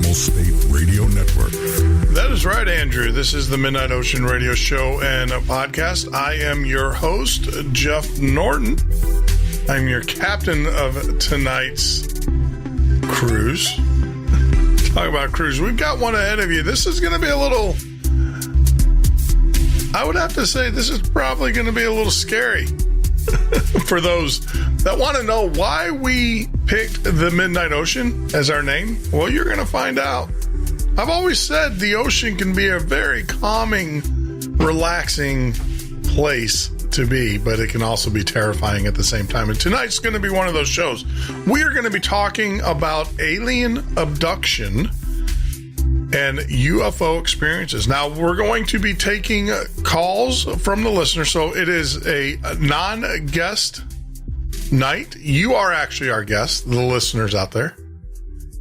Paranormal State Radio Network. That is right, Andrew. This is the Midnight Ocean Radio Show and podcast. I am your host, Jeff Norton. I'm your captain of tonight's cruise. Talk about cruise. We've got one ahead of you. This is going to be a little, I would have to say, this is probably going to be a little scary for those that want to know why we picked the Midnight Ocean as our name. Well, you're going to find out. I've always said the ocean can be a very calming, relaxing place to be, but it can also be terrifying at the same time. And tonight's going to be one of those shows. We are going to be talking about alien abduction and UFO experiences. Now, we're going to be taking calls from the listener, so it is a non-guest night. You are actually our guest, the listeners out there.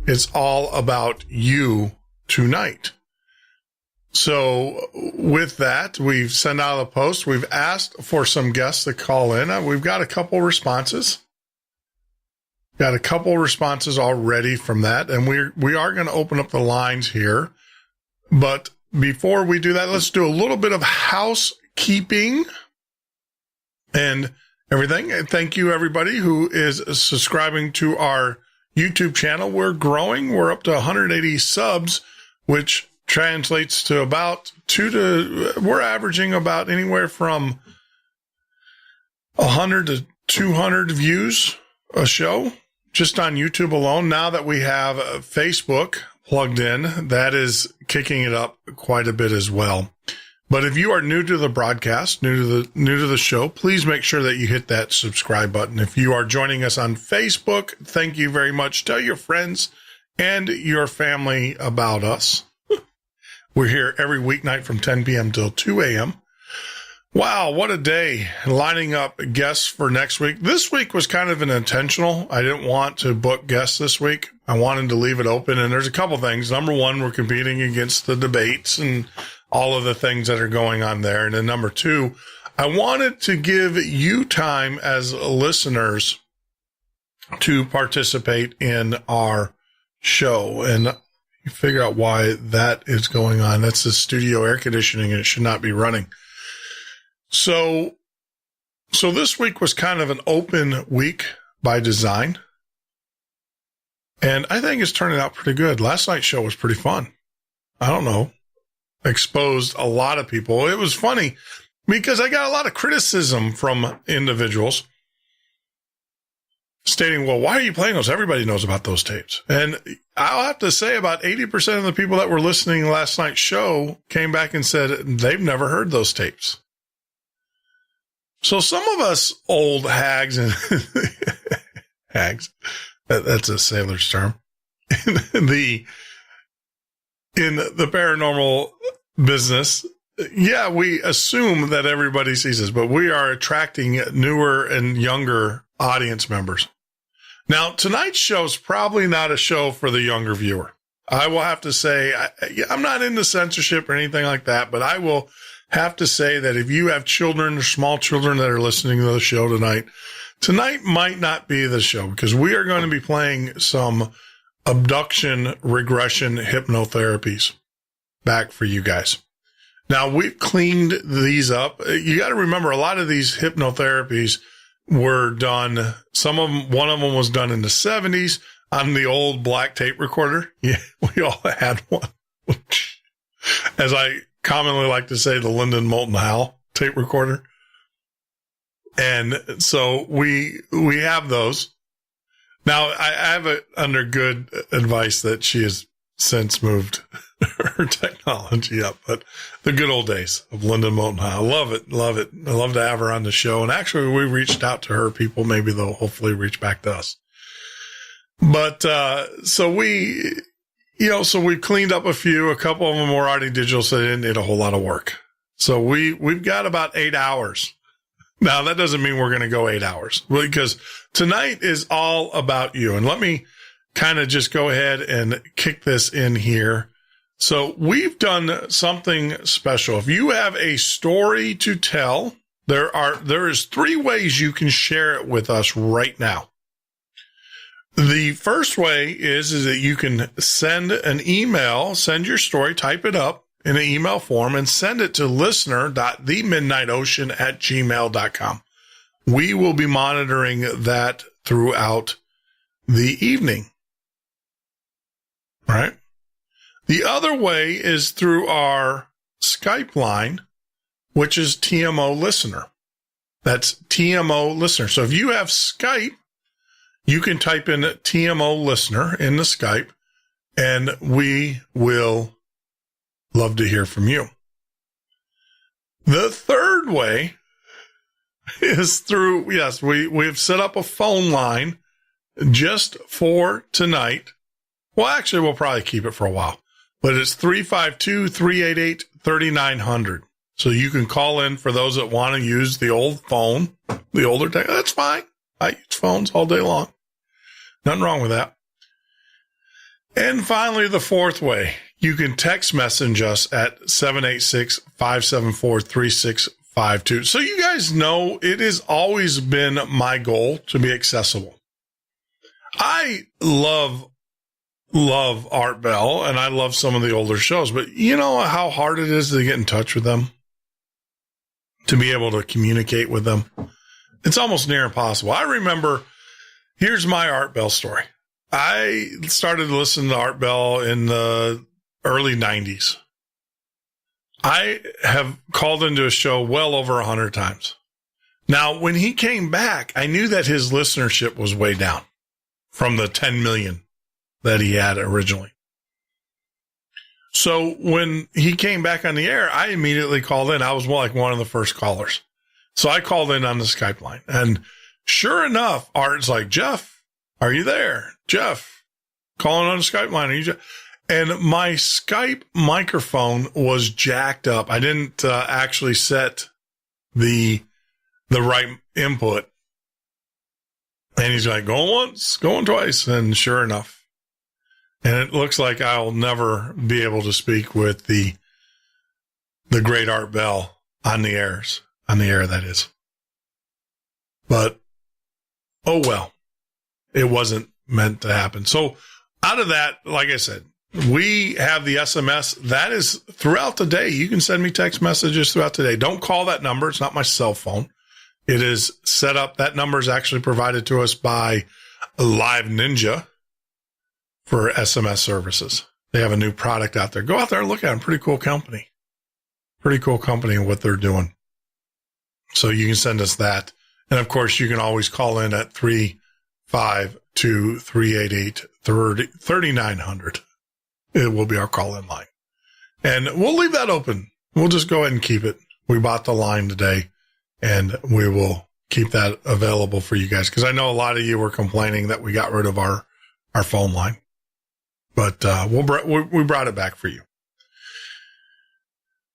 It's all about you tonight. So with that, we've sent out a post. We've asked for some guests to call in. We've got a couple responses. Got a couple responses already from that, and we are going to open up the lines here. But before we do that, let's do a little bit of housekeeping and everything. And thank you, everybody who is subscribing to our YouTube channel. We're growing. We're up to 180 subs, which translates to about we're averaging about anywhere from 100 to 200 views a show just on YouTube alone. Now that we have Facebook plugged in, that is kicking it up quite a bit as well. But if you are new to the broadcast, new to the show, please make sure that you hit that subscribe button. If you are joining us on Facebook, thank you very much. Tell your friends and your family about us. We're here every weeknight from 10 p.m. till 2 a.m. Wow, what a day. Lining up guests for next week. This week was kind of an intentional. I didn't want to book guests this week. I wanted to leave it open. And there's a couple things. Number one, we're competing against the debates and all of the things that are going on there. And then number two, I wanted to give you time as listeners to participate in our show. And you figure out why that is going on. That's the studio air conditioning, and it should not be running. So this week was kind of an open week by design, and I think it's turning out pretty good. Last night's show was pretty fun. I don't know, exposed a lot of people. It was funny because I got a lot of criticism from individuals stating, well, why are you playing those? Everybody knows about those tapes. And I'll have to say about 80% of the people that were listening last night's show came back and said they've never heard those tapes. So some of us old hags and hags, that's a sailor's term, in the paranormal business, yeah, we assume that everybody sees us, but we are attracting newer and younger audience members. Now, tonight's show is probably not a show for the younger viewer. I will have to say, I'm not into censorship or anything like that, but I will have to say that if you have children or small children that are listening to the show tonight might not be the show, because we are going to be playing some abduction, regression, hypnotherapies back for you guys. Now, we've cleaned these up. You got to remember, a lot of these hypnotherapies were done. One of them was done in the 70s on the old black tape recorder. Yeah, we all had one. As I commonly like to say, the Lyndon Moulton Howe tape recorder. And so we have those. Now, I have it under good advice that she has since moved her technology up, but the good old days of Lyndon Moulton Howe. I love it. Love it. I love to have her on the show. And actually, we reached out to her people. Maybe they'll hopefully reach back to us. But, so we've cleaned up a couple of them were already digital, so they didn't need a whole lot of work. So we've got about 8 hours. Now, that doesn't mean we're going to go 8 hours, because tonight is all about you. And let me kind of just go ahead and kick this in here. So we've done something special. If you have a story to tell, there is 3 ways you can share it with us right now. The first way is that you can send an email, send your story, type it up in an email form, and send it to listener.themidnightocean@gmail.com. We will be monitoring that throughout the evening. All right. The other way is through our Skype line, which is TMO Listener. That's TMO Listener. So if you have Skype, you can type in TMO Listener in the Skype, and we will love to hear from you. The third way is through, yes, we've set up a phone line just for tonight. Well, actually, we'll probably keep it for a while, but it's 352-388-3900. So you can call in for those that want to use the old phone, the older tech. That's fine. I use phones all day long. Nothing wrong with that. And finally, the fourth way, you can text message us at 786-574-3652. So you guys know it has always been my goal to be accessible. I love Art Bell, and I love some of the older shows, but you know how hard it is to get in touch with them, to be able to communicate with them. It's almost near impossible. I remember, here's my Art Bell story. I started listening to Art Bell in the early 90s. I have called into a show well over 100 times. Now, when he came back, I knew that his listenership was way down from the 10 million that he had originally. So when he came back on the air, I immediately called in. I was like one of the first callers. So I called in on the Skype line. And sure enough, Art's like, Jeff, are you there? Jeff, calling on the Skype line. Are you Jeff? And my Skype microphone was jacked up. I didn't actually set the right input. And he's like, going once, going twice. And sure enough. And it looks like I'll never be able to speak with the great Art Bell on the air, that is. But, oh well, it wasn't meant to happen. So out of that, like I said, we have the SMS. That is throughout the day. You can send me text messages throughout the day. Don't call that number. It's not my cell phone. It is set up. That number is actually provided to us by Live Ninja for SMS services. They have a new product out there. Go out there and look at them. Pretty cool company. Pretty cool company and what they're doing. So you can send us that. And of course, you can always call in at 352-388-3900. It will be our call-in line. And we'll leave that open. We'll just go ahead and keep it. We bought the line today, and we will keep that available for you guys. Because I know a lot of you were complaining that we got rid of our phone line. But we brought it back for you.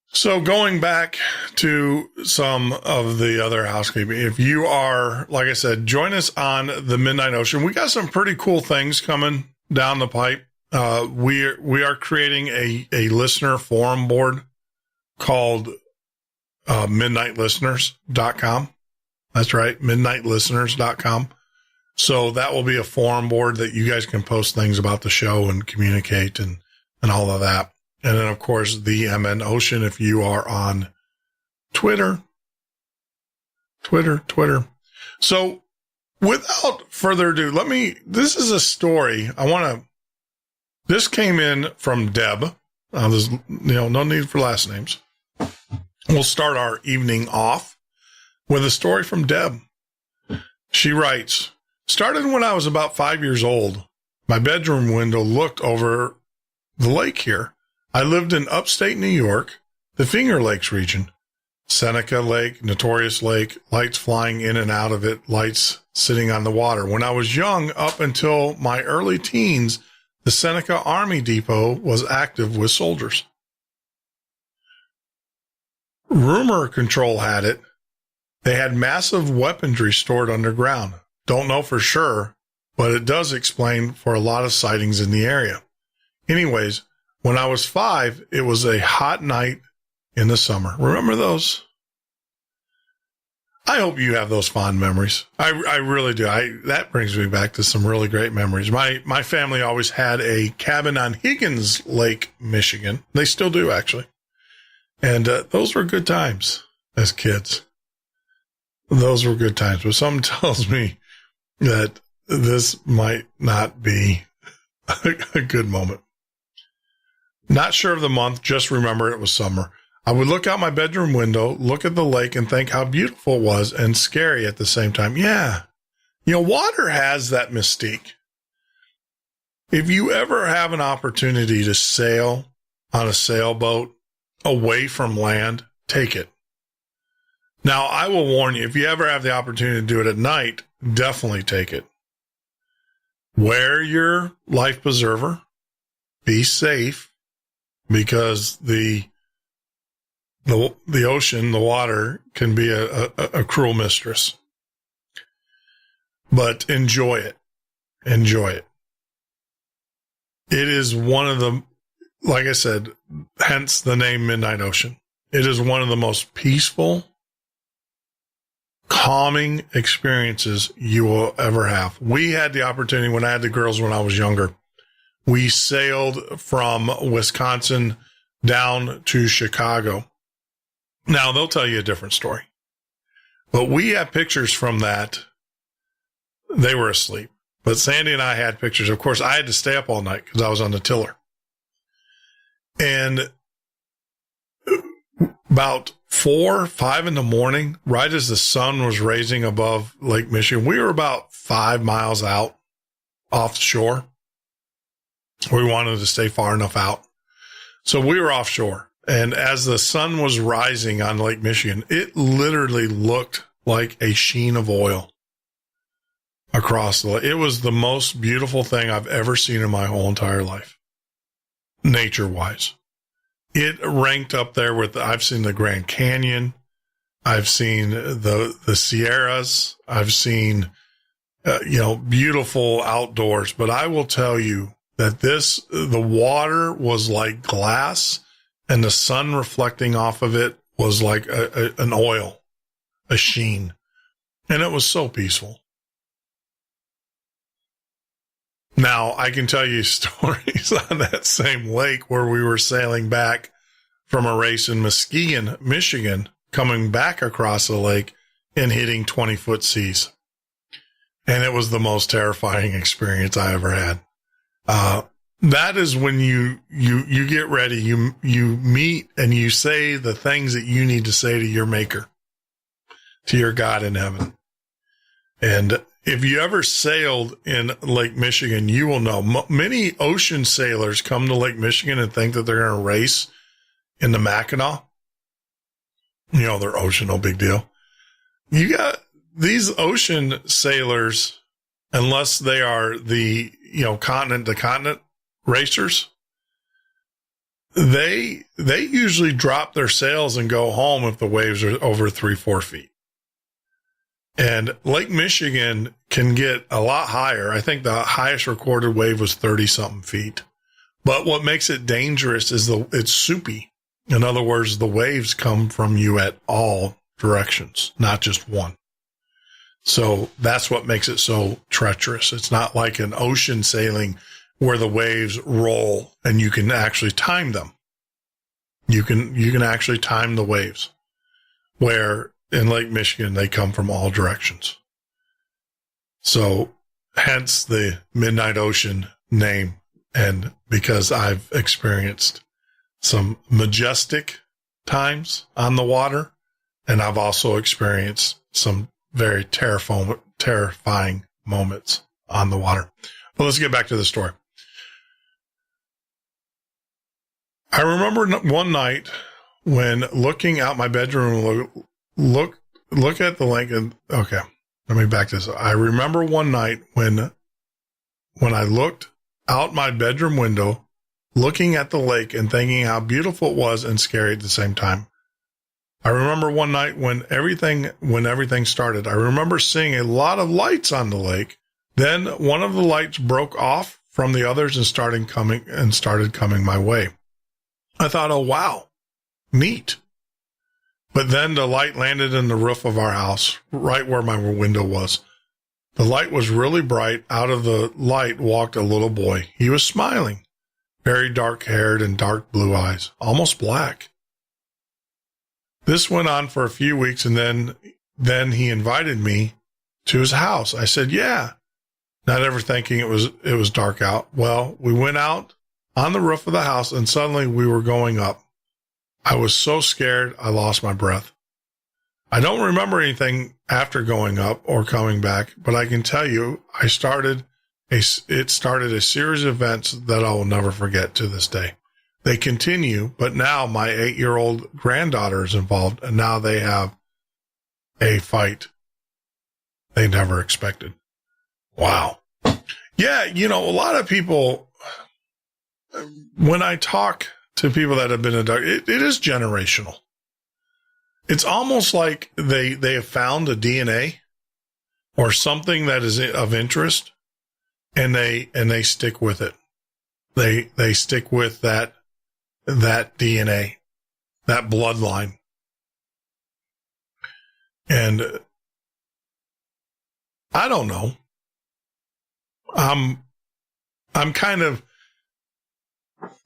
So going back to some of the other housekeeping, if you are, like I said, join us on the Midnight Ocean. We got some pretty cool things coming down the pipe. We are creating a listener forum board called midnightlisteners.com. That's right, midnightlisteners.com. So that will be a forum board that you guys can post things about the show and communicate and all of that. And then, of course, the MN Ocean, if you are on Twitter. So without further ado, this is a story. This came in from Deb. There's, no need for last names. We'll start our evening off with a story from Deb. She writes, started when I was about 5 years old. My bedroom window looked over the lake here. I lived in upstate New York, the Finger Lakes region. Seneca Lake, Notorious Lake, lights flying in and out of it, lights sitting on the water. When I was young, up until my early teens, the Seneca Army Depot was active with soldiers. Rumor control had it. They had massive weaponry stored underground. Don't know for sure, but it does explain for a lot of sightings in the area. Anyways, when I was 5, it was a hot night in the summer. Remember those? I hope you have those fond memories. I really do. That brings me back to some really great memories. My family always had a cabin on Higgins Lake, Michigan. They still do, actually. And those were good times as kids. Those were good times. But something tells me that this might not be a good moment. Not sure of the month, just remember it was summer. I would look out my bedroom window, look at the lake, and think how beautiful it was and scary at the same time. Yeah. Water has that mystique. If you ever have an opportunity to sail on a sailboat away from land, take it. Now, I will warn you, if you ever have the opportunity to do it at night, definitely take it. Wear your life preserver. Be safe, because the ocean, the water, can be a cruel mistress. But enjoy it. Enjoy it. It is one of the, like I said, hence the name Midnight Ocean. It is one of the most peaceful, calming experiences you will ever have. We had the opportunity when I had the girls when I was younger. We sailed from Wisconsin down to Chicago. Now, they'll tell you a different story. But we have pictures from that. They were asleep. But Sandy and I had pictures. Of course, I had to stay up all night because I was on the tiller. And about 4 or 5 in the morning, right as the sun was rising above Lake Michigan, we were about 5 miles out off the shore. We wanted to stay far enough out. So we were offshore. And as the sun was rising on Lake Michigan, it literally looked like a sheen of oil across the lake. It was the most beautiful thing I've ever seen in my whole entire life, nature-wise. It ranked up there with, I've seen the Grand Canyon. I've seen the Sierras. I've seen, beautiful outdoors. But I will tell you that the water was like glass, and the sun reflecting off of it was like an oil, a sheen. And it was so peaceful. Now, I can tell you stories on that same lake where we were sailing back from a race in Muskegon, Michigan, coming back across the lake and hitting 20-foot seas. And it was the most terrifying experience I ever had. That is when you get ready, you meet and you say the things that you need to say to your maker, to your God in heaven. And if you ever sailed in Lake Michigan, you will know many ocean sailors come to Lake Michigan and think that they're going to race in the Mackinac. They're ocean, no big deal. You got these ocean sailors, unless they are the, continent to continent racers, they usually drop their sails and go home if the waves are over 3-4 feet. And Lake Michigan can get a lot higher. I think the highest recorded wave was 30-something feet. But what makes it dangerous is it's soupy. In other words, the waves come from you at all directions, not just one. So that's what makes it so treacherous. It's not like an ocean sailing where the waves roll and you can actually time them. You can actually time the waves, where in Lake Michigan, they come from all directions. So hence the Midnight Ocean name. And because I've experienced some majestic times on the water, and I've also experienced some very terrifying moments on the water. But let's get back to the story. I remember one night when looking out my bedroom, look at the lake, and okay, let me back this up. I remember one night when I looked out my bedroom window, looking at the lake and thinking how beautiful it was and scary at the same time. I remember one night when everything started, I remember seeing a lot of lights on the lake. Then one of the lights broke off from the others and started coming my way. I thought, oh, wow, neat. But then the light landed in the roof of our house, right where my window was. The light was really bright. Out of the light walked a little boy. He was smiling, very dark-haired and dark blue eyes, almost black. This went on for a few weeks, and then he invited me to his house. I said, yeah, not ever thinking it was dark out. Well, we went out on the roof of the house, and suddenly we were going up. I was so scared, I lost my breath. I don't remember anything after going up or coming back, but I can tell you it started a series of events that I will never forget to this day. They continue, but now my 8-year-old granddaughter is involved, and now they have a fight they never expected. Wow. Yeah, a lot of people, when I talk to people that have been abducted, it is generational. It's almost like they have found a DNA or something that is of interest, and they stick with it. They stick with that DNA, that bloodline. And I don't know. I'm kind of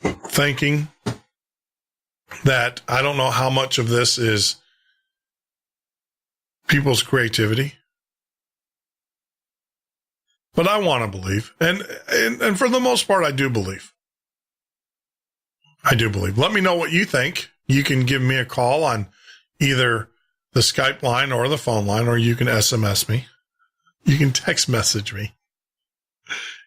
thinking that I don't know how much of this is people's creativity, but I want to believe. And for the most part, I do believe. Let me know what you think. You can give me a call on either the Skype line or the phone line, or you can SMS me. You can text message me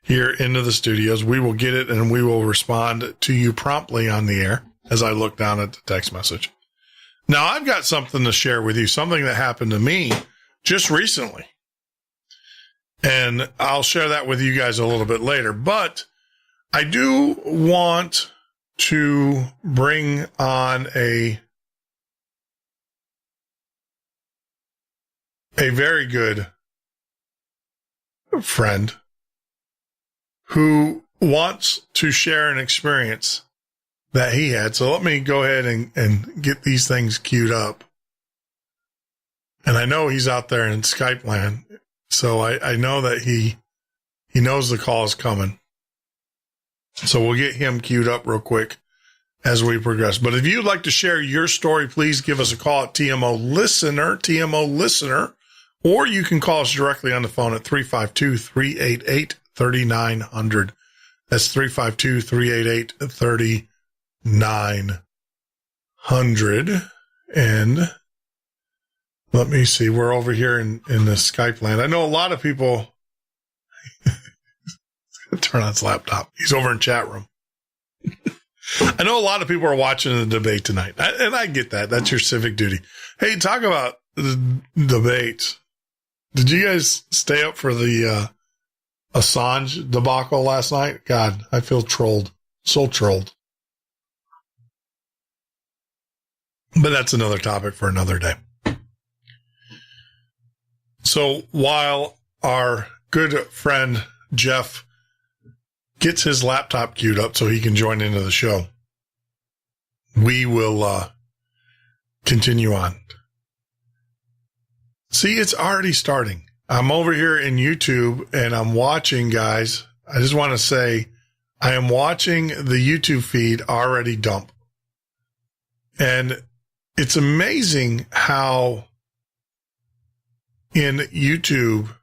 here into the studios. We will get it and we will respond to you promptly on the air as I look down at the text message. Now, I've got something to share with you, something that happened to me just recently. And I'll share that with you guys a little bit later. But I do want to bring on a very good friend who wants to share an experience that he had. So let me go ahead and get these things queued up. And I know he's out there in Skype land, so I know that he knows the call is coming. So we'll get him queued up real quick as we progress. But if you'd like to share your story, please give us a call at TMO Listener, or you can call us directly on the phone at 352-388-3900. That's 352-388-3900. And let me see, we're over here in the Skype land. I know a lot of people turn on his laptop. He's over in chat room. I know a lot of people are watching the debate tonight, and I get that. That's your civic duty. Hey, talk about the debate. Did you guys stay up for the Assange debacle last night? God, I feel trolled. So trolled. But that's another topic for another day. So while our good friend Jeff gets his laptop queued up so he can join into the show, we will continue on. See, it's already starting. I'm over here in YouTube and I'm watching, guys. I just want to say I am watching the YouTube feed already dump. And it's amazing how in YouTube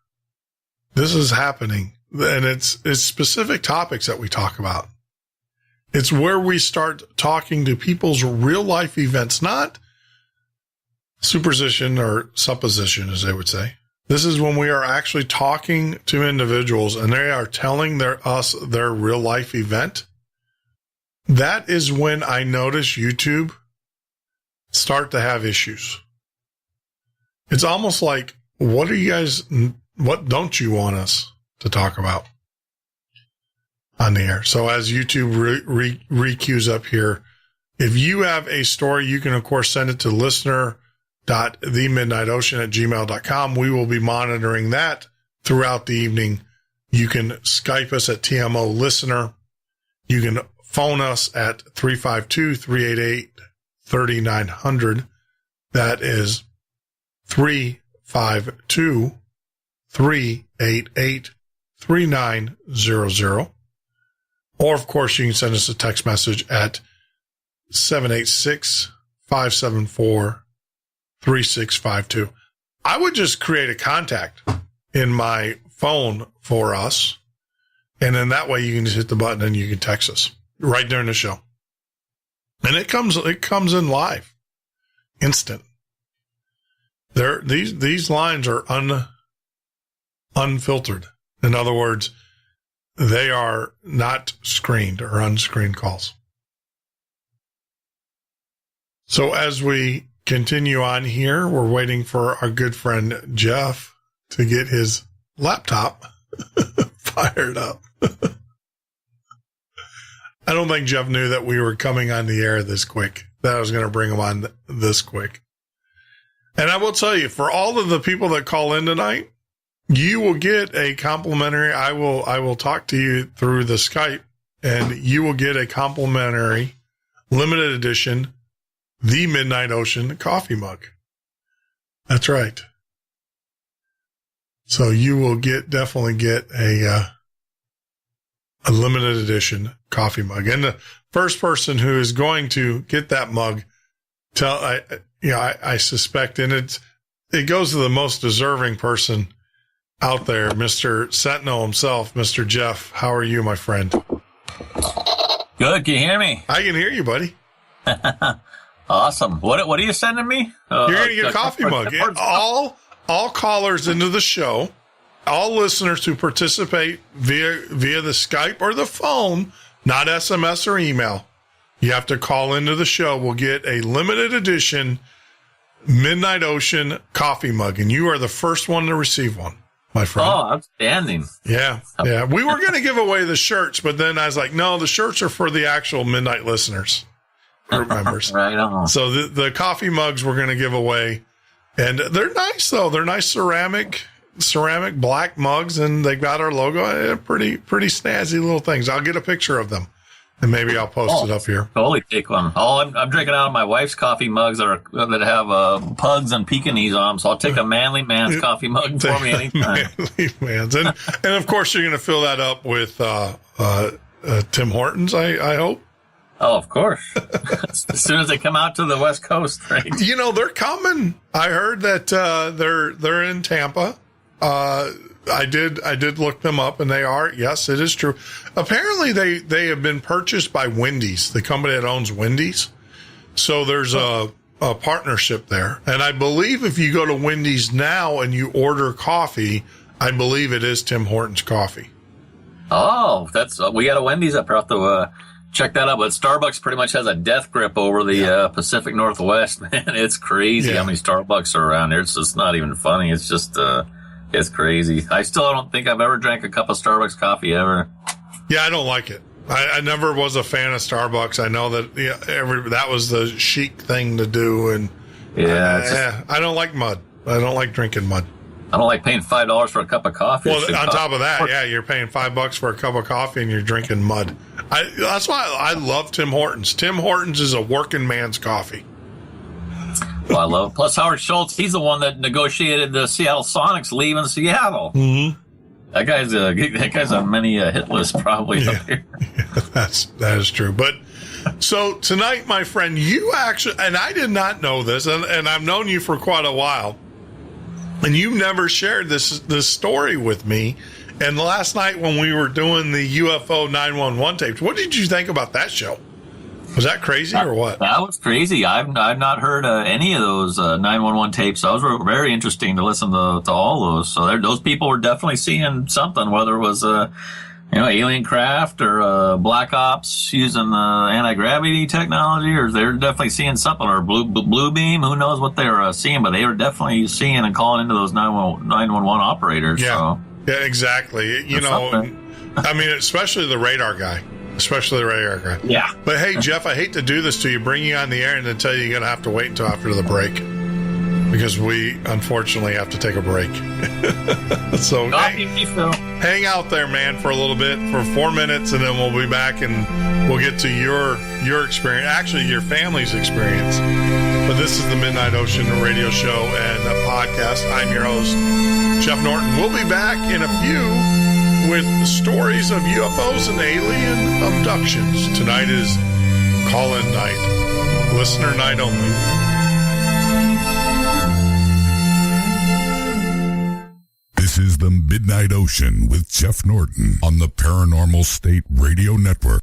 this is happening. And it's specific topics that we talk about. It's where we start talking to people's real life events, not superstition or supposition, as they would say. This is when we are actually talking to individuals and they are telling us their real life event. That is when I notice YouTube start to have issues. It's almost like, what don't you want us to talk about on the air? So as YouTube re-queues up here, if you have a story, you can, of course, send it to listener.themidnightocean@gmail.com. We will be monitoring that throughout the evening. You can Skype us at TMO Listener. You can phone us at 352-388-3900. That is 352-388-3900. Or, of course, you can send us a text message at 786-574-3652. I would just create a contact in my phone for us, and then that way you can just hit the button and you can text us right during the show. And it comes in live, instant. These lines are unfiltered. In other words, they are not screened or unscreened calls. So as we continue on here, we're waiting for our good friend Jeff to get his laptop fired up. I don't think Jeff knew that we were coming on the air this quick, that I was going to bring him on this quick. And I will tell you, for all of the people that call in tonight, you will get a complimentary. I will talk to you through the Skype, and you will get a complimentary limited edition The Midnight Ocean coffee mug. That's right. So you will definitely get a limited edition coffee mug. And the first person who is going to get that mug, I suspect, and it goes to the most deserving person out there, Mr. Sentinel himself, Mr. Jeff. How are you, my friend? Good. Can you hear me? I can hear you, buddy. Awesome. What are you sending me? You're going to get a coffee mug. All callers into the show, all listeners who participate via the Skype or the phone, not SMS or email, you have to call into the show. We'll get a limited edition Midnight Ocean coffee mug, and you are the first one to receive one, my friend. Oh, outstanding. Yeah. We were going to give away the shirts, but then I was like, no, the shirts are for the actual Midnight listeners, group members. Right on. So the coffee mugs we're going to give away, and they're nice, though. They're nice ceramic black mugs, and they got our logo. Pretty snazzy little things. I'll get a picture of them, and maybe I'll post it up here. Totally take one. I'm drinking out of my wife's coffee mugs that have pugs and Pekingese on them, so I'll take a manly man's coffee mug for me anytime. Manly man's. And of course, you're going to fill that up with Tim Hortons, I hope. Oh, of course. As soon as they come out to the West Coast, right? You know, they're coming. I heard that they're in Tampa. I did look them up, and they are. Yes, it is true. Apparently, they have been purchased by Wendy's, the company that owns Wendy's. So there's a partnership there. And I believe if you go to Wendy's now and you order coffee, I believe it is Tim Hortons coffee. Oh, we got a Wendy's up here. I'll have to check that out. But Starbucks pretty much has a death grip over the Pacific Northwest, man. It's crazy how many Starbucks are around here. It's just not even funny. It's just it's crazy. I still don't think I've ever drank a cup of Starbucks coffee ever. Yeah, I don't like it. I never was a fan of Starbucks. I know that that was the chic thing to do, and I don't like mud. I don't like drinking mud. I don't like paying $5 for a cup of coffee. Well, on top of that, you're paying $5 for a cup of coffee and you're drinking mud. That's why I love Tim Hortons. Tim Hortons is a working man's coffee. Well, I love. Plus, Howard Schultz, he's the one that negotiated the Seattle Sonics leaving Seattle. Mm-hmm. That guy's on many hit lists probably up here. Yeah, that is true. But so tonight, my friend, you actually, and I did not know this, and I've known you for quite a while, and you never shared this story with me. And last night when we were doing the UFO 911 tapes, what did you think about that show? Was that crazy or what? That was crazy. I've not heard any of those 911 tapes. Those were very interesting to listen to all those. So those people were definitely seeing something, whether it was alien craft or black ops using anti-gravity technology, or they're definitely seeing something, or blue beam. Who knows what they were seeing, but they were definitely seeing and calling into those 911 operators. Yeah, so. Yeah, exactly. I mean, especially the radar guy. Yeah. But hey, Jeff, I hate to do this to you, bring you on the air and then tell you you're going to have to wait until after the break. because we unfortunately have to take a break. So hang out there, man, for a little bit, for 4 minutes, and then we'll be back and we'll get to your experience, actually your family's experience. But this is the Midnight Ocean radio show and a podcast. I'm your host, Jeff Norton. We'll be back in a few with stories of UFOs and alien abductions. Tonight is call-in night, listener night only. This is the Midnight Ocean with Jeff Norton on the Paranormal State Radio Network.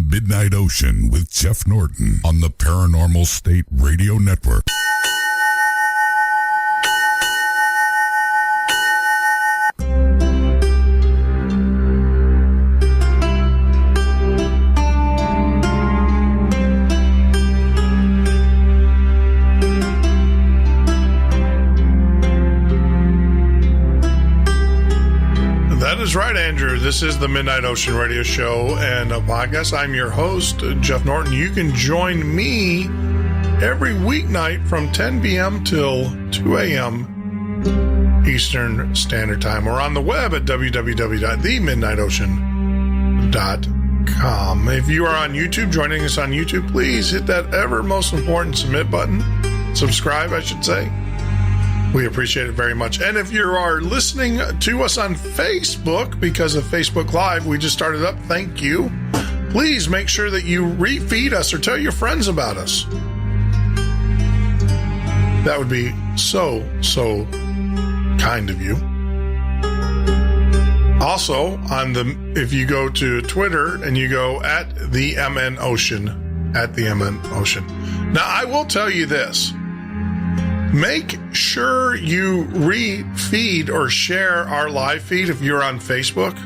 Midnight Ocean with Jeff Norton on the Paranormal State Radio Network. is right, Andrew. This is the Midnight Ocean Radio Show and a podcast. I'm your host, Jeff Norton. You can join me every weeknight from 10 p.m. till 2 a.m. Eastern Standard Time. We're on the web at www.themidnightocean.com. If you are on YouTube, joining us on YouTube, please hit that ever most important submit button. Subscribe, I should say. We appreciate it very much. And if you are listening to us on Facebook, because of Facebook Live, we just started up, thank you. Please make sure that you refeed us or tell your friends about us. That would be so kind of you. Also, if you go to Twitter and you go at the MN Ocean, Now, I will tell you this. Make sure you refeed or share our live feed if you're on Facebook.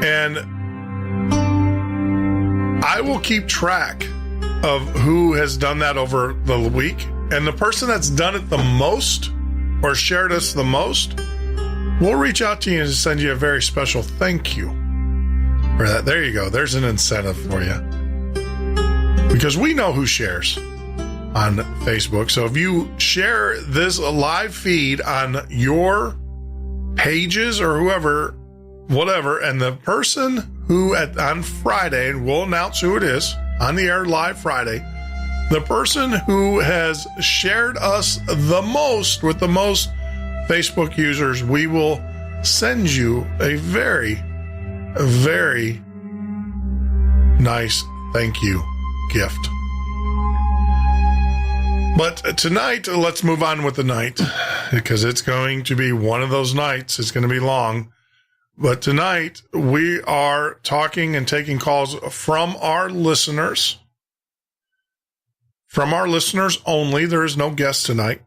And I will keep track of who has done that over the week. And the person that's done it the most or shared us the most, we'll reach out to you and send you a very special thank you for that. There you go. There's an incentive for you. Because we know who shares on Facebook. So if you share this live feed on your pages or whatever, and the person who on Friday, and we'll announce who it is on the air live Friday, the person who has shared us the most with the most Facebook users, we will send you a very, very nice thank you gift. But tonight, let's move on with the night, because it's going to be one of those nights. It's going to be long. But tonight, we are talking and taking calls from our listeners. From our listeners only. There is no guest tonight.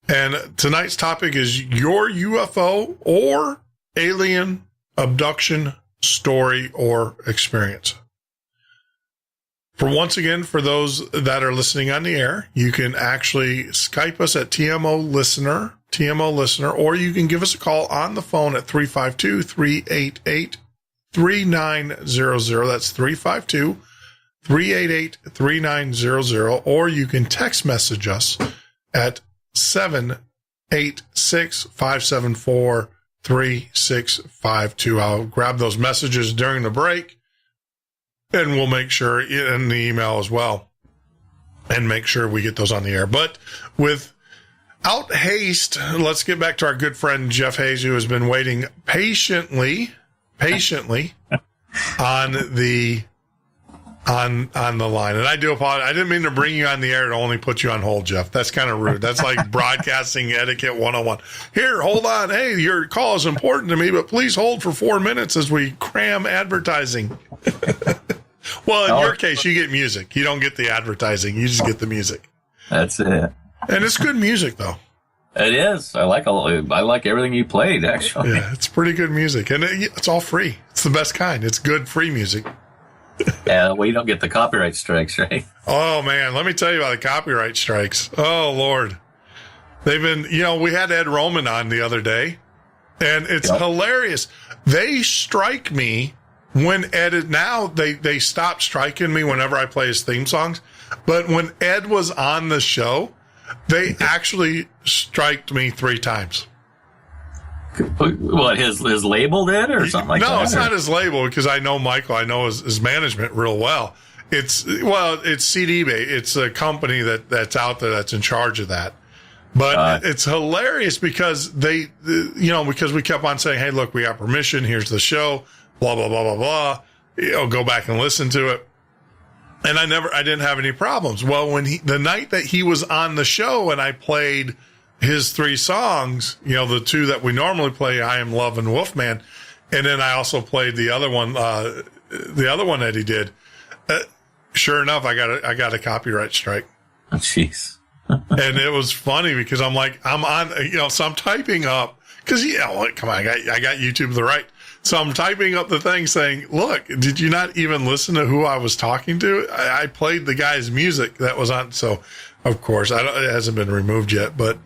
And tonight's topic is your UFO or alien abduction story or experience. For those that are listening on the air, you can actually Skype us at TMO Listener, or you can give us a call on the phone at 352-388-3900. That's 352-388-3900, or you can text message us at 786-574-3652. I'll grab those messages during the break. And we'll make sure in the email as well, and make sure we get those on the air. But without haste, let's get back to our good friend Jeff Hayes, who has been waiting patiently on the line. And I do apologize. I didn't mean to bring you on the air to only put you on hold, Jeff. That's kind of rude. That's like broadcasting etiquette 101. Here, hold on. Hey, your call is important to me, but please hold for 4 minutes as we cram advertising. Well, in your case, you get music. You don't get the advertising. You just get the music. That's it. And it's good music, though. It is. I like everything you played, actually. Yeah, it's pretty good music. And it's all free. It's the best kind. It's good free music. Yeah, well, you don't get the copyright strikes, right? Oh, man. Let me tell you about the copyright strikes. Oh, Lord. They've been, we had Ed Roman on the other day, and it's hilarious. They strike me when Ed, now they stopped striking me whenever I play his theme songs. But when Ed was on the show, they actually striked me 3 times. What, his label did or something like that? No, it's not his label, because I know Michael. I know his management real well. It's CD Bay. It's a company that's out there that's in charge of that. But it's hilarious because because we kept on saying, hey, look, we have permission. Here's the show. Blah, blah, blah, blah, blah. Go back and listen to it. And I didn't have any problems. Well, the night that he was on the show and I played his 3 songs, the 2 that we normally play, I Am Love and Wolfman. And then I also played the other one that he did. Sure enough, I got a copyright strike. Oh, jeez. And it was funny because I'm on, so I'm typing up because, come on, I got YouTube the right. So I'm typing up the thing saying, look, did you not even listen to who I was talking to? I played the guy's music that was on. So, of course, it hasn't been removed yet. But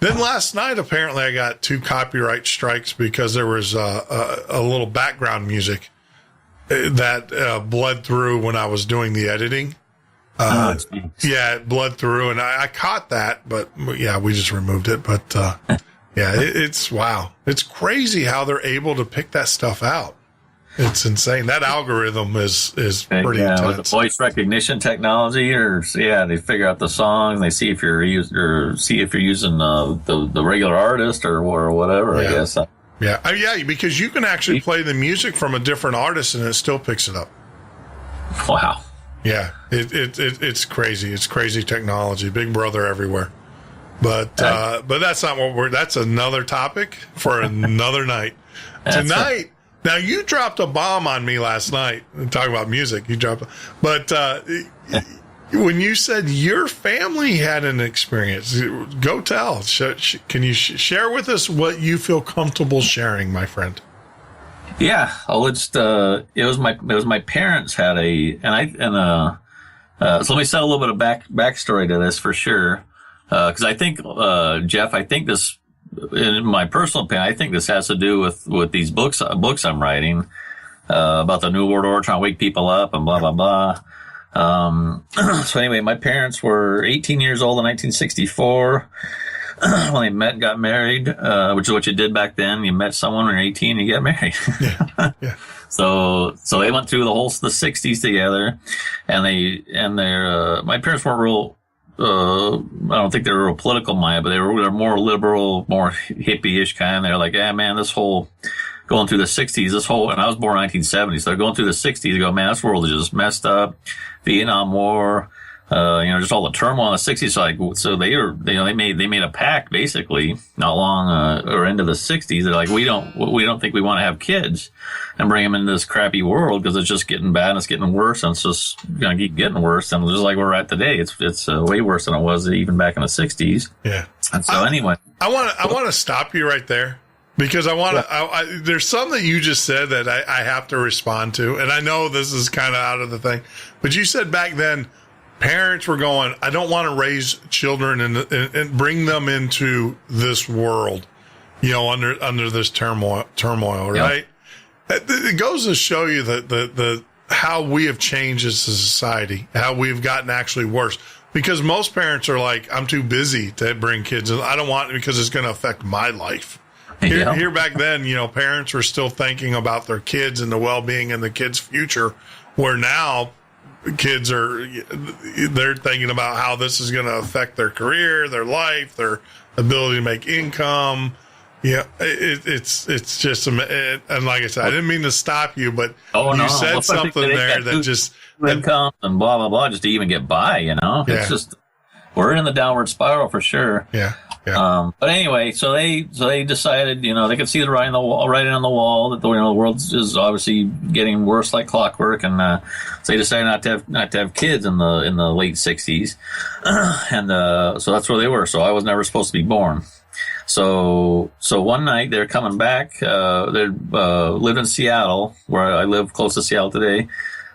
Then last night, apparently, I got 2 copyright strikes because there was a little background music that bled through when I was doing the editing. Yeah, it bled through, and I caught that, but yeah, we just removed it. But yeah, it's wow. It's crazy how they're able to pick that stuff out. It's insane. That algorithm is pretty intense. With the voice recognition technology, they figure out the song, and they see if you're using the regular artist or whatever. I guess. Yeah, because you can actually play the music from a different artist, and it still picks it up. Wow. Yeah, it's crazy. It's crazy technology. Big Brother everywhere. But that's not that's another topic for another night. Tonight. Now, you dropped a bomb on me last night. Talking about music, but when you said your family had an experience, go tell. Can you share with us what you feel comfortable sharing, my friend? Yeah, it was my parents had so let me set a little bit of backstory to this for sure, because I think Jeff, this. In my personal opinion, I think this has to do with these books I'm writing about the New World Order, trying to wake people up and blah, blah, blah. So anyway, my parents were 18 years old in 1964 when they met and got married, which is what you did back then. You met someone when you're 18 and you get married. Yeah. So they went through the 60s together, and my parents weren't real. I don't think they were real political minded, but they're more liberal, more hippie-ish kind. They're like, yeah, man, this whole going through the 60s, and I was born in 1970, so they're going through the 60s. They go, man, this world is just messed up. Vietnam War, just all the turmoil in the 60s. So they made a pact basically not long or into the 60s. They're like, we don't think we want to have kids and bring them into this crappy world because it's just getting bad and it's getting worse, and it's just going to keep getting worse. And just like we're at today, it's way worse than it was even back in the 60s. Yeah. And so anyway, I want to stop you right there. Because there's some that you just said that I have to respond to. And I know this is kind of out of the thing, but you said back then parents were going, I don't want to raise children and bring them into this world, under this turmoil, right? Yep. It goes to show you the how we have changed as a society, how we've gotten actually worse. Because most parents are like, I'm too busy to bring kids in. I don't want it because it's going to affect my life. Here back then, parents were still thinking about their kids and the well-being and the kids' future, where now kids they're thinking about how this is going to affect their career, their life, their ability to make income. Yeah, it's just, and like I said, I didn't mean to stop you, but you said something there that just income and blah, blah, blah, just to even get by, It's just, we're in the downward spiral for sure. Yeah. But anyway, so they decided, they could see the writing on the wall that the world is obviously getting worse like clockwork, and so they decided not to have kids in the late 60s, and so that's where they were. So I was never supposed to be born. So one night they're coming back. They lived in Seattle, where I live close to Seattle today.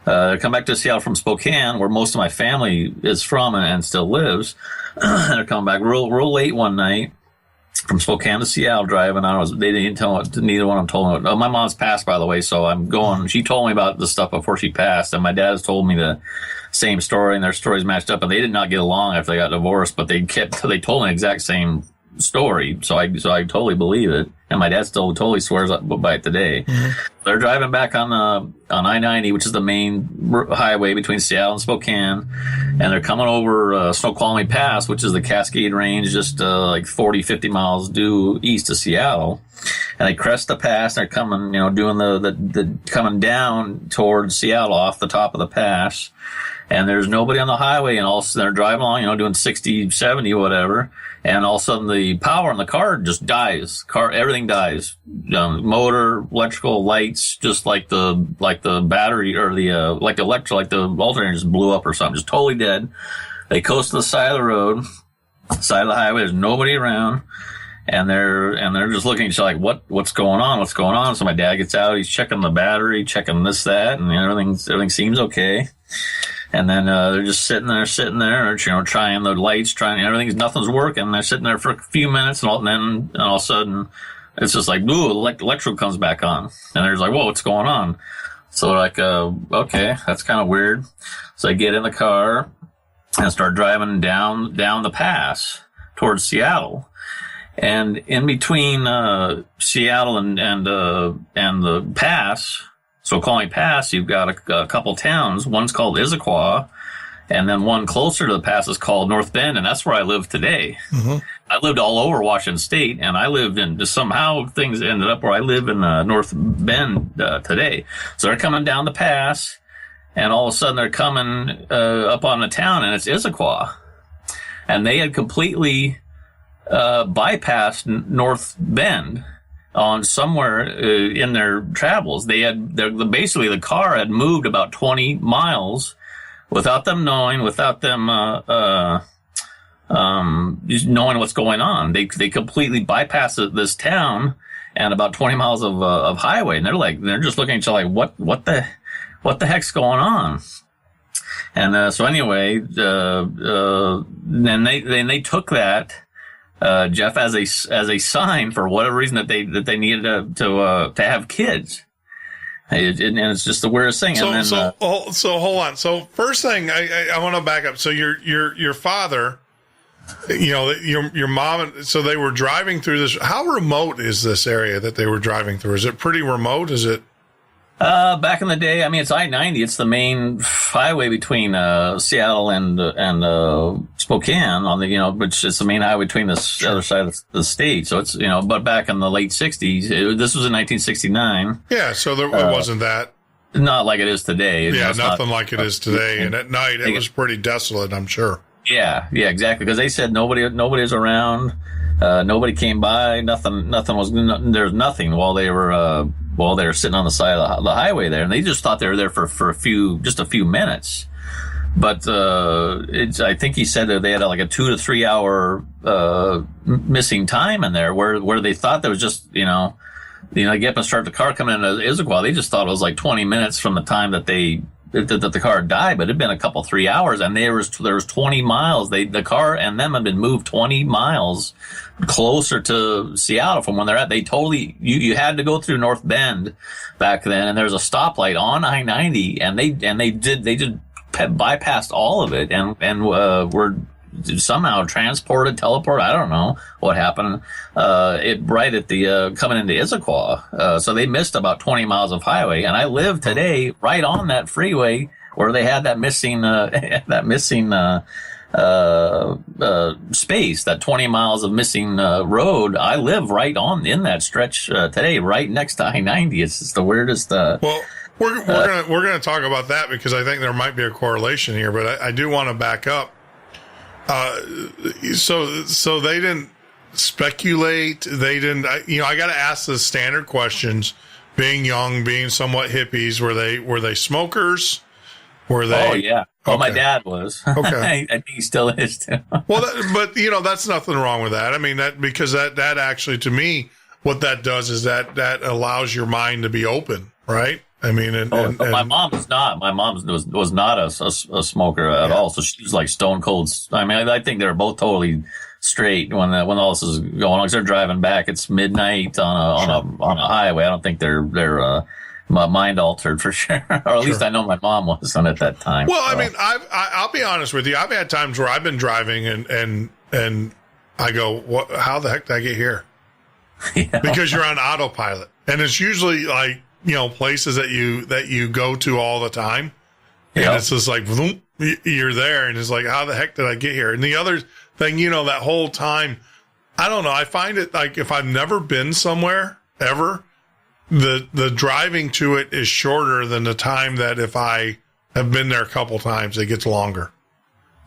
They come back to Seattle from Spokane, where most of my family is from and still lives. And they're coming back real late one night from Spokane to Seattle driving. They didn't tell me, neither one of them told me. My mom's passed, by the way, so I'm going. She told me about the stuff before she passed, and my dad has told me the same story, and their stories matched up. And they did not get along after they got divorced, but they told me the exact same story, so I totally believe it, and my dad still totally swears by it today. Mm-hmm. They're driving back on I-90, which is the main highway between Seattle and Spokane, and they're coming over Snoqualmie Pass, which is the Cascade Range, just like 40-50 miles due east of Seattle. And they crest the pass. They're coming, doing the coming down towards Seattle off the top of the pass, and there's nobody on the highway, and all of a sudden they're driving along, doing 60, 70, whatever. And all of a sudden the power in the car just dies. Everything dies. Motor, electrical, lights, just like the battery or the alternator just blew up or something, just totally dead. They coast to the side of the road, side of the highway. There's nobody around. And they're just looking at each other like, what's going on? What's going on? So my dad gets out. He's checking the battery, checking this, that, and everything seems okay. And then they're just sitting there, trying the lights, nothing's working. They're sitting there for a few minutes, and then all of a sudden, it's just like, ooh, electrical comes back on. And they're just like, whoa, what's going on? So they're like, okay, that's kind of weird. So I get in the car and start driving down the pass towards Seattle. And in between Seattle and the pass, so Calling Pass, you've got a couple towns. One's called Issaquah, and then one closer to the pass is called North Bend, and that's where I live today. Mm-hmm. I lived all over Washington State, and I lived in, somehow things ended up where I live in North Bend today. So they're coming down the pass, and all of a sudden they're coming up on the town, and it's Issaquah. And they had completely bypassed North Bend on somewhere in their travels. Basically the car had moved about 20 miles without them knowing, without them just knowing what's going on. They completely bypassed this town and about 20 miles of highway, and they're just looking at each other like, what the heck's going on? And so anyway, then they took that, Jeff, as a sign for whatever reason that they needed to have kids. And it's just the weirdest thing. So hold on. So first thing, I want to back up. So your father, your mom, so they were driving through this. How remote is this area that they were driving through? Is it pretty remote? Is it? Back in the day, I mean, it's I-90. It's the main highway between Seattle and Spokane, which is the main highway between the other side of the state. So it's, but back in the late 60s, this was in 1969. Yeah, so it wasn't that. Not like it is today. Nothing like it is today. And at night, it was pretty desolate, I'm sure. Yeah, exactly. Because they said nobody was around. Nobody came by. Nothing was. There was nothing while they were sitting on the side of the highway there, and they just thought they were there for a few minutes. But I think he said that they had like a 2 to 3 hour missing time in there, where they thought there was just get up and start the car coming into Issaquah. They just thought it was like 20 minutes from the time that the car died, but it had been a couple 3 hours, and there was 20 miles. The car and them had been moved 20 miles closer to Seattle from when they're at. They totally you had to go through North Bend back then, and there was a stoplight on I-90, and they bypassed all of it and were somehow teleported. I don't know what happened. Right at the coming into Issaquah. So they missed about 20 miles of highway, and I live today right on that freeway where they had that missing space, that 20 miles of missing road. I live right in that stretch today, right next to I-90. It's just the weirdest. Well, we're gonna talk about that because I think there might be a correlation here, but I do want to back up. So they didn't speculate. They didn't. I got to ask the standard questions. Being young, being somewhat hippies, were they smokers? Were they? Oh yeah. Well, my dad was. Okay. I think he still is too. Well, but that's nothing wrong with that. I mean, because that actually, to me, what that does is that allows your mind to be open, right? I mean, my mom was not. My mom was not a smoker at all. So she was like stone cold. I mean, I think they're both totally straight when all this is going on. 'Cause they're driving back. It's midnight on a highway. I don't think they're mind altered for sure, or at least I know my mom wasn't at that time. Well, so. I mean, I'll be honest with you. I've had times where I've been driving and I go, how the heck did I get here? Yeah. Because you're on autopilot, and it's usually like, places that you go to all the time. And It's just like, boom, you're there. And it's like, how the heck did I get here? And the other thing, that whole time, I don't know. I find it like if I've never been somewhere ever, the driving to it is shorter than the time that if I have been there a couple times, it gets longer.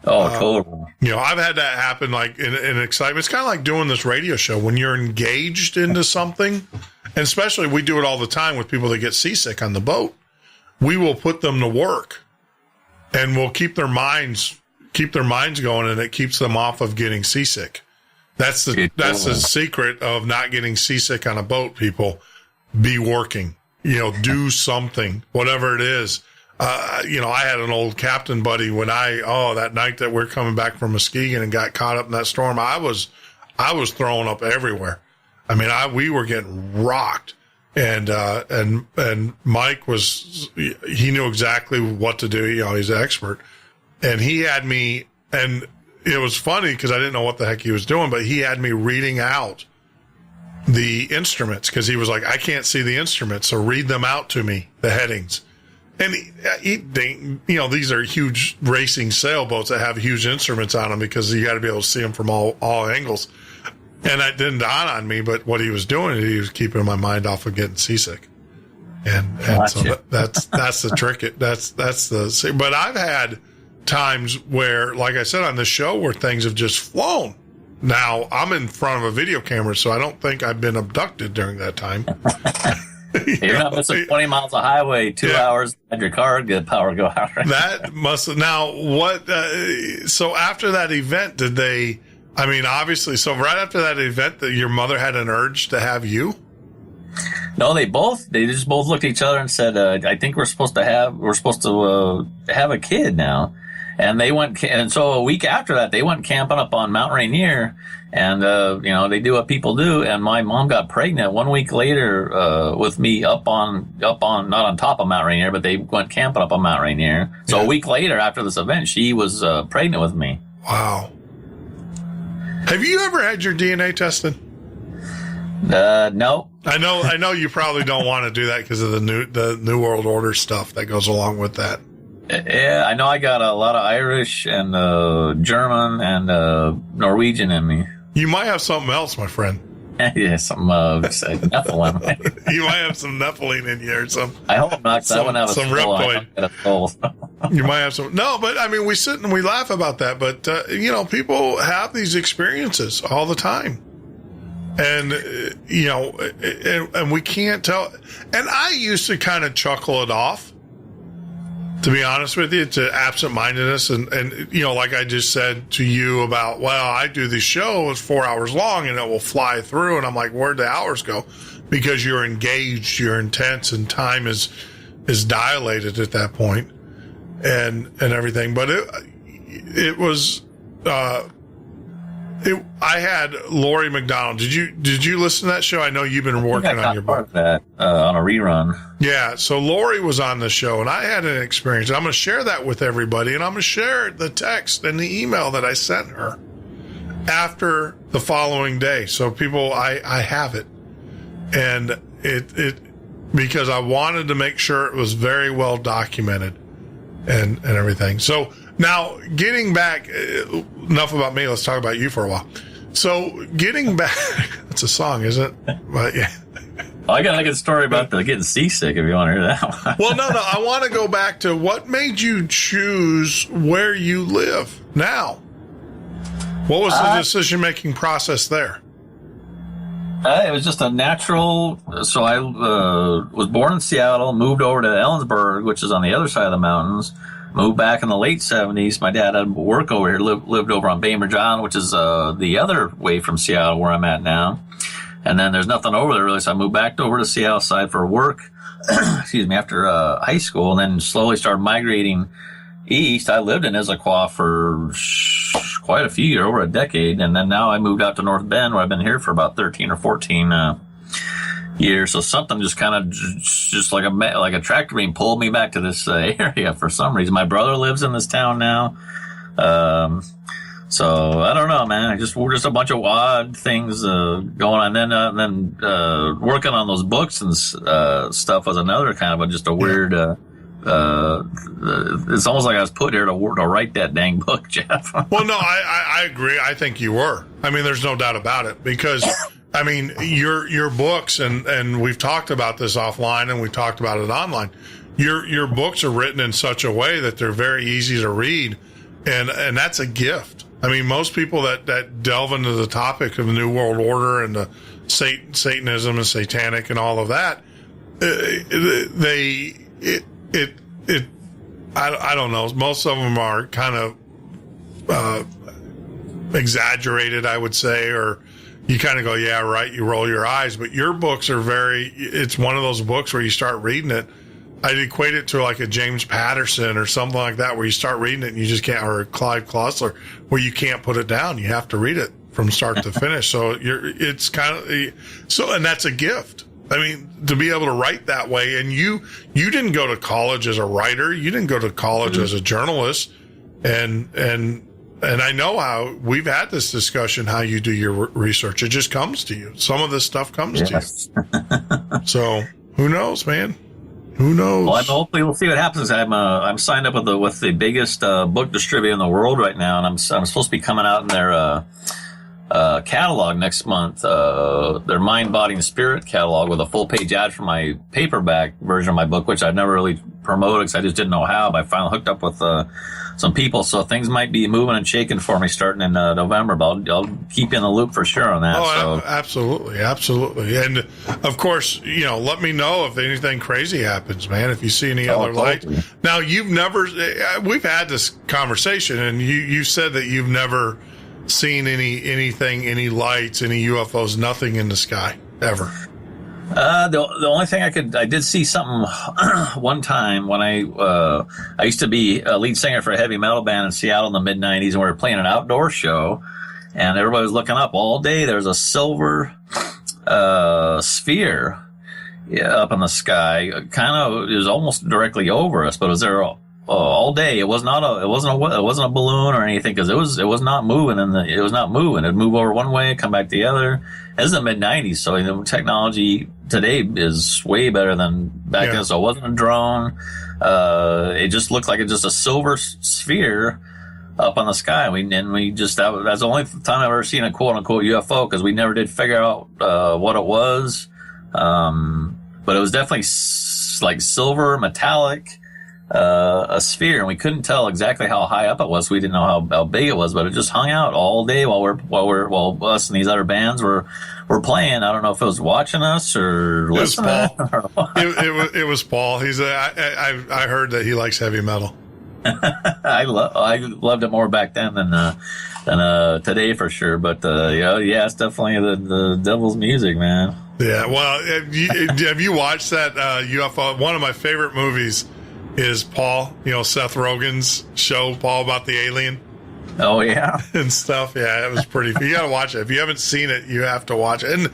Oh, totally. I've had that happen like in excitement. It's kind of like doing this radio show when you're engaged into something. And especially we do it all the time with people that get seasick on the boat. We will put them to work and we'll keep their minds going, and it keeps them off of getting seasick. That's the secret of not getting seasick on a boat, people. Be working, do something, whatever it is. I had an old captain buddy when that night that we're coming back from Muskegon and got caught up in that storm, I was throwing up everywhere. I mean, we were getting rocked, and Mike he knew exactly what to do. He's an expert, and he had me, and it was funny because I didn't know what the heck he was doing, but he had me reading out the instruments because he was like, I can't see the instruments, so read them out to me, the headings. And these are huge racing sailboats that have huge instruments on them because you got to be able to see them from all angles. And that didn't dawn on me, but what he was doing, he was keeping my mind off of getting seasick. And so that's the trick. But I've had times where, like I said on this show, where things have just flown. Now I'm in front of a video camera, so I don't think I've been abducted during that time. You're not missing 20 miles of highway, 2 hours, and your car get power go out. Right? That must have. Now, what? So after that event, did they? I mean, obviously. So right after that event, that your mother had an urge to have you. No, they just both looked at each other and said, "I think we're supposed to have a kid now." And they went, and so a week after that, they went camping up on Mount Rainier, and they do what people do. And my mom got pregnant 1 week later with me up on not on top of Mount Rainier, but they went camping up on Mount Rainier. So a week later, after this event, she was pregnant with me. Wow. Have you ever had your DNA tested? No. I know you probably don't want to do that because of the New World Order stuff that goes along with that. Yeah, I know I got a lot of Irish and German and Norwegian in me. You might have something else, my friend. Yeah, some Nephilim. You might have some Nephilim in you or something. I hope not, because I wouldn't have some reptoid. You might have some. No, but I mean, we sit and we laugh about that, but people have these experiences all the time. And, and we can't tell. And I used to kind of chuckle it off, to be honest with you, to absent-mindedness. And like I just said to you about, well, I do this show, it's 4 hours long and it will fly through. And I'm like, where'd the hours go? Because you're engaged, you're intense, and time is dilated at that point and everything. But it was, I had Lori McDonald. Did you listen to that show? I know you've been working on your book. That on a rerun. Yeah, so Lori was on the show, and I had an experience. I'm going to share that with everybody, and I'm going to share the text and the email that I sent her after the following day. So people, I have it, and it because I wanted to make sure it was very well documented and everything. So. Now, getting back, enough about me. Let's talk about you for a while. So, getting back, it's a song, isn't it? But yeah. I got a good story about getting seasick if you want to hear that one. Well, no. I want to go back to what made you choose where you live now. What was the decision-making process there? It was just a natural. So I was born in Seattle, moved over to Ellensburg, which is on the other side of the mountains. Moved back in the late 70s. My dad had work over here, lived over on Bainbridge Island, which is the other way from Seattle where I'm at now. And then there's nothing over there really, so I moved back over to Seattle side for work, excuse me, after high school, and then slowly started migrating east. I lived in Issaquah for quite a few years, over a decade, and then now I moved out to North Bend, where I've been here for about 13 or 14 years. So something just kind of just like a tractor beam pulled me back to this area for some reason. My brother lives in this town now. So I don't know, man. We're just a bunch of odd things going on. And then working on those books and stuff was another kind of just a weird. It's almost like I was put here to write that dang book, Jeff. Well, no, I agree. I think you were. I mean, there's no doubt about it because. I mean, your books, and we've talked about this offline and we talked about it online. Your books are written in such a way that they're very easy to read, and that's a gift. I mean, most people that delve into the topic of the New World Order and the Satanism and satanic and all of that, I don't know. Most of them are kind of exaggerated, I would say, or. You kind of go, yeah, right. You roll your eyes, but your books are it's one of those books where you start reading it. I'd equate it to like a James Patterson or something like that, where you start reading it and you just can't, or a Clive Klossler, where you can't put it down. You have to read it from start to finish. So it's kind of, so, and that's a gift. I mean, to be able to write that way, and you didn't go to college as a writer, you didn't go to college as a journalist, and I know how we've had this discussion, how you do your research. It just comes to you. Some of this stuff comes to you. So who knows, man? Who knows? Well, hopefully we'll see what happens. I'm signed up with the biggest book distributor in the world right now, and I'm supposed to be coming out in their catalog next month, their Mind, Body, and Spirit catalog, with a full-page ad for my paperback version of my book, which I've never really promoted because I just didn't know how, but I finally hooked up with some people, so things might be moving and shaking for me starting in November, but I'll keep you in the loop for sure on that. Oh, absolutely. And, of course, let me know if anything crazy happens, man, if you see any other lights. Now, we've had this conversation, and you said that you've never seen anything, any lights, any UFOs, nothing in the sky ever. The only thing I did see something one time when I used to be a lead singer for a heavy metal band in Seattle in the mid '90s, and we were playing an outdoor show, and everybody was looking up all day. There was a silver sphere up in the sky. It was almost directly over us, but it was there all day. It wasn't a balloon or anything, because it was not moving, it was not moving. It'd move over one way, come back the other. This is the mid '90s, so the technology today is way better than back then. So it wasn't a drone. It just looked like it's just a silver sphere up on the sky. That's the only time I've ever seen a quote unquote UFO, because we never did figure out what it was. But it was definitely like silver, metallic. A sphere, and we couldn't tell exactly how high up it was. We didn't know how big it was, but it just hung out all day while us and these other bands were playing. I don't know if it was watching us or listening. It was Paul. I heard that he likes heavy metal. I loved it more back then than today for sure. But it's definitely the devil's music, man. Yeah. Well, have you watched that UFO? One of my favorite movies is Paul, Seth Rogen's show, Paul, about the alien. Oh, yeah. And stuff. Yeah, it was pretty. You got to watch it. If you haven't seen it, you have to watch it. And,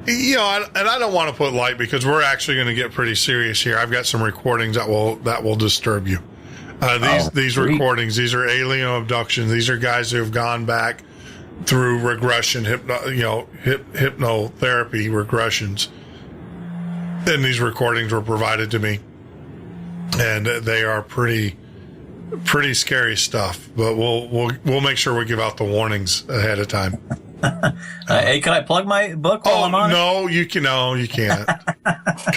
I don't want to put light, because we're actually going to get pretty serious here. I've got some recordings that will disturb you. These recordings, these are alien abductions. These are guys who have gone back through regression, hypnotherapy regressions. And these recordings were provided to me. And they are pretty scary stuff, but we'll make sure we give out the warnings ahead of time. Hey, can I plug my book while I'm on it? No, you can't.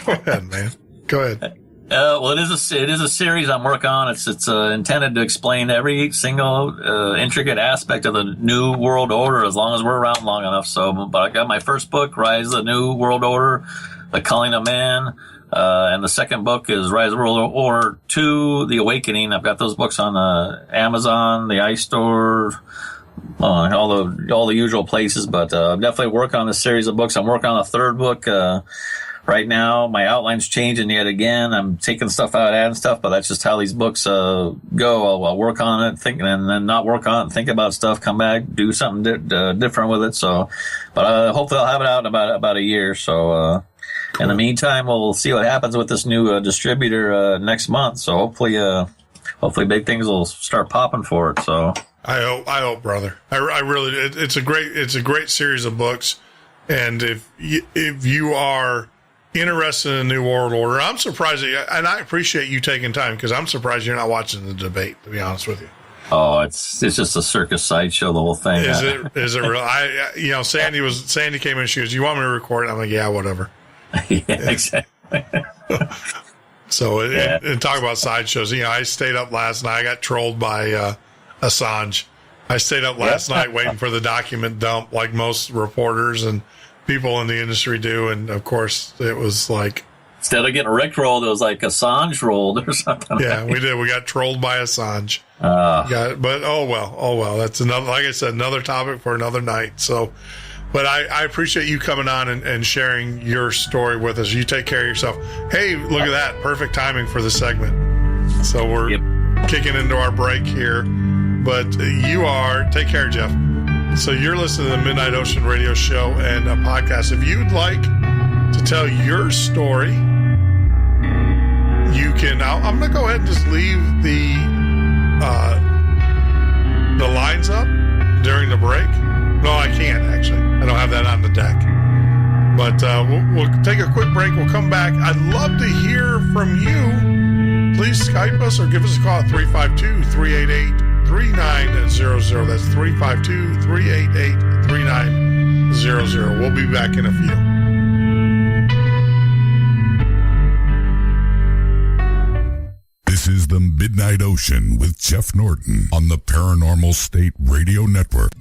Go ahead, man. Go ahead. Well, it is a series I'm working on. It's intended to explain every single intricate aspect of the New World Order, as long as we're around long enough. But I got my first book, Rise of the New World Order, The Culling of Man. And the second book is Rise of the World Order 2, The Awakening. I've got those books on Amazon, the iStore, all the usual places. But I'm definitely working on a series of books. I'm working on a third book right now. My outline's changing yet again. I'm taking stuff out, adding stuff, but that's just how these books go. I'll work on it, think, and then not work on it, think about stuff, come back, do something different with it. So, but hopefully I'll have it out in about a year. So. In the meantime, we'll see what happens with this new distributor next month. So hopefully big things will start popping for it. So I hope, brother. I really, it's a great series of books. And if you are interested in the New World Order, I'm surprised and I appreciate you taking time, because I'm surprised you're not watching the debate, to be honest with you. Oh, it's just a circus sideshow, the whole thing. Is it real? Sandy came in, she goes, "You want me to record it?" I'm like, "Yeah, whatever." Yeah, exactly. So, and talk about sideshows. I stayed up last night. I got trolled by Assange. I stayed up last night waiting for the document dump, like most reporters and people in the industry do. And of course, it was like, instead of getting rickrolled, it was like Assange rolled or something. Yeah, we did. We got trolled by Assange. But oh well. That's another. Like I said, another topic for another night. So. But I appreciate you coming on and sharing your story with us. You take care of yourself. Hey, look at that. Perfect timing for the segment. So we're kicking into our break here. But take care, Jeff. So you're listening to the Midnight Ocean Radio Show and a podcast. If you'd like to tell your story, you can. I'm going to go ahead and just leave the lines up during the break. No, I can't, actually. I don't have that on the deck. But we'll take a quick break. We'll come back. I'd love to hear from you. Please Skype us or give us a call at 352-388-3900. That's 352-388-3900. We'll be back in a few. This is the Midnight Ocean with Jeff Norton on the Paranormal State Radio Network.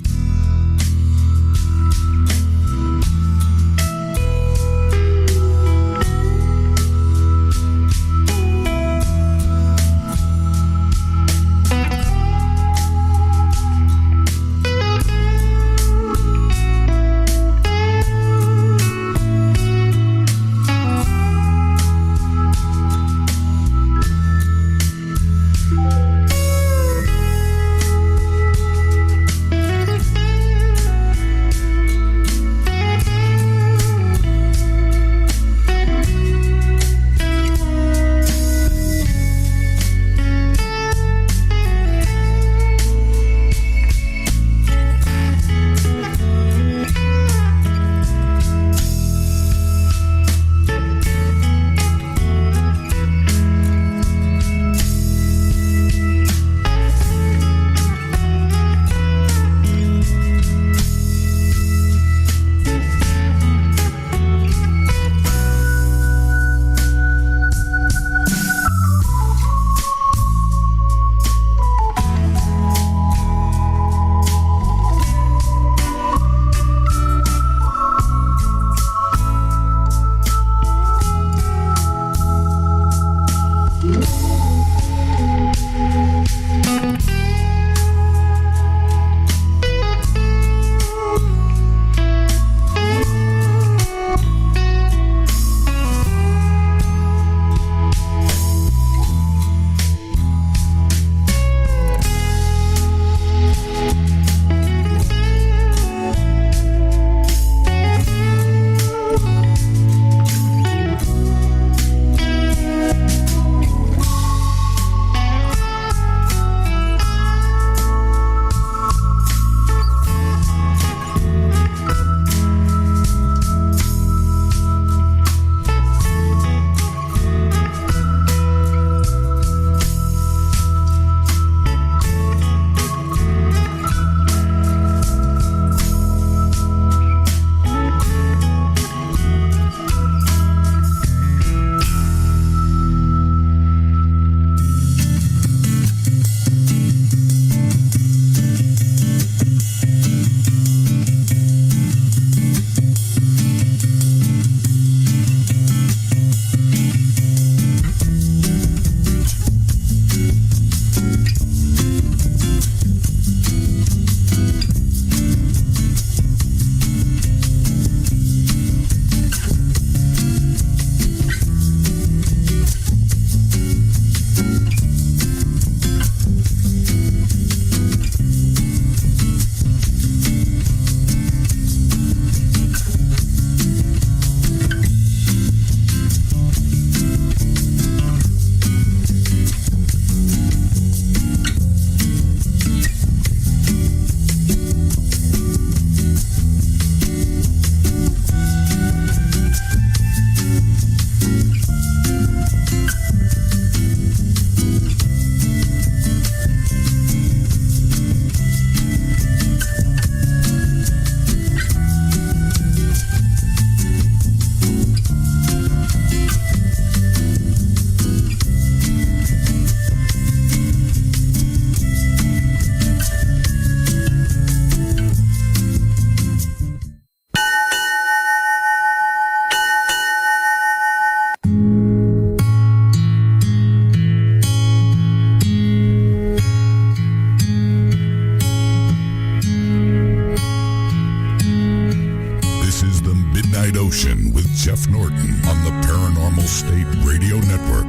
Midnight Ocean with Jeff Norton on the Paranormal State Radio Network.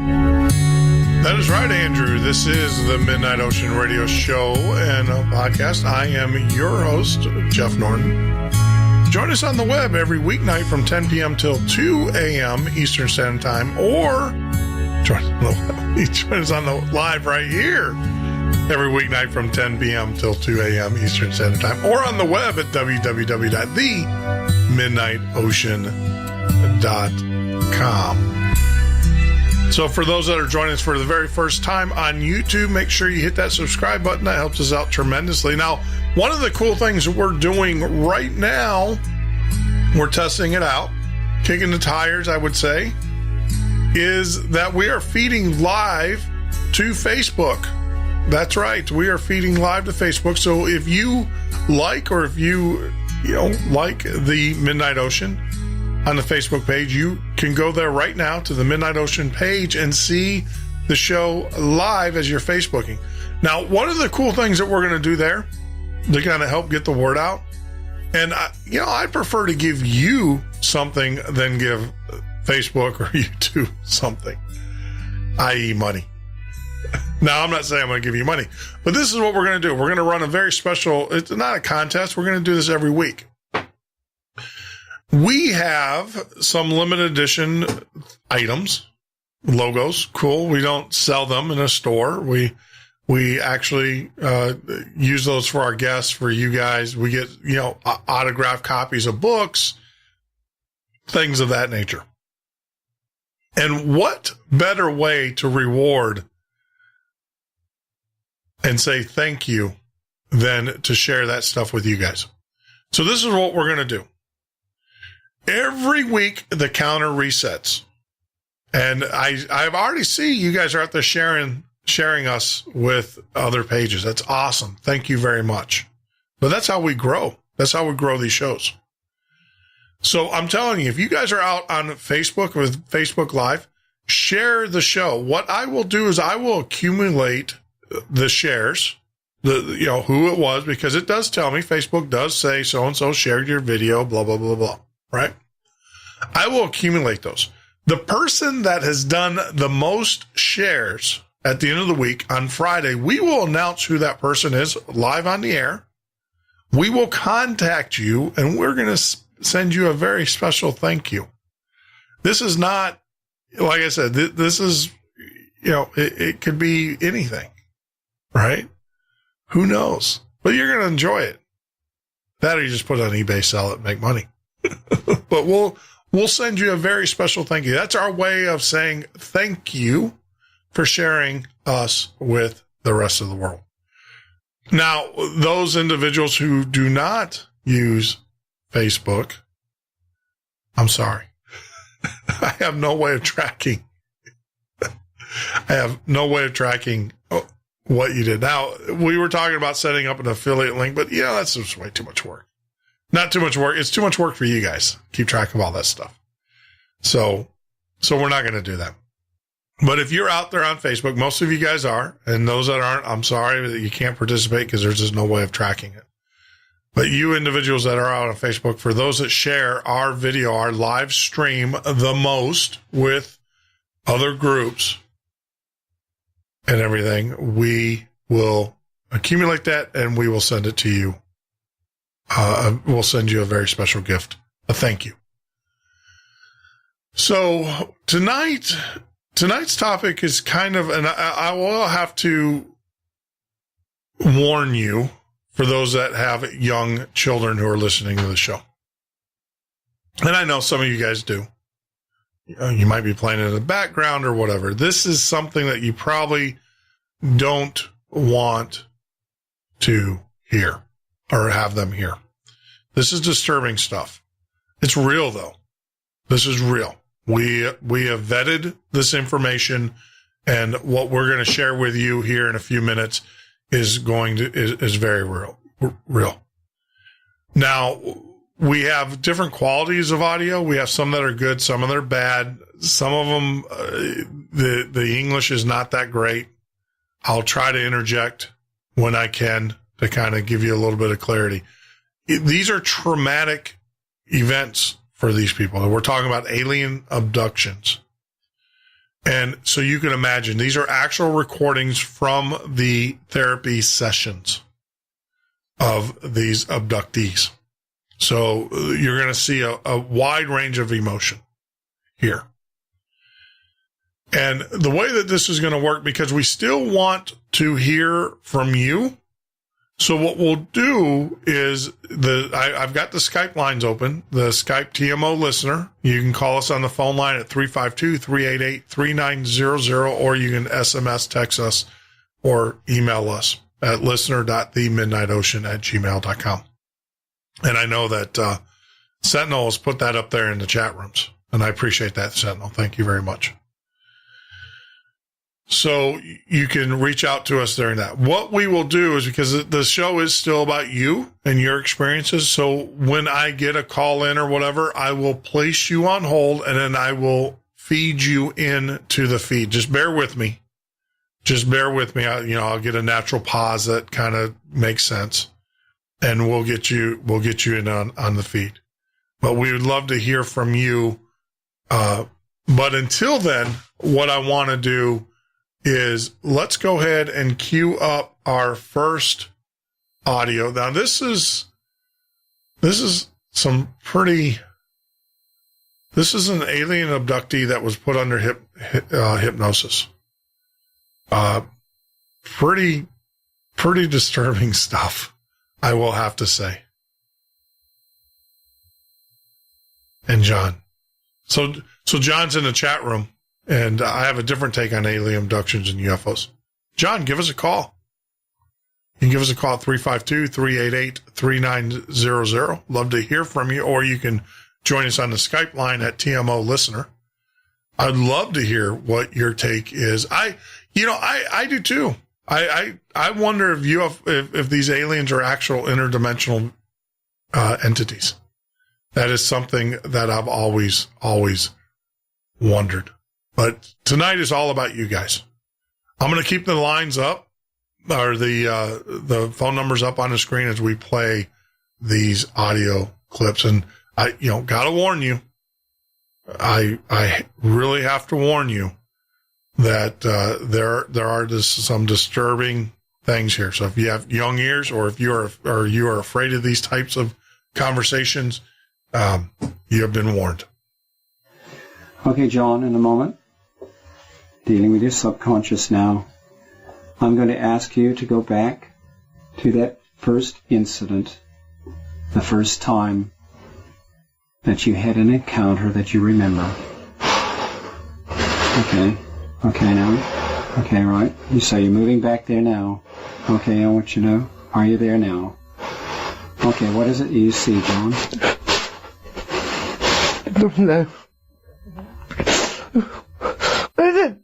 That is right, Andrew. This is the Midnight Ocean Radio Show and podcast. I am your host, Jeff Norton. Join us on the web every weeknight from 10 p.m. till 2 a.m. Eastern Standard Time, or join us on the live right here every weeknight from 10 p.m. till 2 a.m. Eastern Standard Time, or on the web at www.themidnightocean.com. So for those that are joining us for the very first time on YouTube, make sure you hit that subscribe button. That helps us out tremendously. Now, one of the cool things that we're doing right now, we're testing it out, kicking the tires, I would say, is that we are feeding live to Facebook. That's right. We are feeding live to Facebook. So if you like, or if you like the Midnight Ocean on the Facebook page, you can go there right now to the Midnight Ocean page and see the show live as you're Facebooking. Now, one of the cool things that we're going to do there to kind of help get the word out, and I prefer to give you something than give Facebook or YouTube something, i.e. money. Now, I'm not saying I'm going to give you money, but this is what we're going to do. We're going to run a very special, it's not a contest. We're going to do this every week. We have some limited edition items, logos. Cool. We don't sell them in a store. We actually use those for our guests, for you guys. We get, autographed copies of books, things of that nature. And what better way to reward and say thank you than to share that stuff with you guys. So this is what we're going to do. Every week, the counter resets. And I've already see you guys are out there sharing us with other pages. That's awesome. Thank you very much. But that's how we grow. That's how we grow these shows. So I'm telling you, if you guys are out on Facebook with Facebook Live, share the show. What I will do is I will accumulate the shares, who it was, because it does tell me, Facebook does say so-and-so shared your video, blah, blah, blah, blah, right? I will accumulate those. The person that has done the most shares at the end of the week on Friday, we will announce who that person is live on the air. We will contact you, and we're going to send you a very special thank you. This is not, like I said, this is, it could be anything. Right? Who knows? But you're going to enjoy it. That, or you just put it on eBay, sell it, make money. But we'll send you a very special thank you. That's our way of saying thank you for sharing us with the rest of the world. Now, those individuals who do not use Facebook, I'm sorry. I have no way of tracking. What you did. Now, we were talking about setting up an affiliate link, but that's just way too much work. Not too much work. It's too much work for you guys. Keep track of all that stuff. So we're not going to do that. But if you're out there on Facebook, most of you guys are, and those that aren't, I'm sorry that you can't participate because there's just no way of tracking it. But you individuals that are out on Facebook, for those that share our video, our live stream the most with other groups and everything, we will accumulate that and we will send it to you. We'll send you a very special gift, a thank you. So tonight's topic is kind of, and I will have to warn you for those that have young children who are listening to the show. And I know some of you guys do. You might be playing it in the background or whatever. This is something that you probably don't want to hear or have them hear. This is disturbing stuff. It's real, though. This is real. We have vetted this information, and what we're going to share with you here in a few minutes is very real. Now, we have different qualities of audio. We have some that are good, some that are bad. Some of them, the English is not that great. I'll try to interject when I can to kind of give you a little bit of clarity. These are traumatic events for these people. And we're talking about alien abductions. And so you can imagine these are actual recordings from the therapy sessions of these abductees. So you're going to see a wide range of emotion here. And the way that this is going to work, because we still want to hear from you. So what we'll do is I've got the Skype lines open, the Skype TMO Listener. You can call us on the phone line at 352-388-3900, or you can SMS, text us, or email us at listener.themidnightocean@gmail.com. And I know that Sentinel has put that up there in the chat rooms, and I appreciate that, Sentinel. Thank you very much. So you can reach out to us during that. What we will do is, because the show is still about you and your experiences, so when I get a call in or whatever, I will place you on hold, and then I will feed you in to the feed. Just bear with me. Just bear with me. I'll get a natural pause that kind of makes sense, and we'll get you in on the feed. But we would love to hear from you. But until then, what I want to do is let's go ahead and queue up our first audio. Now, this is some pretty. This is an alien abductee that was put under hypnosis. Pretty disturbing stuff, I will have to say. And John, so John's in the chat room. And I have a different take on alien abductions and UFOs. John, give us a call. You can give us a call at 352-388-3900. Love to hear from you. Or you can join us on the Skype line at TMO Listener. I'd love to hear what your take is. I do too. I wonder if these aliens are actual interdimensional entities. That is something that I've always wondered. But tonight is all about you guys. I'm going to keep the lines up, or the phone numbers up on the screen as we play these audio clips. And I gotta warn you, I really have to warn you that there are some disturbing things here. So if you have young ears, or if you are afraid of these types of conversations, you have been warned. Okay, John, in a moment, dealing with your subconscious now, I'm going to ask you to go back to that first incident, the first time that you had an encounter that you remember. Okay, now. Okay, right. You say you're moving back there now. Okay, I want you to know. Are you there now? Okay, what is it you see, John? I don't know. What is it?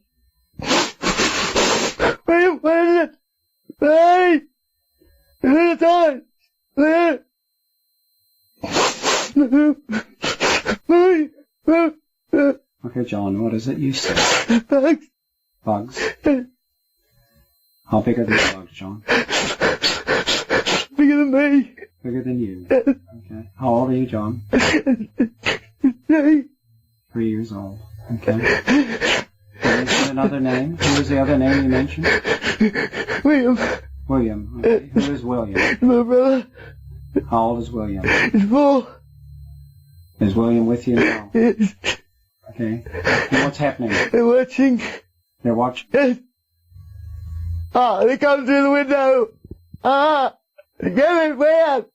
What is it? Hey! It's on! Okay, John, what is it you see? Bugs. Bugs? How big are these bugs, John? Bigger than me. Bigger than you? Okay. How old are you, John? 3. 3 years old. Okay. Is there another name? Who was the other name you mentioned? William. William. Okay. Who is William? My brother. How old is William? He's 4. Is William with you now? Yes. Okay. And what's happening? They're watching. They're watching? Yes. Ah, they come through the window. Ah, get it, man.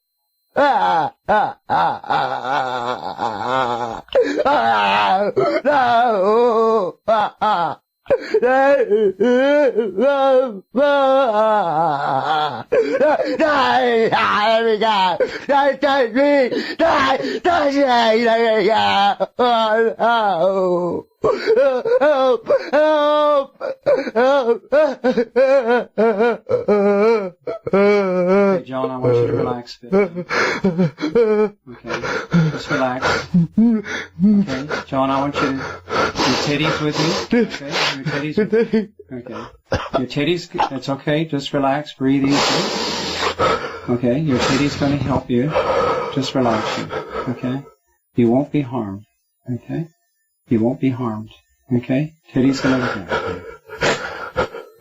Ah, ah, ah, ah, ah, no, ah, ah. Okay, John, I want you to relax a bit. Okay, just relax. Okay, John, I want you to... Your teddy's with you? Okay, your teddy's with you? Okay. Your teddy's... It's okay, just relax, breathe easy. Okay, your teddy's going to help you. Just relax you, okay? You won't be harmed. Okay? You won't be harmed. Okay? Teddy's going to look at you.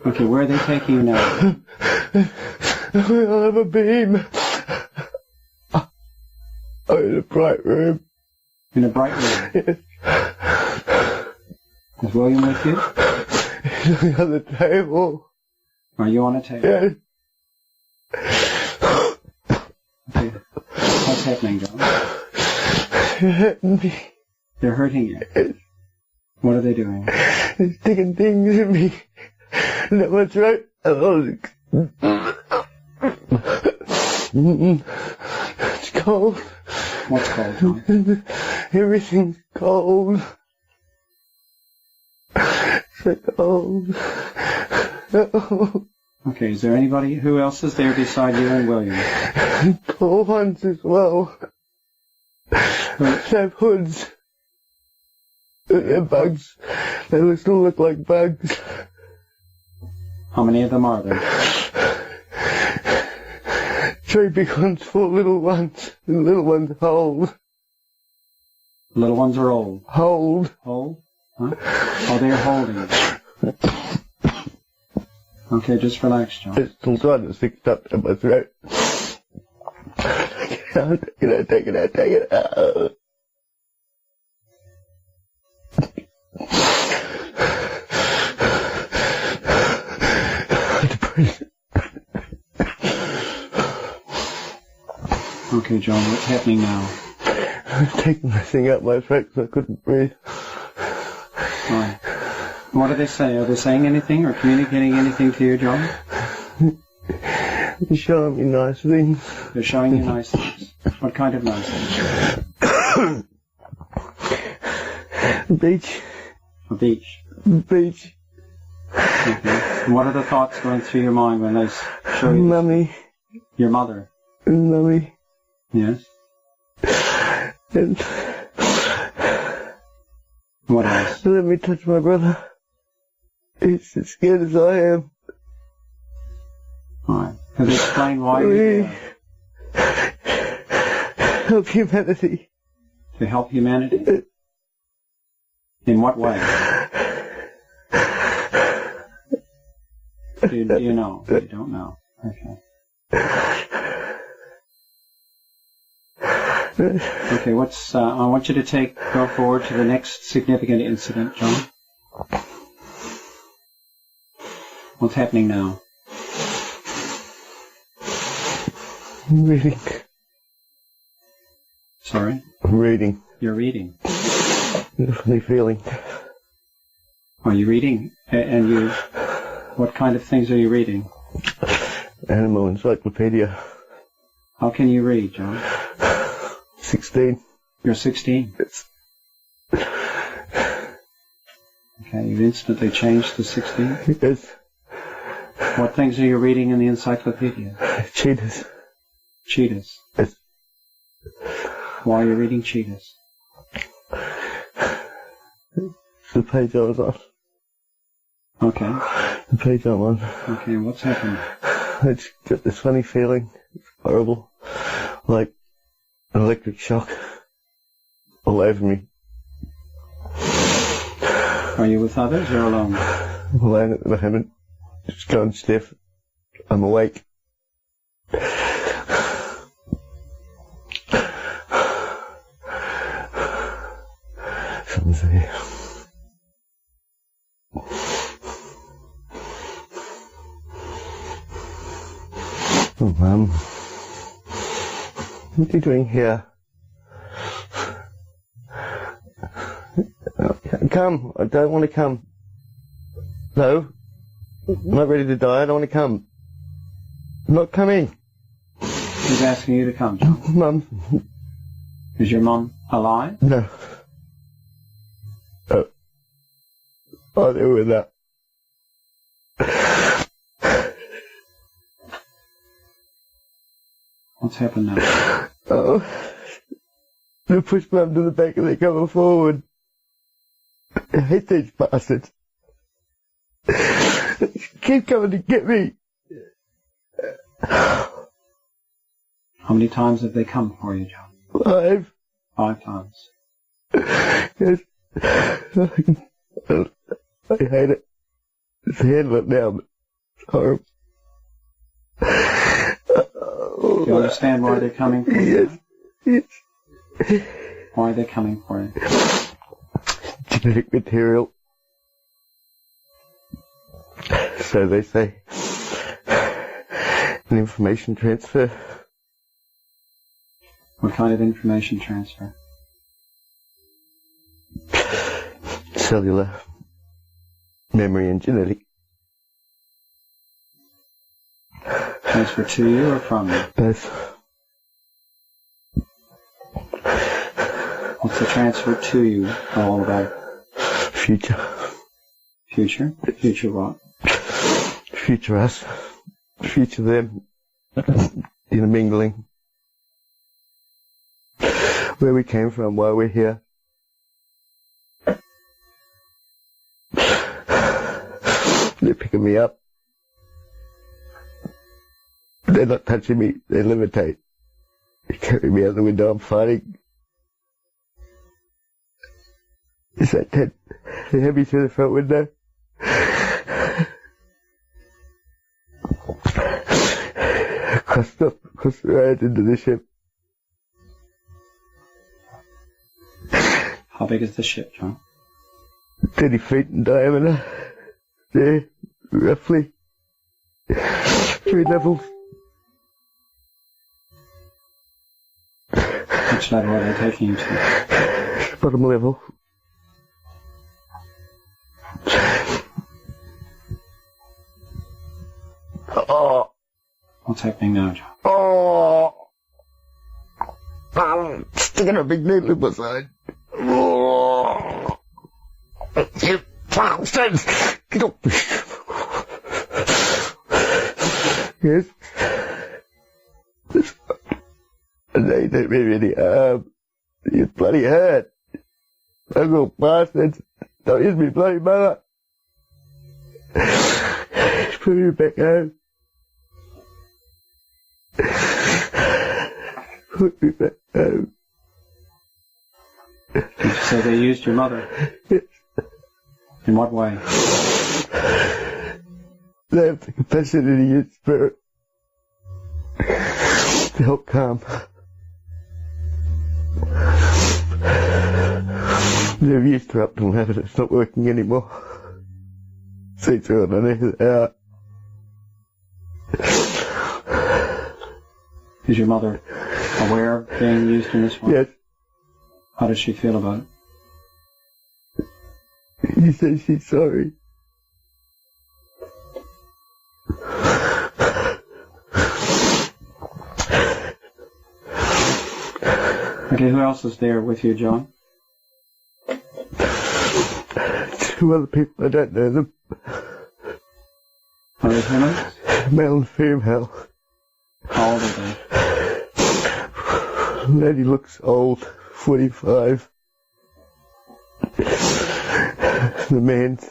Okay, where are they taking you now? I have a beam. I'm in a bright room. In a bright room? Yes. Is William with you? He's on the table. Are you on a table? Yes. Okay. What's happening, John? They're hurting me. They're hurting you? Yes. What are they doing? They're sticking things in me. That was right. It's cold. What's cold, John? Everything's cold. So cold. Okay, is there anybody who else is there beside you and William? Tall ones as well. They have hoods. They're bugs. They still look like bugs. How many of them are there? 3 big ones, 4 little ones. The little ones hold. Little ones are old. Hold. Hold? Huh? Oh, they're holding it. Okay, just relax, John. It's still trying to stick it up in my throat. Take it out. Okay, John, what's happening now? I was taking my thing out my throat because I couldn't breathe. All right. What do they say? Are they saying anything or communicating anything to you, John? They're showing me nice things. They're showing you nice things. What kind of nice things? Beach. A beach. Beach. Okay. And what are the thoughts going through your mind when they show you Mummy. your mother? Mummy. Yes. And What else? let me touch my brother. He's as scared as I am. All right. Have they explained why you're there? Help humanity. To help humanity? In what way? Do you know? You don't know. Okay. Okay, I want you to go forward to the next significant incident, John. What's happening now? I'm reading. Sorry? I'm reading. You're reading. Funny feeling. Are you reading? And what kind of things are you reading? Animal encyclopedia. How can you read, John? 16. You're 16. Yes. Okay, you've instantly changed to 16. Yes. What things are you reading in the encyclopedia? Cheetahs. Cheetahs. Yes. Why are you reading cheetahs? The page I was on. Okay. The page I'm on. Okay, what's happened? It's got this funny feeling. It's horrible. Like an electric shock all over me. Are you with others or alone? I'm alone at the moment. Just going stiff. I'm awake. Someone's here. Oh, Mum. What are you doing here? Come. I don't want to come. No. I'm not ready to die. I don't want to come. I'm not coming. Who's asking you to come, John? Mum. Is your mum alive? No. Oh. I'll deal with that. What's happened now? Oh. They push Mum to the back and they're coming forward. I hate these bastards. Keep coming to get me. How many times have they come for you, John? 5. 5 times. Yes. I hate it. Just handle it now, but it's horrible. Do you understand why they're coming for you? Yes. Why are they coming for you? Genetic material. So they say. An information transfer. What kind of information transfer? Cellular. Memory and genetic. Transfer to you or from you? Both. What's the transfer to you all about? Future. Future? Future what? Future us. Future them. Intermingling. Where we came from, why we're here. They're picking me up. They're not touching me, they levitate. They carry me out the window, I'm fighting. Is that Ted? They have me through the front window. Across the road into the ship. How big is the ship, John? 30 feet in diameter. Yeah, roughly. 3 levels. Which level are they taking you to? Bottom level. Oh. What's happening now, John? Oh. I'm sticking a big needle in my side. Oh. You bastards! Get up! Yes. They didn't mean any harm. You bloody hurt. Ugly bastards. Don't use me bloody mother. Put me back home. Put me back home. Did you say they used your mother? Yes. In what way? They have the capacity to use spirit to help calm. They've used her up to an habit, it's not working anymore. See through it underneath it out. Is your mother aware of being used in this way? Yes. How does she feel about it? She says she's sorry. Okay, who else is there with you, John? 2 other people, I don't know them. Are they humans? Male and female. How old are they? Lady looks old, 45. The man's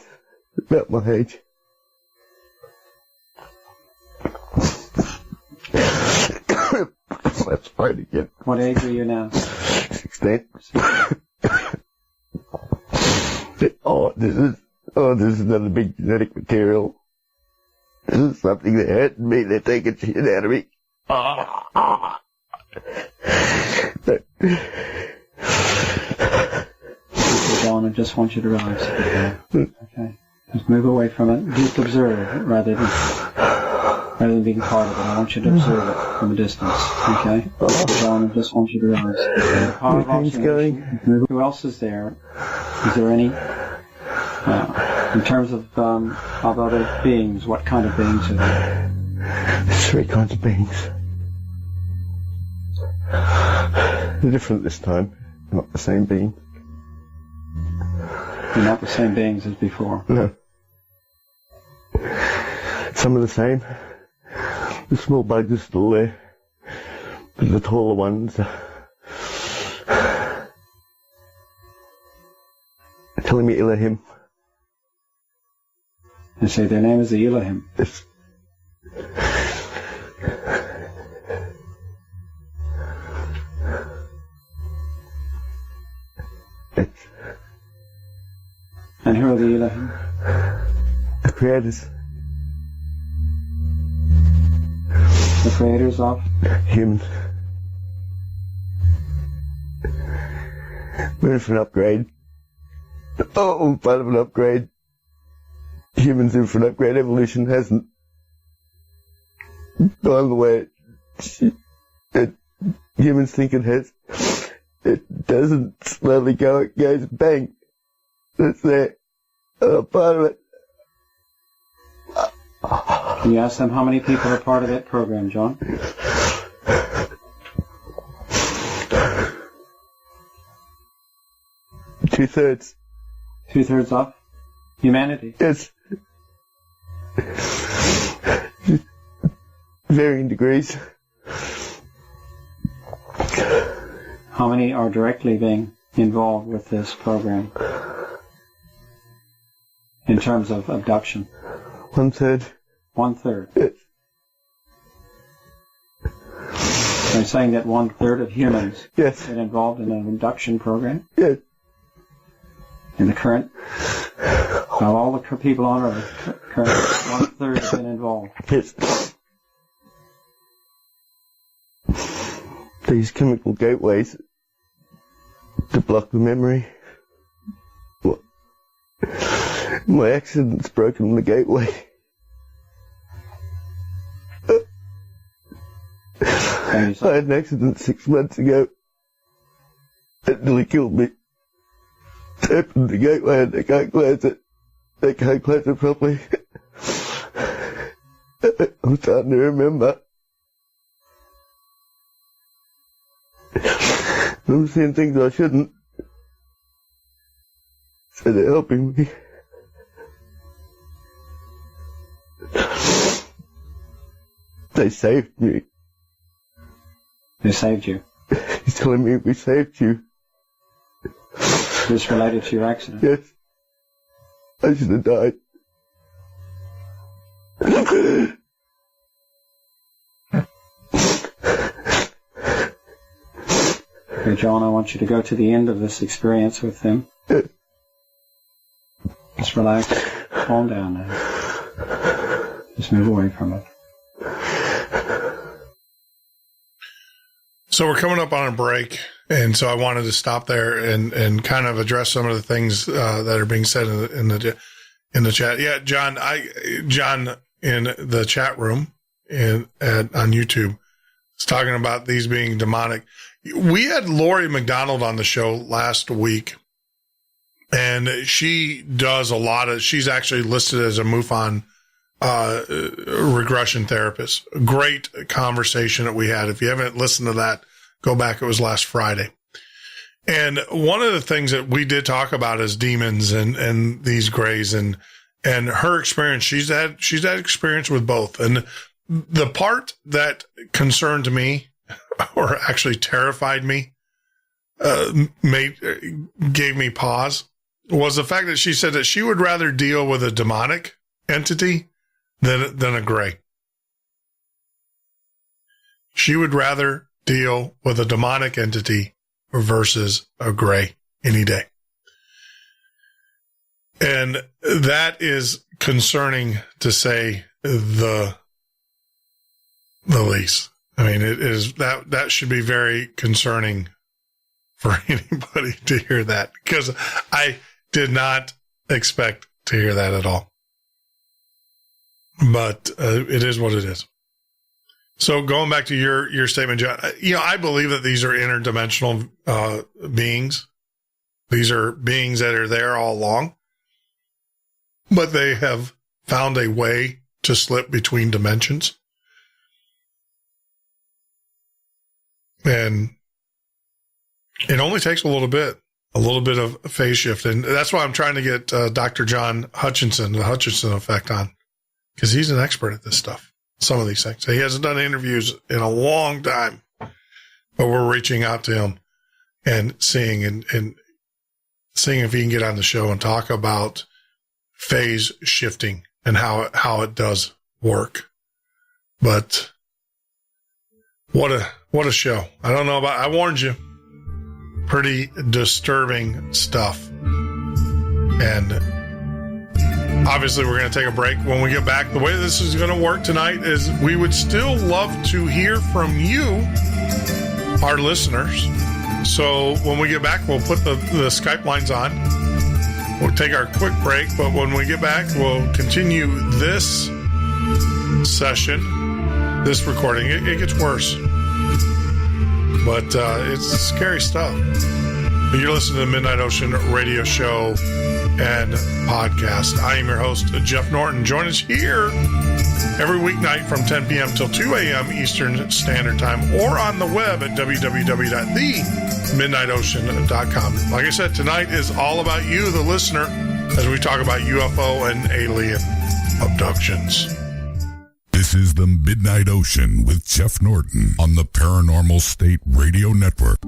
about my age. That's fine again. What age are you now? 16. This is another big genetic material. This is something that hurt me. They're taking shit out of me. John, I just want you to relax. Okay. Just move away from it. Just observe it rather than being part of it. I want you to observe it from a distance. Okay? John, I just want you to relax. Power of observation. Who else is there? Is there any? In terms of other beings, what kind of beings are there? There's 3 kinds of beings. They're different this time. Not the same being. They're not the same beings as before. No. Some are the same. The small bugs are still there. But the taller ones are telling me Elohim. They say their name is the Elohim. Yes. And who are the Elohim? The creators. The creators of? Humans. We're in for an upgrade. Oh, part of an upgrade. Humans in for an upgrade. Evolution hasn't gone the way that humans think it has. It doesn't slowly go, it goes bang. That's there. Part of it. Can you ask them how many people are part of that program, John? Two-thirds. Two-thirds of humanity? Yes. Varying degrees. How many are directly being involved with this program in terms of abduction? 1/3. 1/3. Yes. Are you saying that 1/3 of humans Yes. get involved in an abduction program? Yes. In the current, of all the people on Earth, current 1/3 have been involved. Yes. They use chemical gateways to block the memory. My accident's broken the gateway. I had an accident 6 months ago. It nearly killed me. They opened the gateway and they can't close it. They can't close it properly. I'm starting to remember. I'm seeing things I shouldn't. So they're helping me. They saved me. They saved you. He's telling me we saved you. This related to your accident? Yes. I should have died. Okay, John, I want you to go to the end of this experience with them. Just relax. Calm down now. Just move away from it. So we're coming up on a break, and so I wanted to stop there and kind of address some of the things that are being said in the chat. Yeah, John in the chat room on YouTube is talking about these being demonic. We had Lori McDonald on the show last week, and she does a lot of. She's actually listed as a MUFON regression therapist. Great conversation that we had. If you haven't listened to that, go back. It was last Friday. And one of the things that we did talk about is demons and these grays and her experience. She's had experience with both. And the part that concerned me, or actually terrified me, gave me pause, was the fact that she said that she would rather deal with a demonic entity than a gray. She would rather deal with a demonic entity versus a gray any day. And that is concerning, to say the least. I mean, it is that should be very concerning for anybody to hear that, because I did not expect to hear that at all. But it is what it is. So going back to your statement, John, I believe that these are interdimensional beings. These are beings that are there all along, but they have found a way to slip between dimensions. And it only takes a little bit of phase shift. And that's why I'm trying to get Dr. John Hutchinson, the Hutchinson effect, on, because he's an expert at this stuff, some of these things. He hasn't done interviews in a long time, but we're reaching out to him and seeing if he can get on the show and talk about phase shifting and how it does work. But what a show. I don't know about, I warned you. pretty disturbing stuff. And obviously, we're going to take a break. When we get back, the way this is going to work tonight is we would still love to hear from you, our listeners. So when we get back, we'll put the Skype lines on. We'll take our quick break, but when we get back, we'll continue this session, this recording. It gets worse, but it's scary stuff. You're listening to the Midnight Ocean Radio Show and podcast. I am your host, Jeff Norton. Join us here every weeknight from 10 p.m. till 2 a.m. Eastern Standard Time, or on the web at www.themidnightocean.com. Like I said, tonight is all about you, the listener, as we talk about UFO and alien abductions. This is the Midnight Ocean with Jeff Norton on the Paranormal State Radio Network.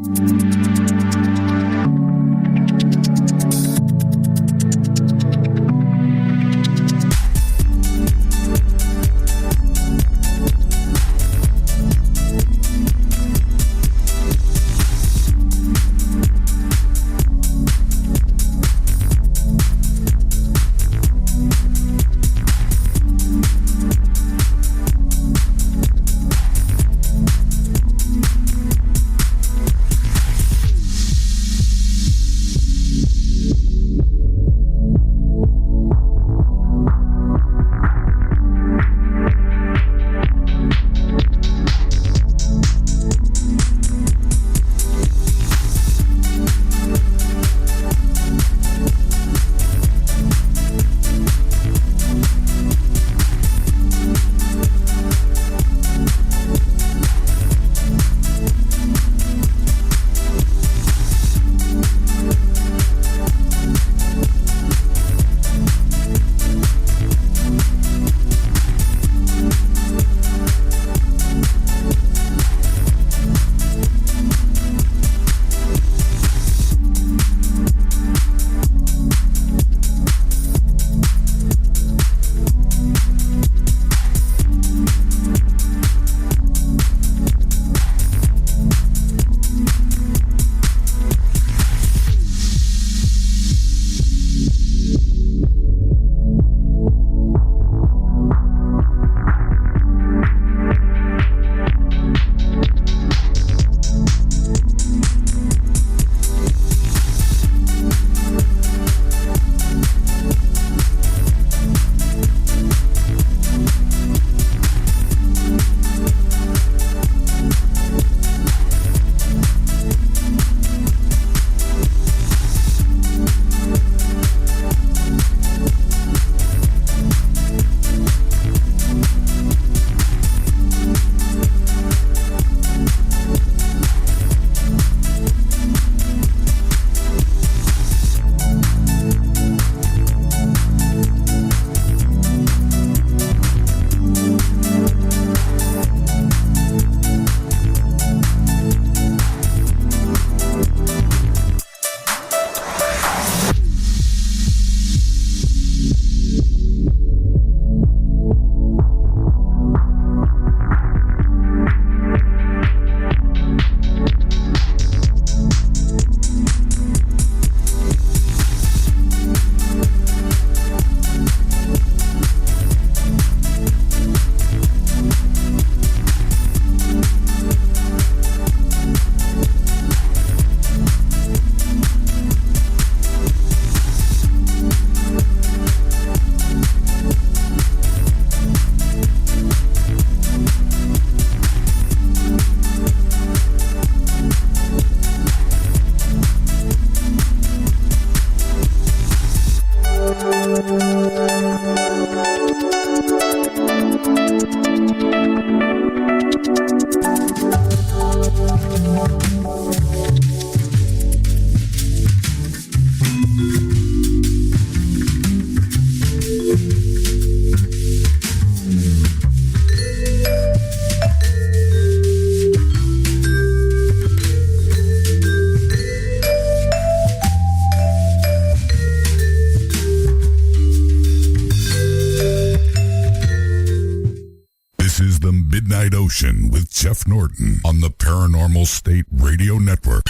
Ocean with Jeff Norton on the Paranormal State Radio Network.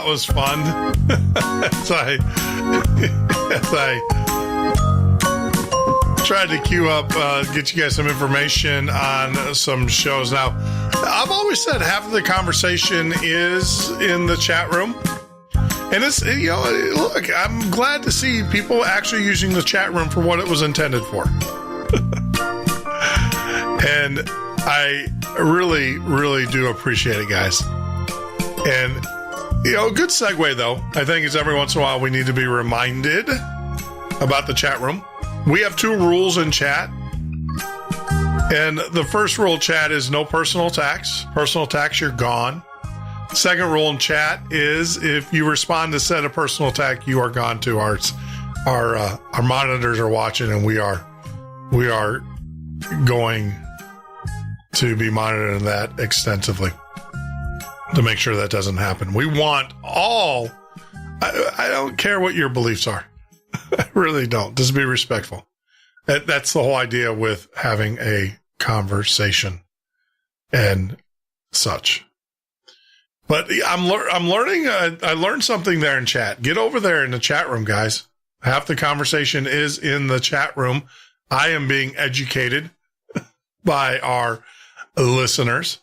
was fun. as I tried to queue up, get you guys some information on some shows. Now, I've always said half of the conversation is in the chat room. And it's, look, I'm glad to see people actually using the chat room for what it was intended for. And I really, really do appreciate it, guys. And, a good segue, though, I think is every once in a while we need to be reminded about the chat room. We have 2 rules in chat. And the first rule, chat, is no personal attacks. Personal attacks, you're gone. Second rule in chat is if you respond to said a personal attack, you are gone too. Our monitors are watching, and we are going to be monitoring that extensively to make sure that doesn't happen. We want all. I don't care what your beliefs are. I really don't. Just be respectful. That's the whole idea with having a conversation and such. But I'm learning. I learned something there in chat. Get over there in the chat room, guys. Half the conversation is in the chat room. I am being educated by our listeners.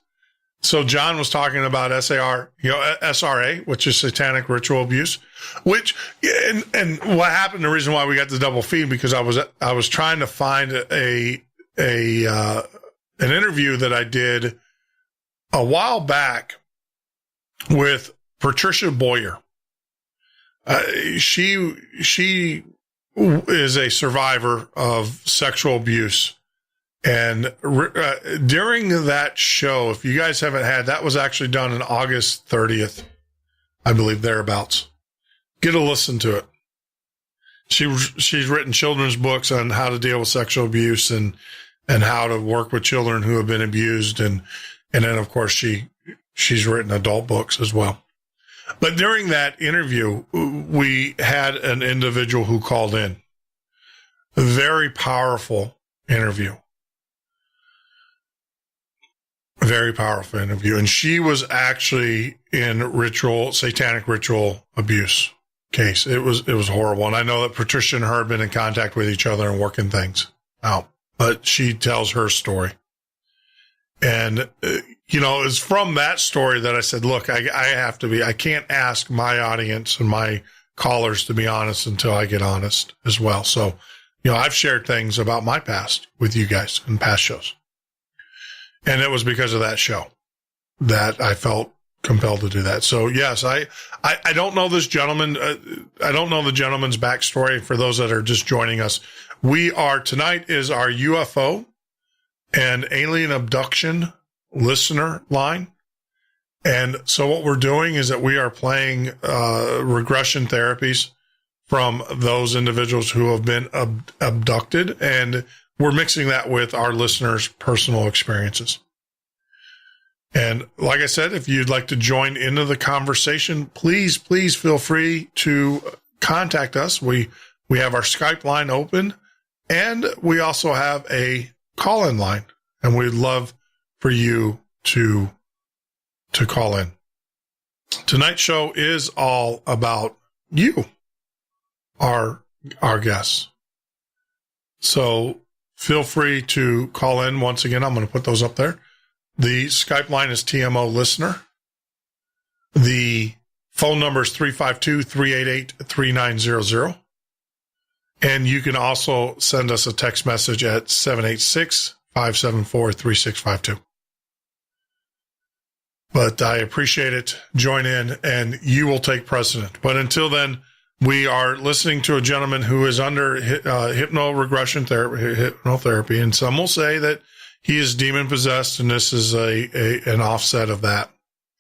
So John was talking about SRA, which is satanic ritual abuse, and what happened, the reason why we got the double feed, because I was trying to find an interview that I did a while back with Patricia Boyer. She is a survivor of sexual abuse. And during that show, if you guys haven't had, that was actually done on August 30th, I believe, thereabouts. Get a listen to it. She's written children's books on how to deal with sexual abuse and how to work with children who have been abused. And then, of course, she's written adult books as well. But during that interview, we had an individual who called in. A very powerful interview. Very powerful interview. And she was actually in satanic ritual abuse case. It was horrible. And I know that Patricia and her have been in contact with each other and working things out. But she tells her story. And, it's from that story that I said, look, I can't ask my audience and my callers to be honest until I get honest as well. So, I've shared things about my past with you guys in past shows. And it was because of that show that I felt compelled to do that. So, yes, I don't know this gentleman. I don't know the gentleman's backstory. For those that are just joining us, tonight is our UFO and alien abduction listener line. And so what we're doing is that we are playing regression therapies from those individuals who have been abducted, and we're mixing that with our listeners' personal experiences. And like I said, if you'd like to join into the conversation, please feel free to contact us. We have our Skype line open, and we also have a call-in line, and we'd love for you to call in. Tonight's show is all about you, our guests. So feel free to call in. Once again, I'm going to put those up there. The Skype line is TMO Listener. The phone number is 352-388-3900. And you can also send us a text message at 786-574-3652. But I appreciate it. Join in, and you will take precedent. But until then, we are listening to a gentleman who is under hypno-regression hypnotherapy, and some will say that he is demon-possessed, and this is an offset of that.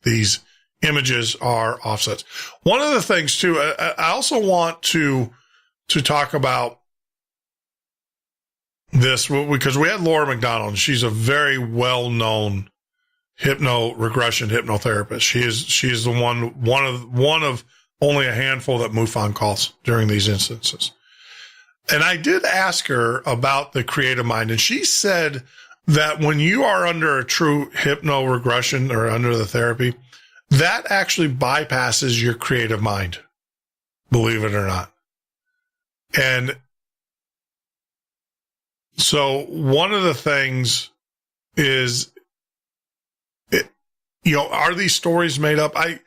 These images are offsets. One of the things, too, I also want to talk about this, because we had Laura McDonald, and she's a very well-known regression hypnotherapist. She is the one of only a handful that MUFON calls during these instances. And I did ask her about the creative mind, and she said that when you are under a true hypno regression or under the therapy, that actually bypasses your creative mind, believe it or not. And so one of the things is, are these stories made up? I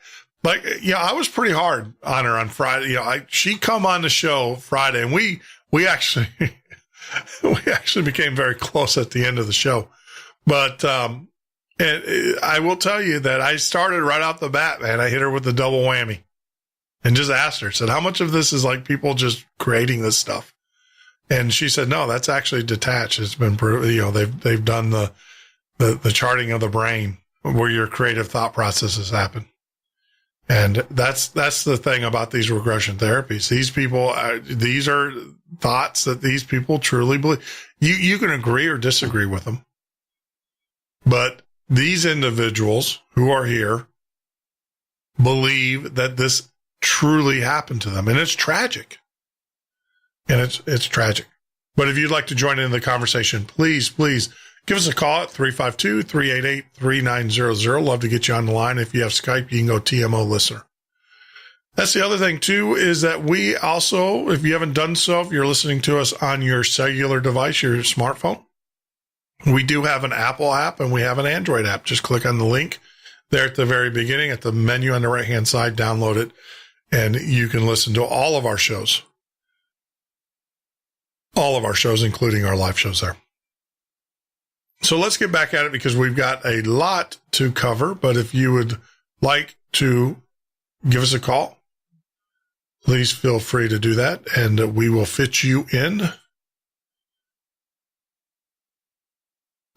was pretty hard on her on Friday. She come on the show Friday, and we actually we actually became very close at the end of the show. But and I will tell you that I started right off the bat, man. I hit her with the double whammy and just asked her, said, how much of this is like people just creating this stuff? And she said, no, that's actually detached. It's been, they've done the charting of the brain where your creative thought processes happen. And that's the thing about these regression therapies. These people, these are thoughts that these people truly believe. You can agree or disagree with them, but these individuals who are here believe that this truly happened to them, and it's tragic. And it's tragic. But if you'd like to join in the conversation, please give us a call at 352-388-3900. Love to get you on the line. If you have Skype, you can go TMO Listener. That's the other thing, too, is that we also, if you haven't done so, if you're listening to us on your cellular device, your smartphone, we do have an Apple app and we have an Android app. Just click on the link there at the very beginning, at the menu on the right-hand side, download it, and you can listen to all of our shows. All of our shows, including our live shows there. So let's get back at it because we've got a lot to cover. But if you would like to give us a call, please feel free to do that, and we will fit you in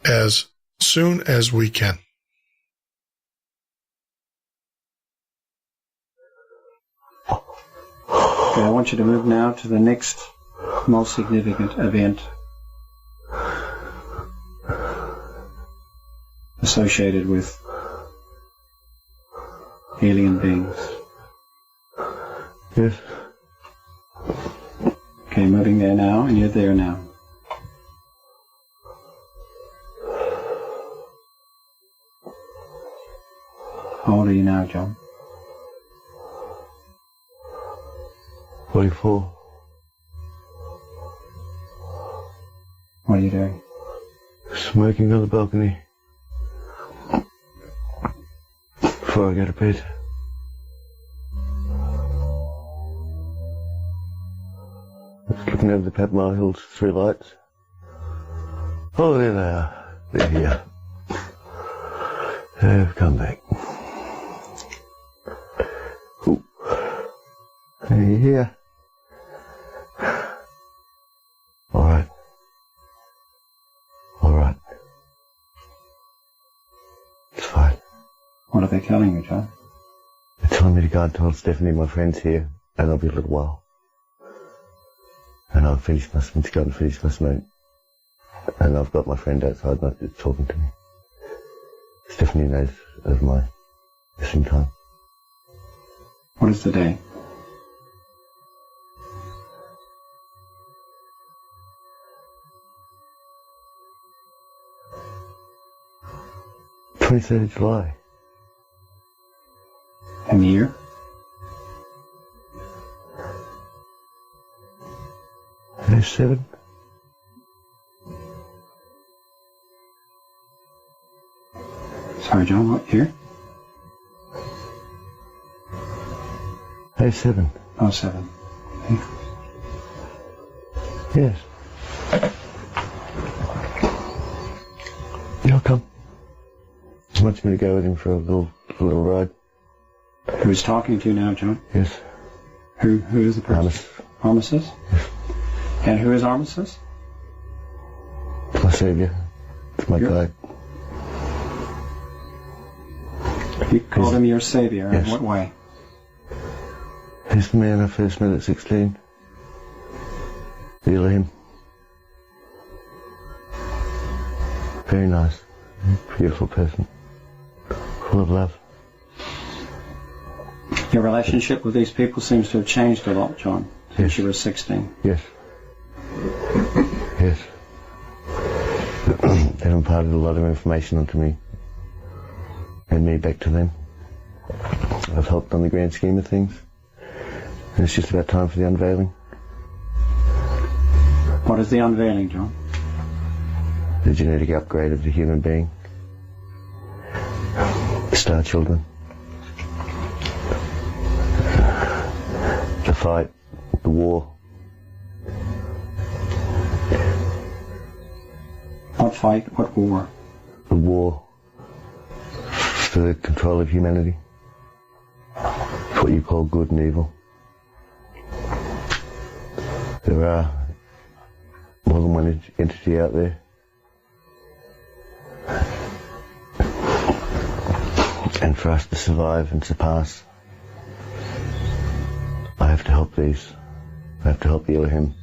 as soon as we can. Okay, I want you to move now to the next most significant event associated with alien beings. Yes. Okay, moving there now, and you're there now. How old are you now, John? 44. What are you doing? Smoking on the balcony. Before I go to bed. Looking over the Padmar Hills, 3 lights. Oh, there they are. They're here. They've come back. Ooh. Are you here? Alright. Alright. It's fine. What are they telling you, John? They're telling me to go and tell Stephanie my friend's here, and I'll be a little while. And I'll go and finish my smoke. And I've got my friend outside talking to me. Stephanie knows of my missing time. What is the day? The 23rd of July. And the year? There's 7. Sorry, John, what year? 07. 07. Yes. Yeah, I'll come. He wants me to go with him for a little ride. Who's talking to you now, John? Yes. Who is the person? Armistice? Yes. And who is Armistice? It's my saviour. It's my guide. You called him your savior. Yes. In what way? He's the man I first met at 16. Feel him. Very nice. Beautiful person. Full of love. Your relationship with these people seems to have changed a lot, John, since you were 16. Yes. Yes. They've imparted a lot of information onto me and me back to them. I've helped on the grand scheme of things. And it's just about time for the unveiling. What is the unveiling, John? The genetic upgrade of the human being. Star children. The fight, the war. What fight? What war? The war for the control of humanity. It's what you call good and evil. There are more than one entity out there. And for us to survive and surpass, I have to help these. I have to help the Elohim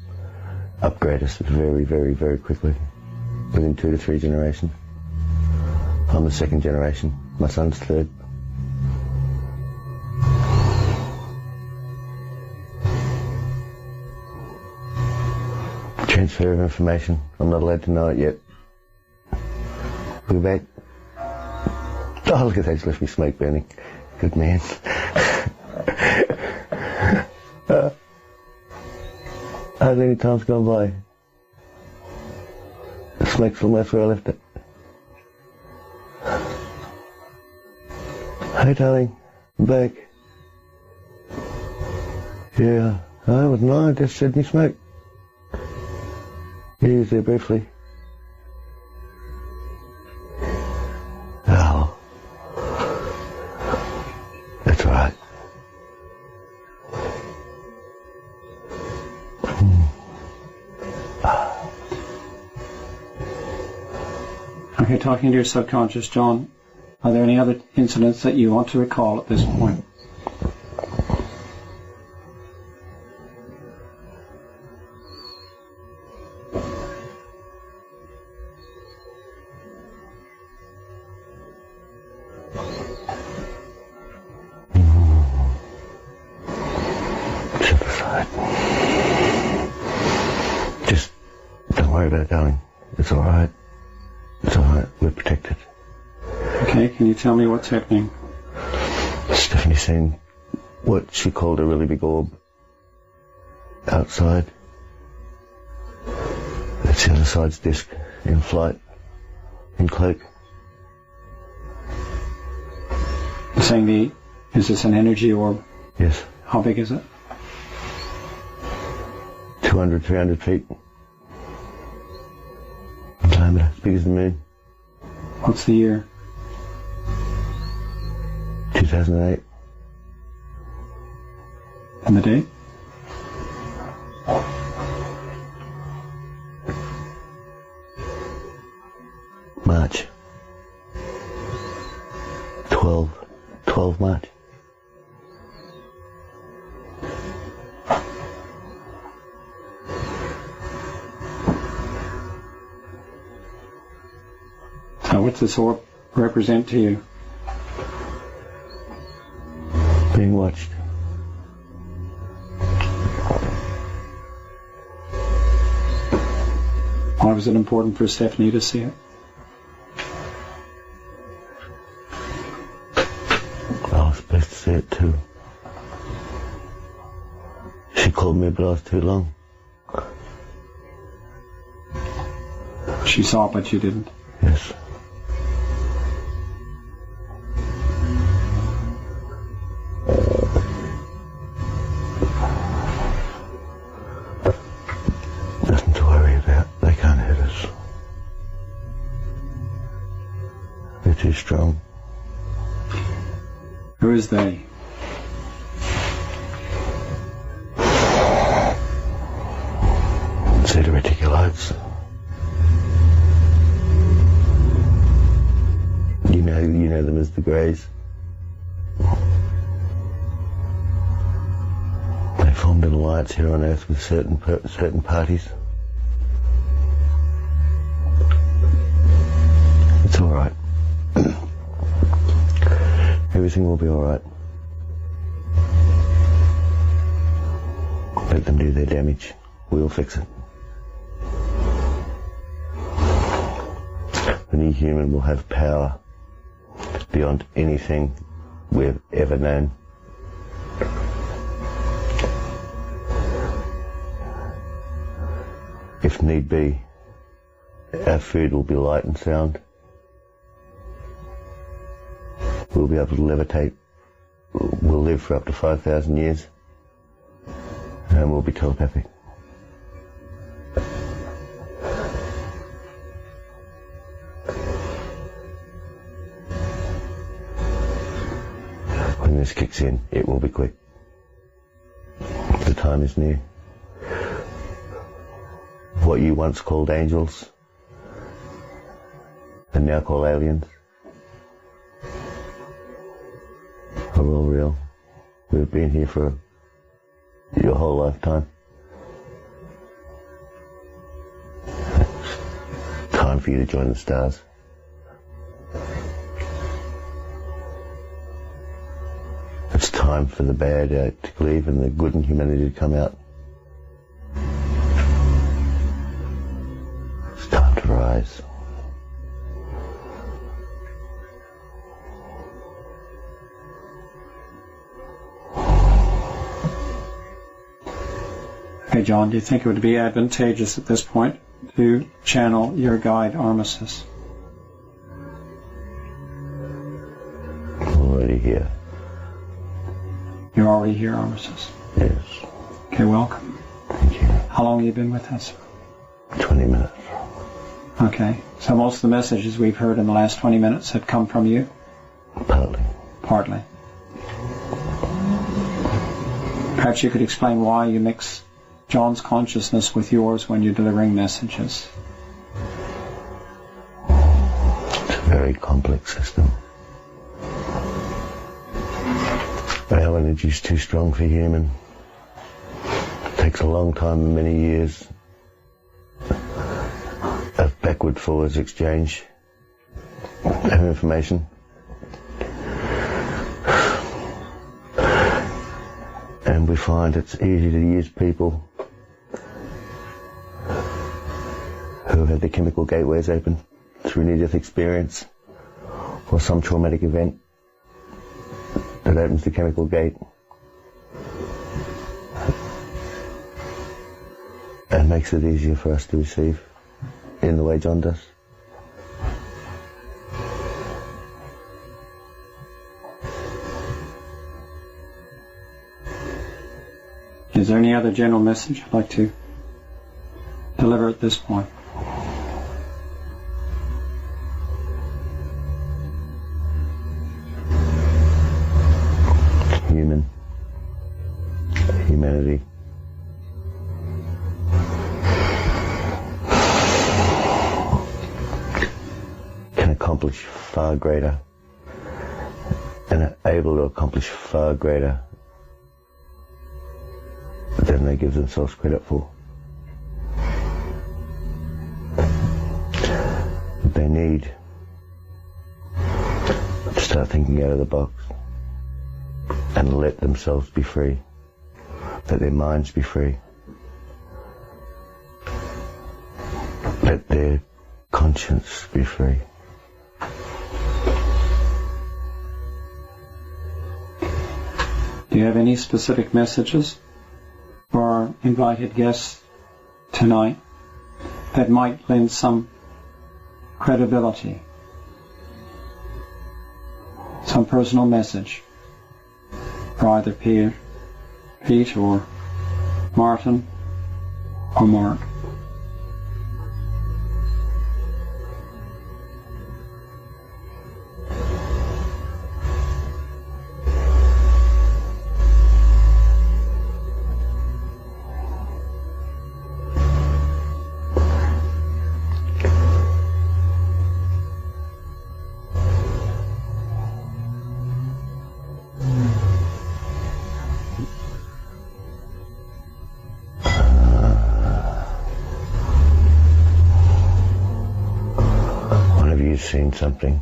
upgrade us very, very, very quickly. Within 2 to 3 generations. I'm the 2nd generation. My son's 3rd. Transfer of information. I'm not allowed to know it yet. Look at that. Oh, look at that. He's left me smoke burning. Good man. How many times gone by? The smoke's almost where I left it. Hey, darling. I'm back. Yeah. I wasn't lying. I just said me smoke. Yeah, he was there briefly. Oh. That's right. Okay, talking to your subconscious, John, are there any other incidents that you want to recall at this point? Just don't worry about it, darling. It's all right. It's all right. We're protected. Okay, can you tell me what's happening? Stephanie's seen what she called a really big orb outside. That's the other side's disc in flight, in cloak. You're saying is this an energy orb? Yes. How big is it? 200, 300 feet. Diameter, as big as the moon. What's the year? 2008. And the date? March. 12 March. So what's this orb represent to you? Being watched. Why was it important for Stephanie to see it? I was supposed to see it too. She called me, but I was too long. She saw it, but you didn't. Yes. Nothing to worry about. They can't hurt us. They're too strong. Who is they? Say the reticulites. You know them as the Greys. They formed an alliance here on Earth with certain parties. It's all right. Everything will be all right. Let them do their damage. We'll fix it. The new human will have power beyond anything we've ever known. If need be, our food will be light and sound. We'll be able to levitate. We'll live for up to 5,000 years. And we'll be telepathic. When this kicks in, it will be quick. The time is near. What you once called angels and now call aliens are all real. We've been here for your whole lifetime. It's time for you to join the stars. It's time for the bad to leave and the good in humanity to come out. It's time to rise. Okay, John, do you think it would be advantageous at this point to channel your guide, Armistice? I'm already here. You're already here, Armistice? Yes. Okay, welcome. Thank you. How long have you been with us? 20 minutes. Okay, so most of the messages we've heard in the last 20 minutes have come from you? Partly. Partly. Perhaps you could explain why you mix John's consciousness with yours when you're delivering messages. It's a very complex system. Our energy is too strong for human. It takes a long time and many years of backward-forwards exchange of information. And we find it's easy to use people who have the chemical gateways open through near-death experience or some traumatic event that opens the chemical gate and makes it easier for us to receive in the way John does. Is there any other general message you'd like to deliver at this point? Humanity can accomplish far greater and are able to accomplish far greater than they give themselves credit for. They need to start thinking out of the box and let themselves be free. Let their minds be free. Let their conscience be free. Do you have any specific messages for our invited guests tonight that might lend some credibility? Some personal message for either Pete or Martin or Mark? Seen something.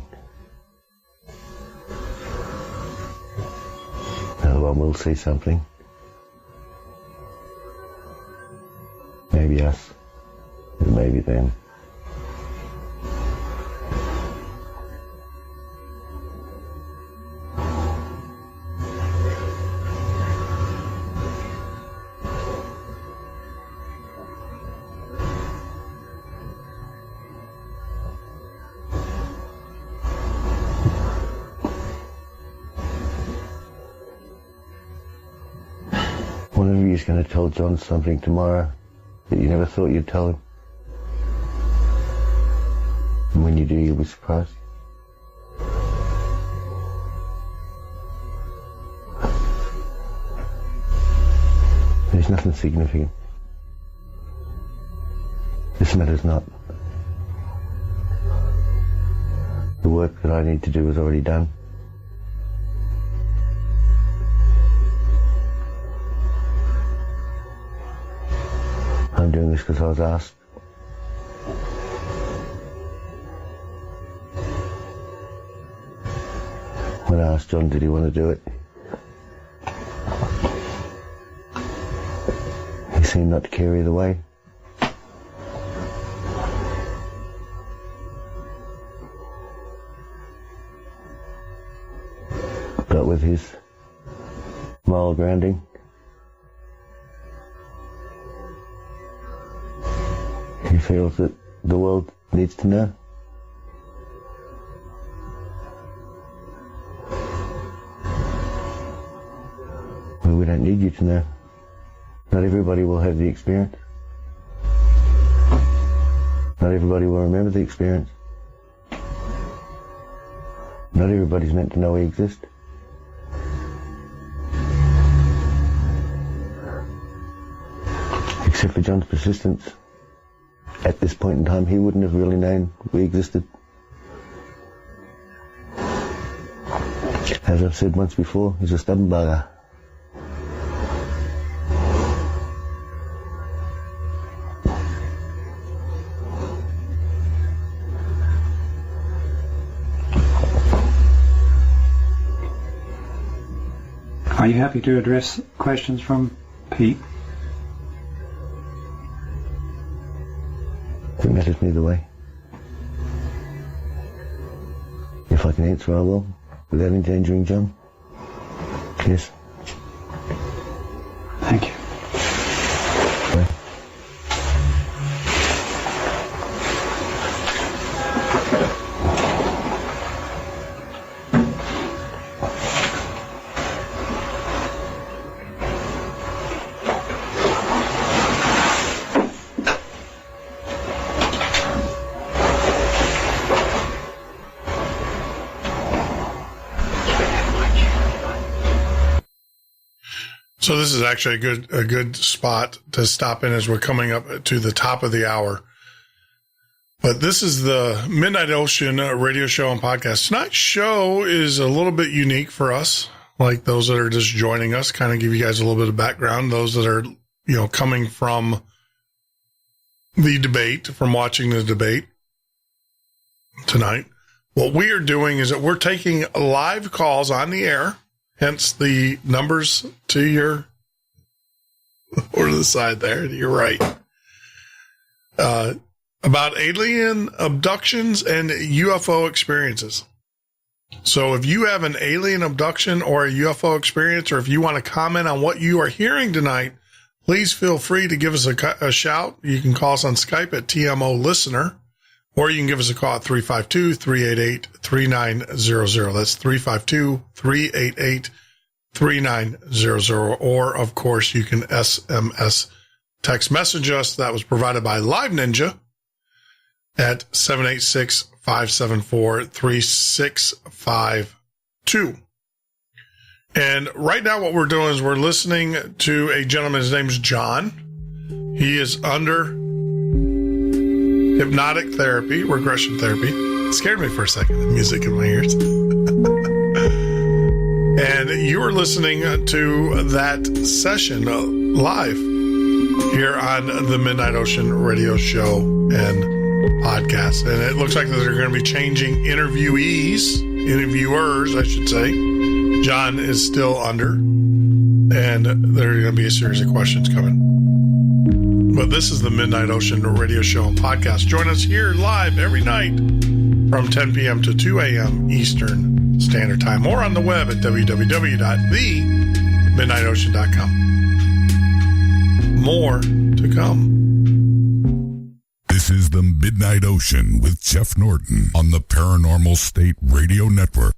Another one will see something. Maybe us, and maybe them. One of you is going to tell John something tomorrow that you never thought you'd tell him. And when you do, you'll be surprised. There's nothing significant. This matter's not. The work that I need to do is already done. I'm doing this because I was asked. When I asked John, did he want to do it? He seemed not to care either way. But with his moral grounding, he feels that the world needs to know. Well, we don't need you to know. Not everybody will have the experience. Not everybody will remember the experience. Not everybody's meant to know we exist. Except for John's persistence. At this point in time, he wouldn't have really known we existed. As I've said once before, he's a stubborn bugger. Are you happy to address questions from Pete? It matters neither way. If I can answer, I will, without endangering John. Yes. Thank you. Bye. So this is actually a good spot to stop in as we're coming up to the top of the hour. But this is the Midnight Ocean radio show and podcast. Tonight's show is a little bit unique for us, like those that are just joining us, kind of give you guys a little bit of background. Those that are, coming from the debate, from watching the debate tonight. What we are doing is that we're taking live calls on the air. Hence the numbers to your, or to the side there, to your right. About alien abductions and UFO experiences. So if you have an alien abduction or a UFO experience, or if you want to comment on what you are hearing tonight, please feel free to give us a shout. You can call us on Skype at TMO Listener, or you can give us a call at 352-388-3900. That's 352-388-3900. Or, of course, you can SMS text message us. That was provided by Live Ninja at 786-574-3652. And right now what we're doing is we're listening to a gentleman. His name's John. He is under hypnotic therapy, regression therapy. It scared me for a second, the music in my ears. And you are listening to that session live here on the Midnight Ocean radio show and podcast. And it looks like that they're going to be changing interviewers, I should say. John is still under, and there are going to be a series of questions coming. But this is the Midnight Ocean radio show and podcast. Join us here live every night from 10 p.m. to 2 a.m. Eastern Standard Time, or on the web at www.themidnightocean.com. More to come. This is the Midnight Ocean with Jeff Norton on the Paranormal State Radio Network.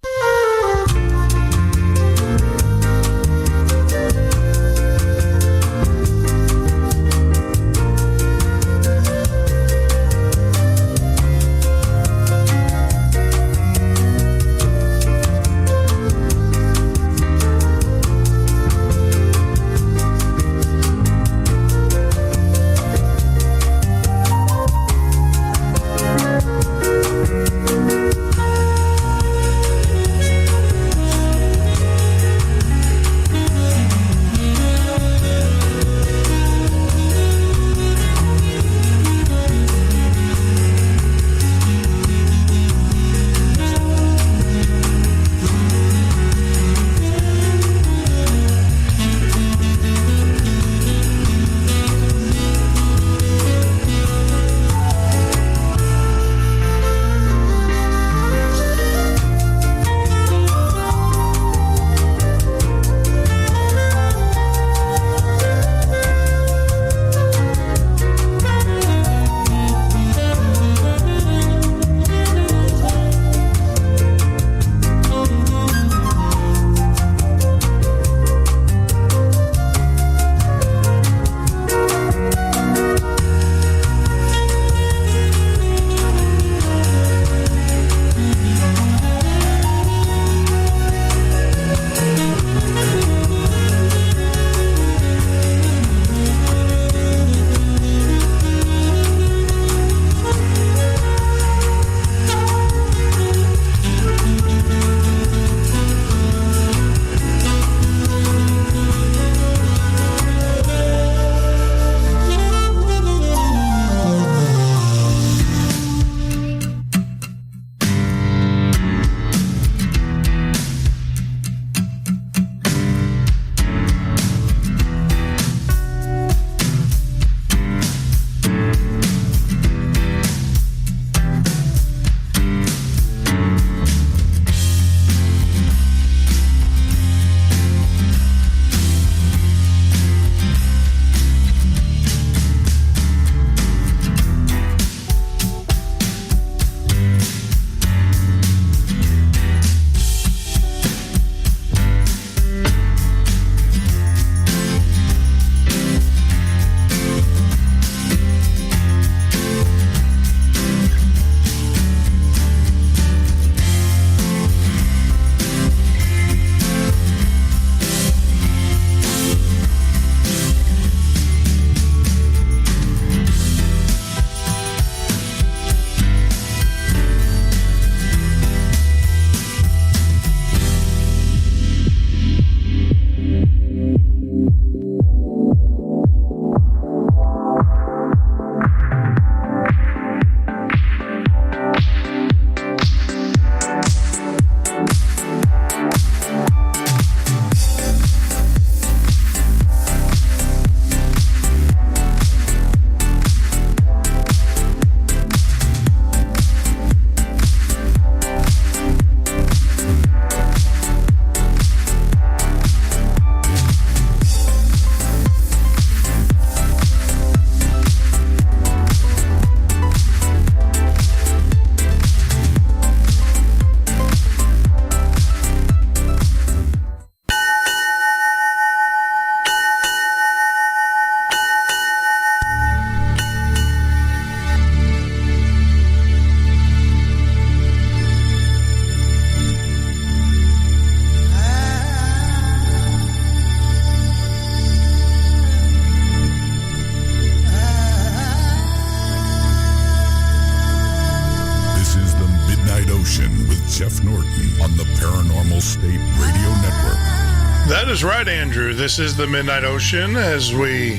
That is right, Andrew. This is the Midnight Ocean as we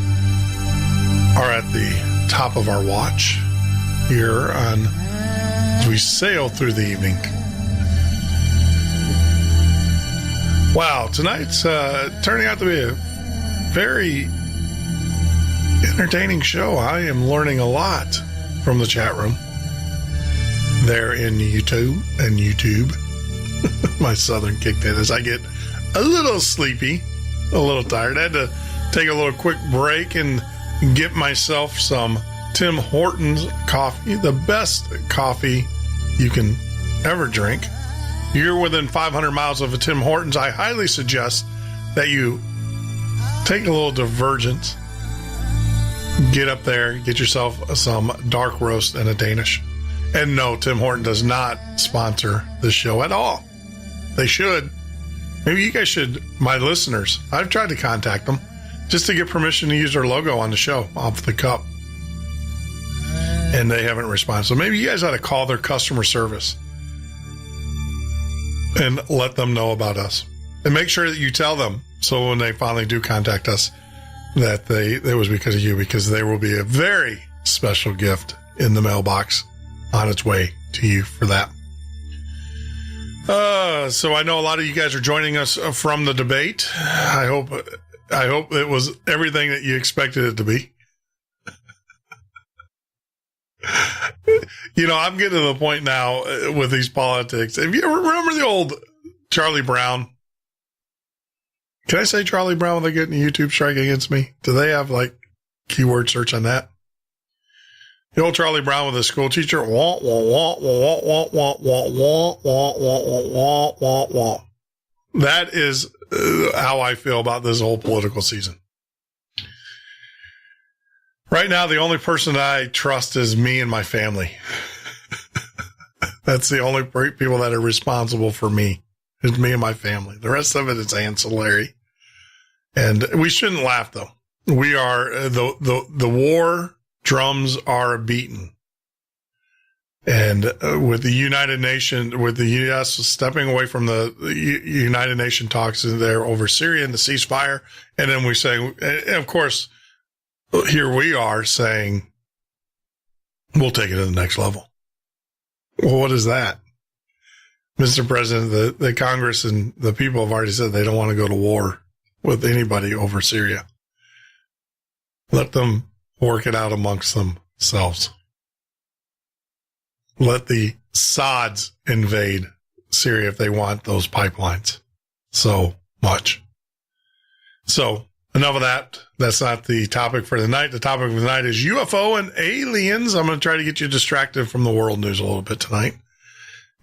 are at the top of our watch here as we sail through the evening. Wow, tonight's turning out to be a very entertaining show. I am learning a lot from the chat room there in YouTube. My southern kicked in as I get a little sleepy, a little tired. I had to take a little quick break and get myself some Tim Hortons coffee, the best coffee you can ever drink. You're within 500 miles of a Tim Hortons. I highly suggest that you take a little divergence, get up there, get yourself some dark roast and a Danish. And no, Tim Horton does not sponsor this show at all. They should. Maybe you guys should, my listeners. I've tried to contact them just to get permission to use their logo on the show off the cup. And they haven't responded. So maybe you guys ought to call their customer service and let them know about us. And make sure that you tell them so when they finally do contact us that it was because of you, because there will be a very special gift in the mailbox on its way to you for that. So I know a lot of you guys are joining us from the debate. I hope it was everything that you expected it to be. You know, I'm getting to the point now with these politics. If you ever remember the old Charlie Brown? Can I say Charlie Brown when they get a YouTube strike against me? Do they have like keyword search on that? The old Charlie Brown with a school teacher. Wah, wah, wah, wah, wah, wah, wah, wah, wah, wah, wah, wah, wah. That is how I feel about this whole political season. Right now, the only person I trust is me and my family. That's the only people that are responsible for me. Is me and my family. The rest of it is ancillary. And we shouldn't laugh, though. We are, the war drums are beaten. And with the United Nations, with the U.S. stepping away from the United Nations talks there over Syria and the ceasefire, and then we say, and of course, here we are saying, we'll take it to the next level. Well, what is that? Mr. President, the Congress and the people have already said they don't want to go to war with anybody over Syria. Let them work it out amongst themselves. Let the Saudis invade Syria if they want those pipelines so much. So enough of that. That's not the topic for the night. The topic for the night is UFO and aliens. I'm going to try to get you distracted from the world news a little bit tonight.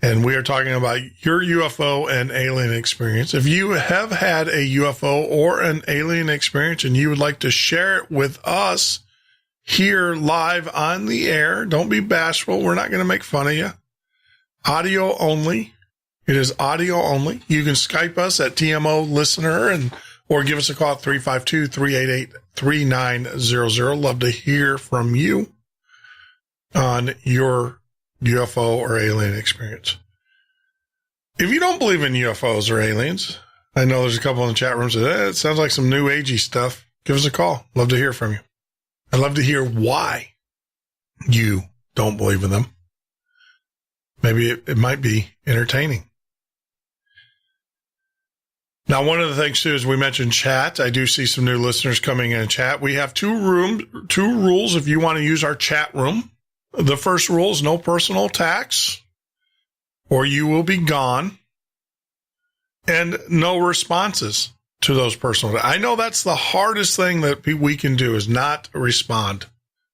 And we are talking about your UFO and alien experience. If you have had a UFO or an alien experience and you would like to share it with us here live on the air, don't be bashful. We're not going to make fun of you. Audio only. It is audio only. You can Skype us at TMO Listener or give us a call at 352-388-3900. Love to hear from you on your UFO or alien experience. If you don't believe in UFOs or aliens, I know there's a couple in the chat room that it sounds like some new agey stuff. Give us a call. Love to hear from you. I'd love to hear why you don't believe in them. Maybe it might be entertaining. Now, one of the things, too, is we mentioned chat. I do see some new listeners coming in chat. We have two rules if you want to use our chat room. The first rule is no personal attacks, or you will be gone, and no responses to those personal attacks. I know that's the hardest thing that we can do is not respond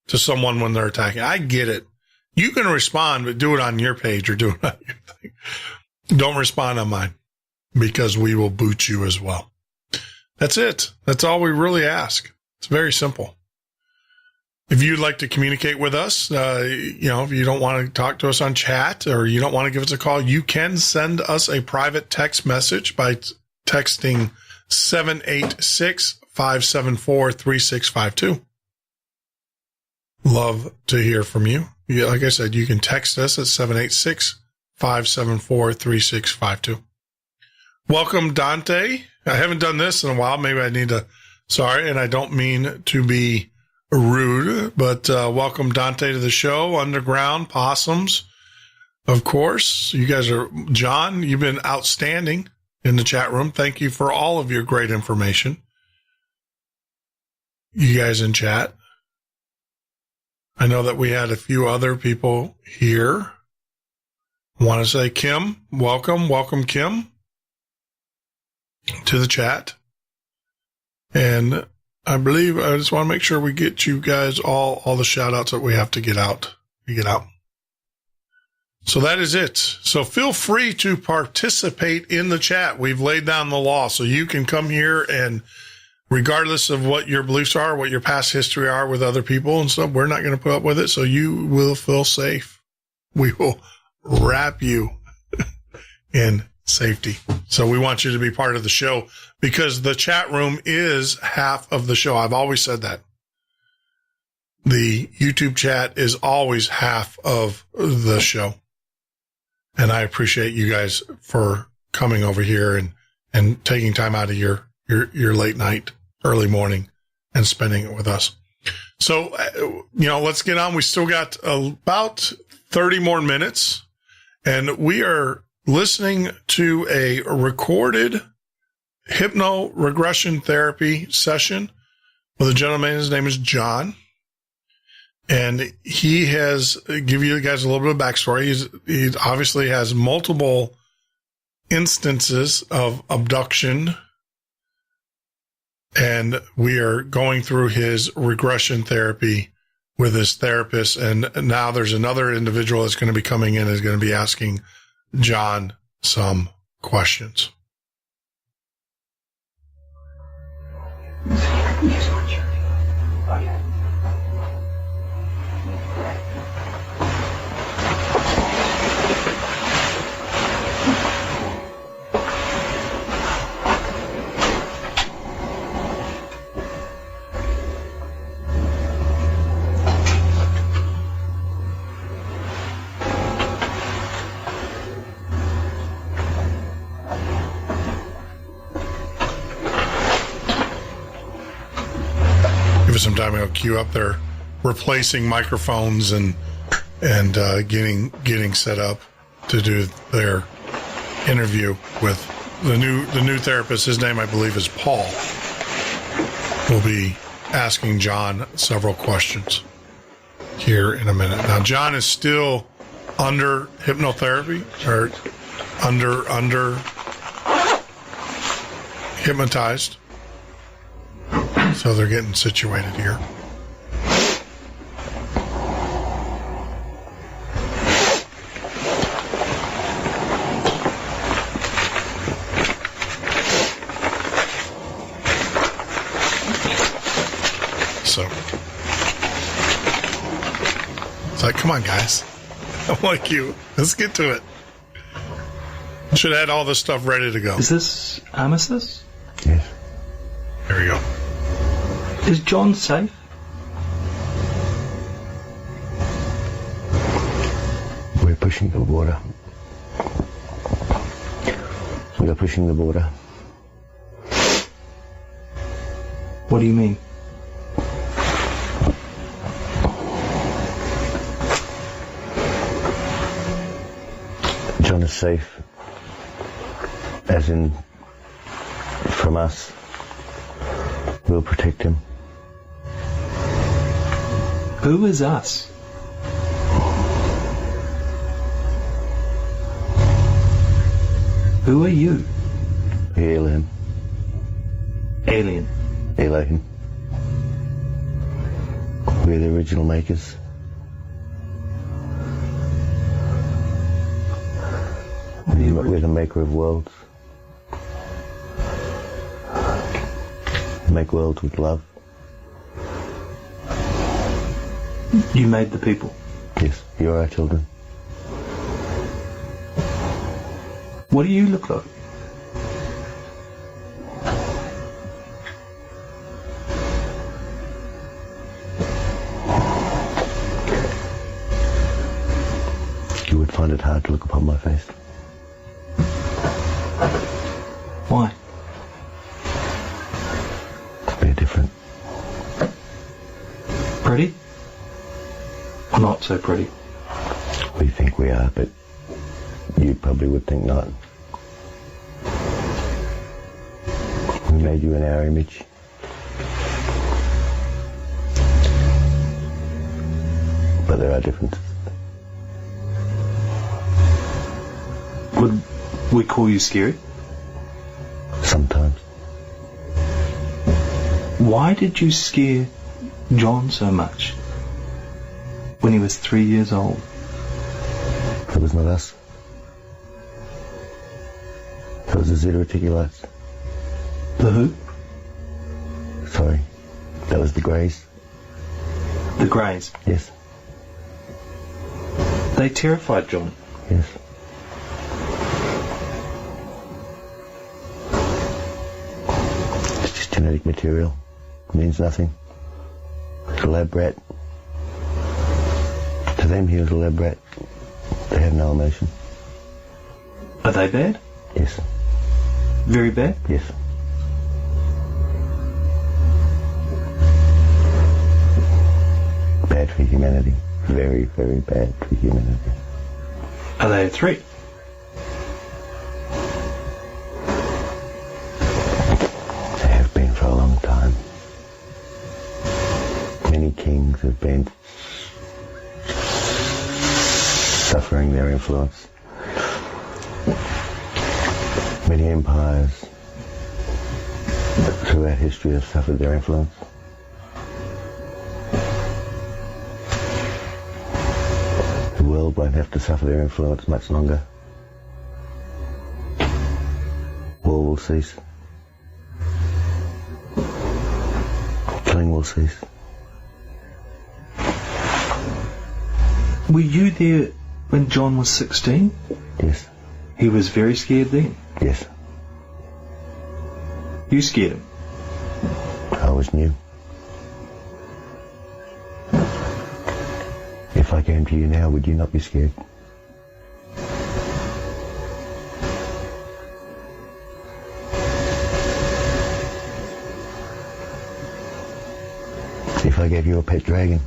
to someone when they're attacking. I get it. You can respond, but do it on your page or do it on your thing. Don't respond on mine because we will boot you as well. That's it. That's all we really ask. It's very simple. If you'd like to communicate with us, if you don't want to talk to us on chat or you don't want to give us a call, you can send us a private text message by texting 786-574-3652. Love to hear from you. Like I said, you can text us at 786-574-3652. Welcome, Dante. I haven't done this in a while. Maybe I need to. Sorry, and I don't mean to be rude, but welcome Dante to the show. Underground Possums, of course. You guys are, John, you've been outstanding in the chat room. Thank you for all of your great information. You guys in chat. I know that we had a few other people here. I want to say, Kim, welcome, Kim, to the chat. And I believe I just want to make sure we get you guys all the shout outs that we have to get out. So that is it. So feel free to participate in the chat. We've laid down the law so you can come here and regardless of what your beliefs are, what your past history are with other people and stuff, we're not going to put up with it. So you will feel safe. We will wrap you in safety. So we want you to be part of the show because the chat room is half of the show. I've always said that. The YouTube chat is always half of the show. And I appreciate you guys for coming over here and taking time out of your late night, early morning and spending it with us. So, let's get on. We still got about 30 more minutes and we are listening to a recorded hypno-regression therapy session with a gentleman. His name is John. And he has, give you guys a little bit of backstory. He obviously has multiple instances of abduction. And we are going through his regression therapy with his therapist. And now there's another individual that's going to be coming in, is going to be asking John some questions. Give us some time. I'll queue up there, replacing microphones and getting set up to do their interview with the new therapist. His name, I believe, is Paul. We'll be asking John several questions here in a minute. Now, John is still under hypnotherapy or under hypnotized. So they're getting situated here. So it's like, come on, guys. I'm like you. Let's get to it. Should have had all this stuff ready to go. Is this Armistice? Yes. There we go. Is John safe? We're pushing the border. We are pushing the border. What do you mean? John is safe, as in from us. We'll protect him. Who is us? Who are you? The alien. Alien. Alien. We're the original makers. We're the maker of worlds. Make worlds with love. You made the people. Yes, you're our children. What do you look like? You would find it hard to look upon my face. Why? Pretty? Or not so pretty? We think we are, but you probably would think not. We made you in our image. But there are differences. Would we call you scary? Sometimes. Why did you scare John so much when he was 3 years old? It was not us. It was the zeta reticulates. The who? Sorry. That was the Greys. The Greys. Yes. They terrified John. Yes. It's just genetic material. It means nothing. It's a lab rat. To them, he was a lab rat. They have no emotion. Are they bad? Yes. Very bad? Yes. Bad for humanity. Very, very bad for humanity. Are they a threat? They have been for a long time. Many kings have been suffering their influence. Many empires throughout history have suffered their influence. The world won't have to suffer their influence much longer. War will cease. Killing will cease. Were you there when John was 16? Yes. He was very scared then. Yes. You scared him. I was new. If I came to you now, would you not be scared? If I gave you a pet dragon,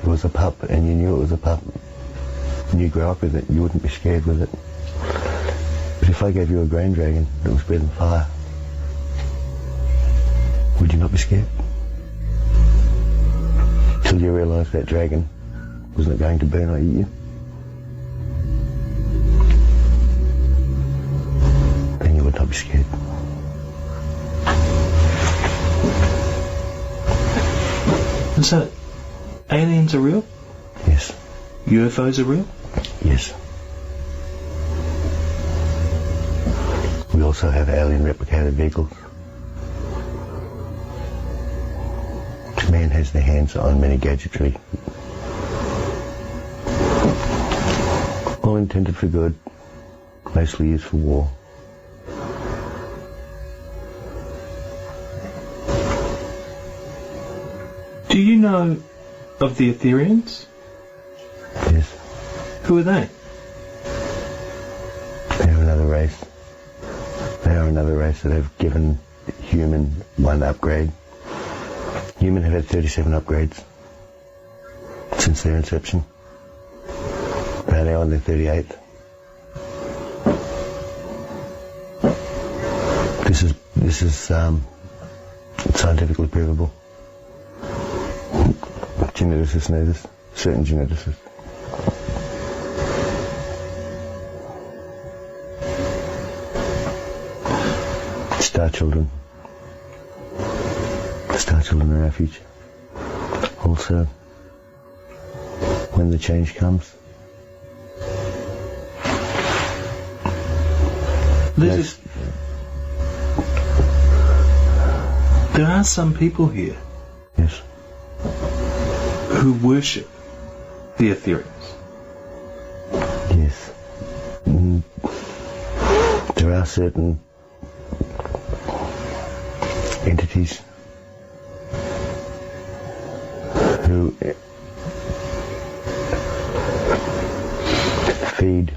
it was a pup, and you knew it was a pup, and you grew up with it, you wouldn't be scared with it. But if I gave you a grain dragon that was breathing fire, would you not be scared? Till you realised that dragon wasn't going to burn or eat you. Then you would not be scared. And so, aliens are real? Yes. UFOs are real? Yes. We also have alien replicated vehicles. Man has their hands on many gadgetry. All intended for good, mostly used for war. Do you know of the Etherians? Yes. Who are they? They are another race. They are another race that have given human one upgrade. Human have had 37 upgrades since their inception. They are now on their 38th. This is scientifically provable. Geneticists know this. Certain geneticists. Star children. Star children are our future. Also, when the change comes, There are some people here yes, who worship the Etherians. yes, there are certain entities who feed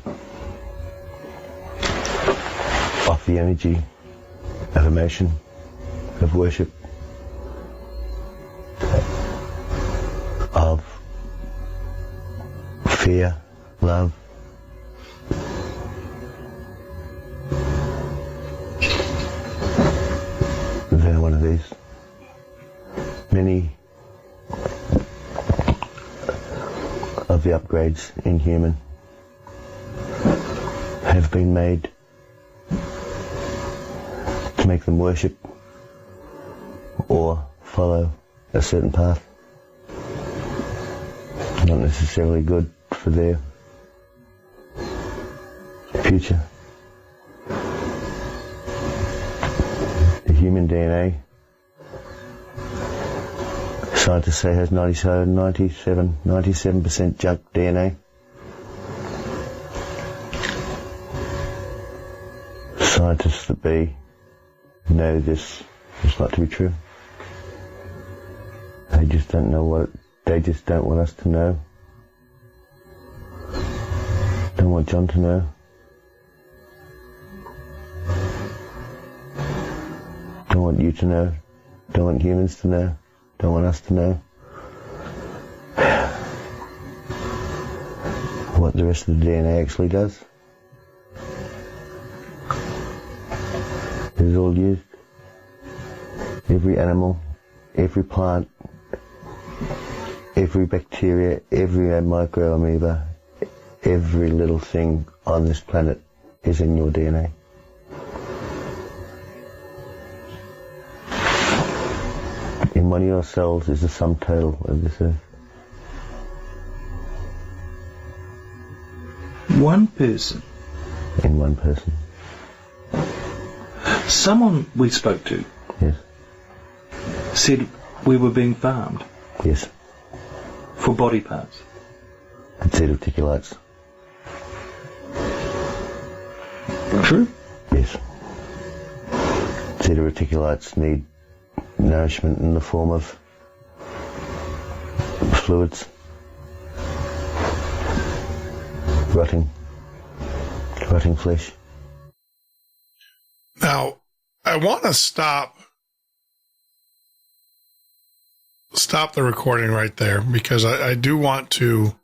the energy of emotion, of worship, of fear, love. They're one of these. Many of the upgrades in human have been made to make them worship or follow a certain path. Not necessarily good for their future. The human DNA, scientists say, has 97% junk DNA. Scientists that be know this is not to be true. They just don't know what they just don't want us to know. Don't want John to know. Don't want you to know. Don't want humans to know. Don't want us to know. What the rest of the DNA actually does. It is all used. Every animal, every plant, every bacteria, every microamoeba, every little thing on this planet is in your DNA. In one of your cells is the sum total of this earth. One person. In one person. Someone we spoke to. Yes. Said we were being farmed. Yes. For body parts. And said reticulates. True? Yes. Said reticulates need nourishment in the form of fluids. Rotting flesh. Now, I want to stop the recording right there because I do want to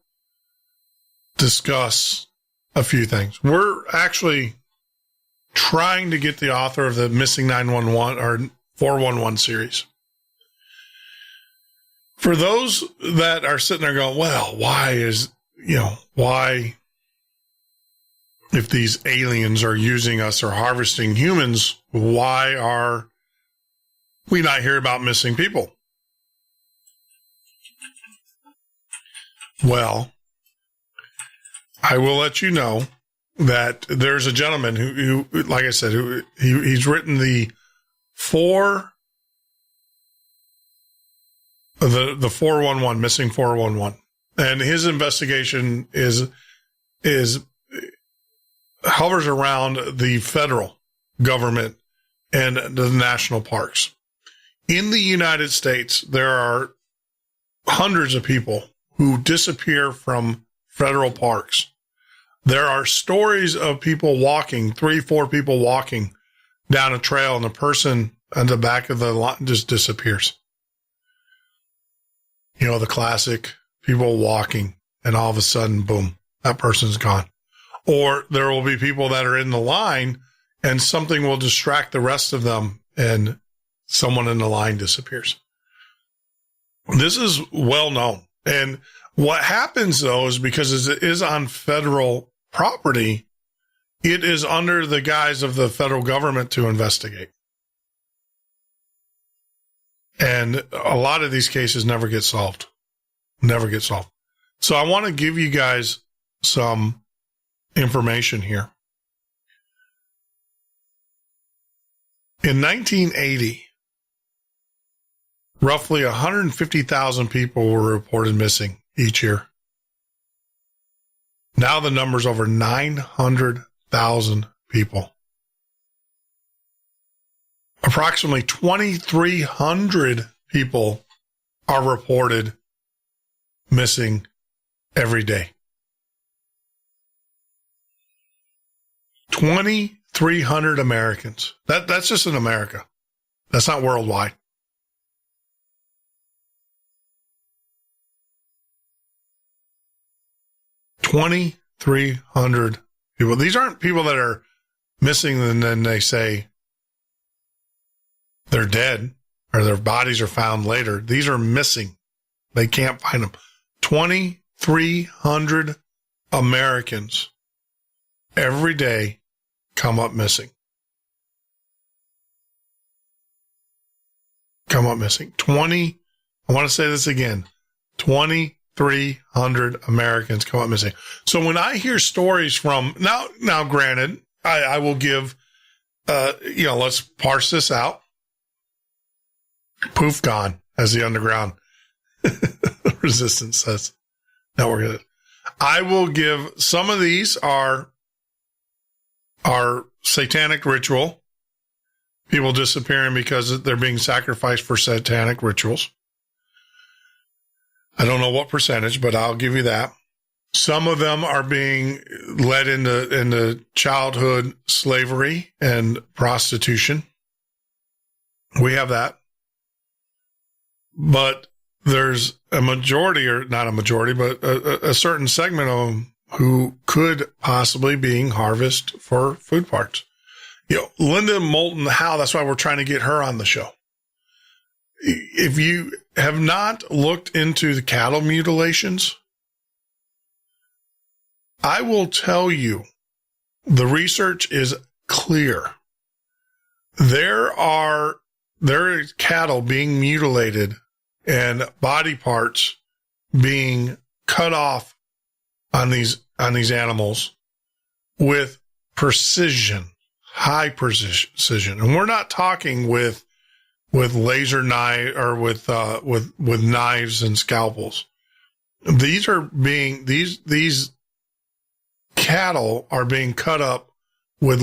discuss a few things. We're actually trying to get the author of the Missing 911 or 411 series. For those that are sitting there going, well, why, if these aliens are using us or harvesting humans, why are we not hear about missing people? Well, I will let you know that there's a gentleman who like I said, he's written the 411, missing 411. And his investigation hovers around the federal government and the national parks. In the United States, there are hundreds of people who disappear from federal parks. There are stories of people walking, 3-4 people walking down a trail, and the person on the back of the line just disappears. You know, the classic people walking, and all of a sudden, boom, that person's gone. Or there will be people that are in the line, and something will distract the rest of them, and someone in the line disappears. This is well known. And what happens, though, is because it is on federal property, it is under the guise of the federal government to investigate. And a lot of these cases never get solved. Never get solved. So I want to give you guys some information here. In 1980, roughly 150,000 people were reported missing each year. Now the number's over 900,000 people. Approximately 2,300 people are reported missing every day. 2,300 2,300 Americans. That's just in America. That's not worldwide. $2,300 people. These aren't people that are missing and then they say they're dead or their bodies are found later. These are missing. They can't find them. 2,300 Americans every day come up missing. Come up missing. I want to say this again. 2,300 Americans come up missing. So when I hear stories from now granted, I will give, let's parse this out. Poof, gone, as the underground resistance says. No, we're good. I will give some of these are satanic ritual. People disappearing because they're being sacrificed for satanic rituals. I don't know what percentage, but I'll give you that. Some of them are being led into childhood slavery and prostitution. We have that. But there's a majority, or not a majority, but a certain segment of them who could possibly being harvested for food parts. Linda Moulton Howe, that's why we're trying to get her on the show. If you have not looked into the cattle mutilations, I will tell you, the research is clear. There is cattle being mutilated and body parts being cut off on these animals with precision, high precision. And we're not talking with laser knife or with knives and scalpels. These cattle are being cut up with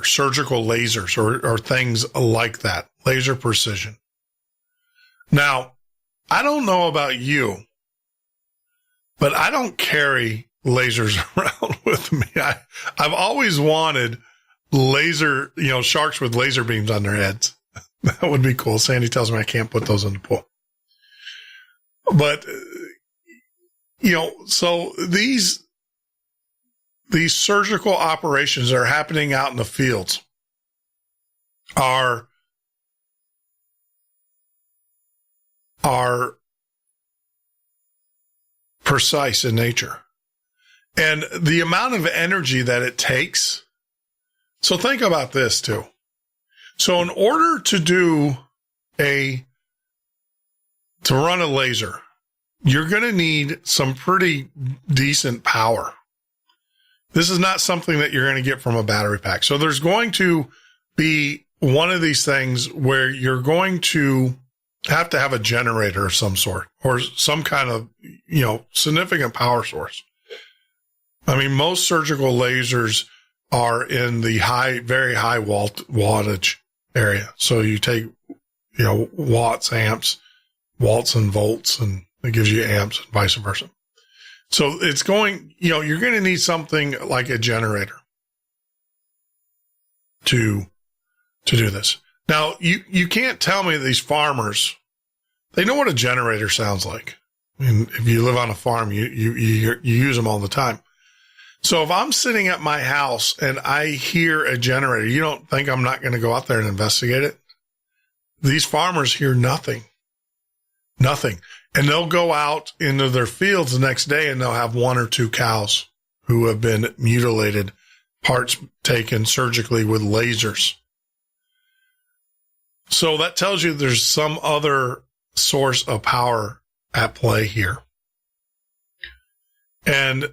surgical lasers or things like that, laser precision. Now, I don't know about you, but I don't carry lasers around with me. I've always wanted laser, sharks with laser beams on their heads. That would be cool. Sandy tells me I can't put those in the pool. But, so these surgical operations that are happening out in the fields are precise in nature. And the amount of energy that it takes. So think about this too. So in order to run a laser, you're going to need some pretty decent power. This is not something that you're going to get from a battery pack. So there's going to be one of these things where you're going to have a generator of some sort or some kind of, significant power source. I mean, most surgical lasers are in the very high wattage area. So you take, watts, amps, watts and volts, and it gives you amps and vice versa. So it's going, you're going to need something like a generator to do this. Now, you can't tell me these farmers, they know what a generator sounds like. I mean, if you live on a farm, you use them all the time. So if I'm sitting at my house and I hear a generator, you don't think I'm not going to go out there and investigate it? These farmers hear nothing. And they'll go out into their fields the next day and they'll have one or two cows who have been mutilated, parts taken surgically with lasers. So that tells you there's some other source of power at play here. And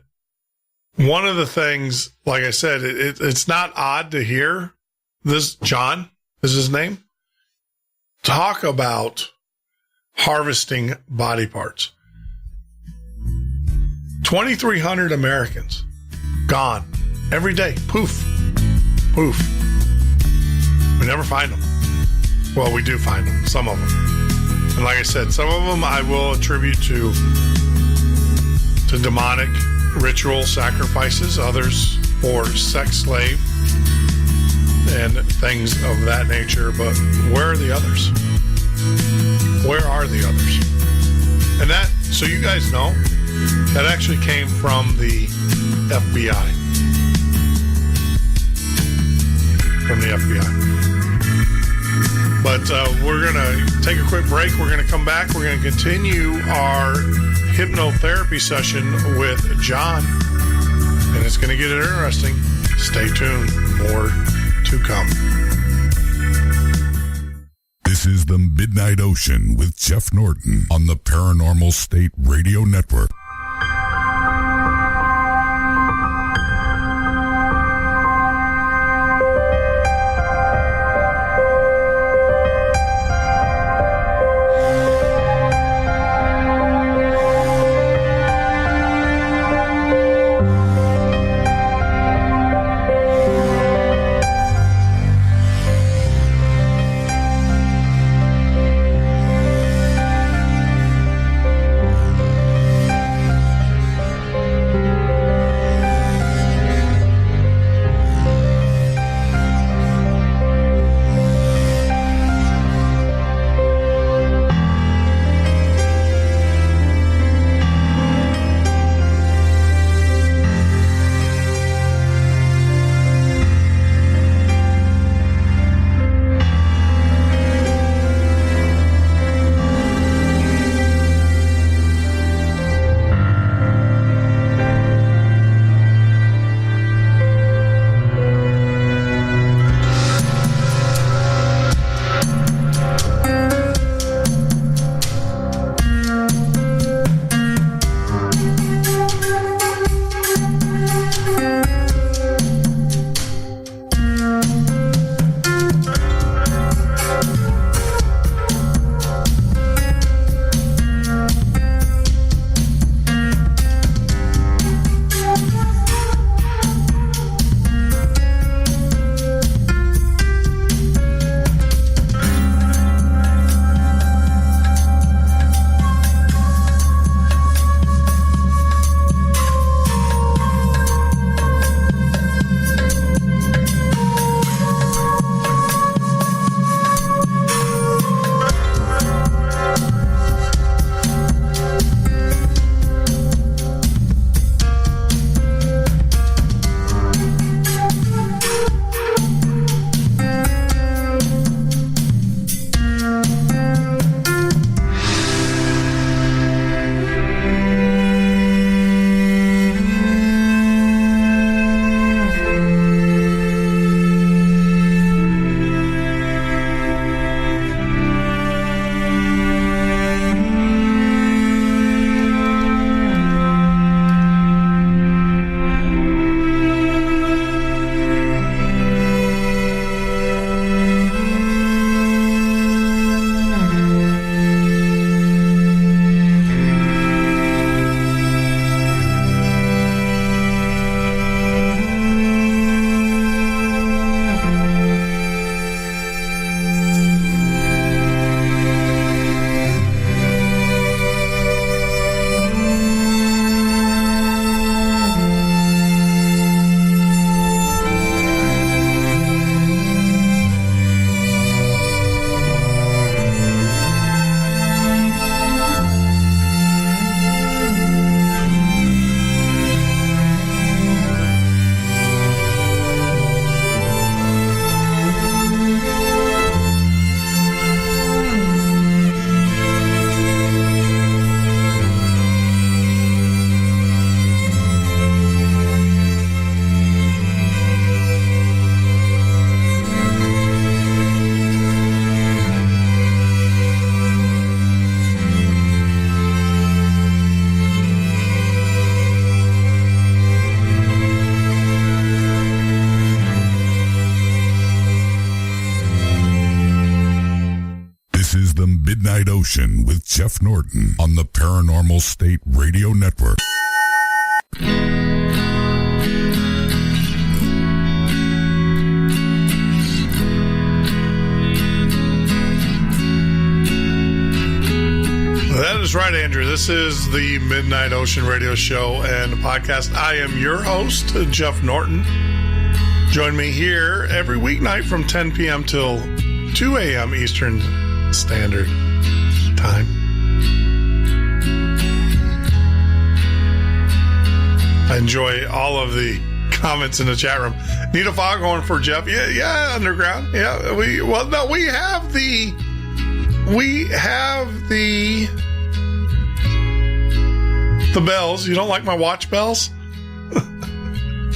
one of the things, like I said, it's not odd to hear this, John is his name, talk about harvesting body parts. 2,300 Americans gone every day. Poof, poof. We never find them. Well, we do find them, some of them. And like I said, some of them I will attribute to demonic ritual sacrifices, others for sex slave and things of that nature. But where are the others? Where are the others? And that, so you guys know, that actually came from the FBI. From the FBI. But we're going to take a quick break. We're going to come back. We're going to continue our hypnotherapy session with John. And it's going to get interesting. Stay tuned. More to come. This is the Midnight Ocean with Jeff Norton on the Paranormal State Radio Network. Midnight Ocean with Jeff Norton on the Paranormal State Radio Network. That is right, Andrew. This is the Midnight Ocean Radio Show and podcast. I am your host, Jeff Norton. Join me here every weeknight from 10 p.m. till 2 a.m. Eastern Standard Time. I enjoy all of the comments in the chat room. Need a foghorn for Jeff? Yeah, underground. Yeah, we have the bells. You don't like my watch bells?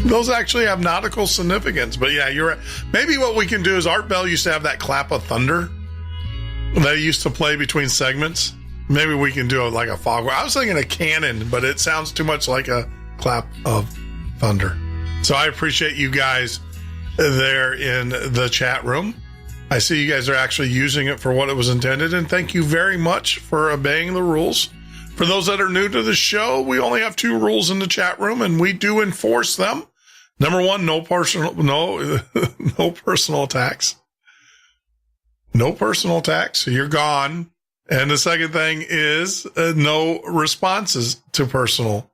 Those actually have nautical significance. But yeah, you're right. Maybe what we can do is Art Bell used to have that clap of thunder that he used to play between segments. Maybe we can do it like a foghorn. I was thinking a cannon, but it sounds too much like a clap of thunder. So I appreciate you guys there in the chat room. I see you guys are actually using it for what it was intended, and thank you very much for obeying the rules. For those that are new to the show, we only have 2 rules in the chat room, and we do enforce them. Number 1, no personal attacks. No personal attacks. So you're gone. And the second thing is no responses to personal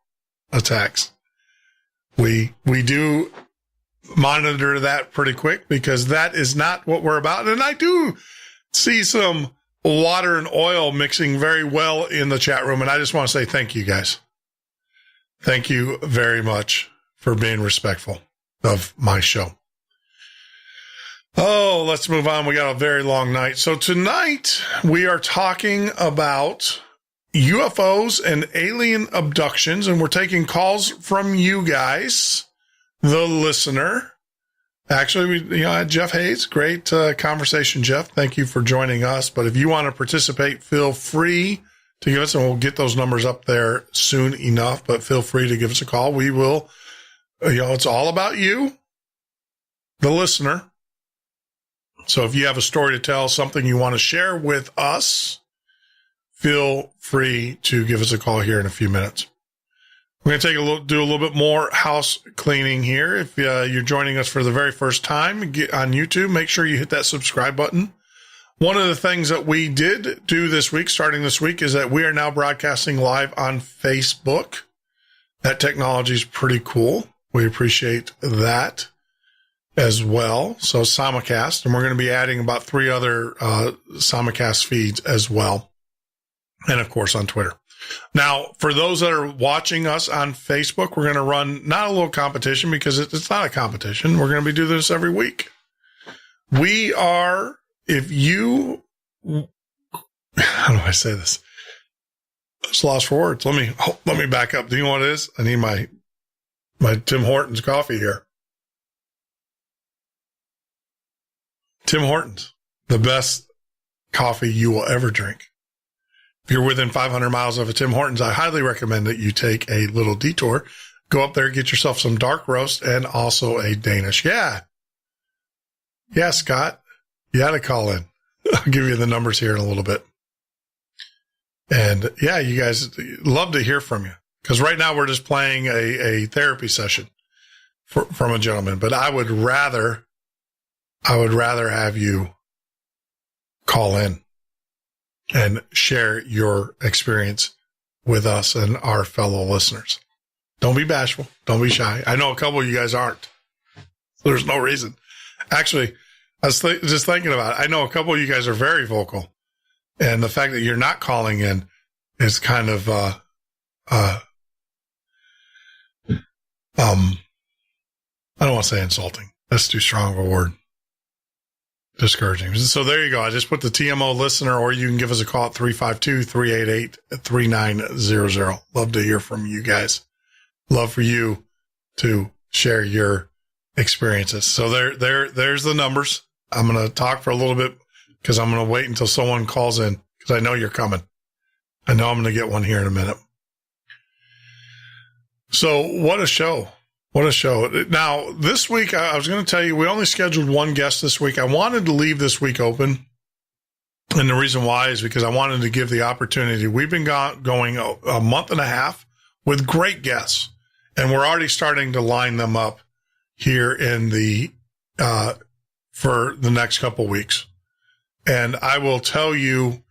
attacks. We do monitor that pretty quick because that is not what we're about. And I do see some water and oil mixing very well in the chat room. And I just want to say thank you guys. Thank you very much for being respectful of my show. Oh, let's move on. We got a very long night. So tonight we are talking about UFOs and alien abductions, and we're taking calls from you guys, the listener. Actually, we had Jeff Hayes. Great conversation, Jeff. Thank you for joining us. But if you want to participate, feel free to give us, and we'll get those numbers up there soon enough, but feel free to give us a call. We will, it's all about you, the listener. So if you have a story to tell, something you want to share with us, feel free to give us a call here in a few minutes. We're going to do a little bit more house cleaning here. If you're joining us for the very first time on YouTube, make sure you hit that subscribe button. One of the things that we did do this week, starting this week, is that we are now broadcasting live on Facebook. That technology is pretty cool. We appreciate that as well. So simulcast, and we're going to be adding about 3 other simulcast feeds as well. And of course on Twitter. Now, for those that are watching us on Facebook, we're going to run not a little competition because it's not a competition. We're going to be doing this every week. We are, if you, how do I say this? I just lost for words. Let me back up. Do you know what it is? I need my Tim Hortons coffee here. Tim Hortons, the best coffee you will ever drink. If you're within 500 miles of a Tim Hortons, I highly recommend that you take a little detour, go up there, get yourself some dark roast and also a Danish. Yeah, Scott, you had to call in. I'll give you the numbers here in a little bit. And yeah, you guys love to hear from you because right now we're just playing a therapy session from a gentleman, but I would rather have you call in and share your experience with us and our fellow listeners. Don't be bashful. Don't be shy. I know a couple of you guys aren't. There's no reason. Actually, I was just thinking about it. I know a couple of you guys are very vocal. And the fact that you're not calling in is kind of, I don't want to say insulting. That's too strong of a word. Discouraging. So there you go. I just put the TMO listener, or you can give us a call at 352-388-3900. Love to hear from you guys. Love for you to share your experiences. So there's the numbers. I'm going to talk for a little bit because I'm going to wait until someone calls in because I know you're coming. I know I'm going to get one here in a minute. So what a show. What a show. Now, this week, I was going to tell you, we only scheduled one guest this week. I wanted to leave this week open. And the reason why is because I wanted to give the opportunity. We've been going a month and a half with great guests, and we're already starting to line them up here in for the next couple weeks. And I will tell you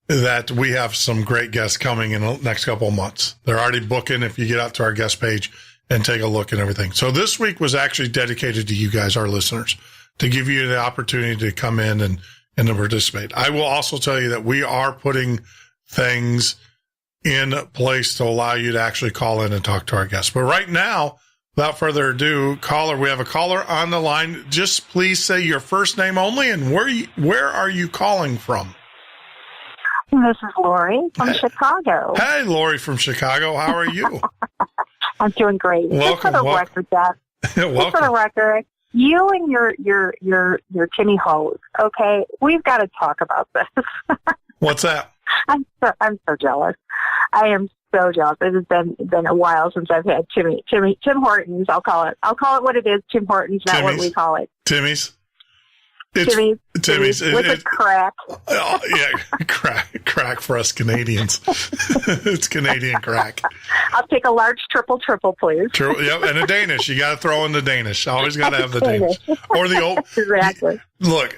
that we have some great guests coming in the next couple of months. They're already booking. If you get out to our guest page, and take a look and everything. So this week was actually dedicated to you guys, our listeners, to give you the opportunity to come in and to participate. I will also tell you that we are putting things in place to allow you to actually call in and talk to our guests. But right now, without further ado, we have a caller on the line. Just please say your first name only and where are you calling from? This is Lori from Chicago. Hey, Lori from Chicago. How are you? I'm doing great. Welcome. Just for the record, Jeff. Just for the record, you and your Timmy hose. Okay, we've got to talk about this. What's that? I'm so jealous. I am so jealous. It has been a while since I've had Tim Hortons. I'll call it what it is. Tim Hortons, not what we call it. Timmy's. Timmy's with a crack. Oh, yeah, crack for us Canadians. It's Canadian crack. I'll take a large triple, please. Yep, and a Danish. You got to throw in the Danish. Always got to have the Danish or the old. Exactly. Look,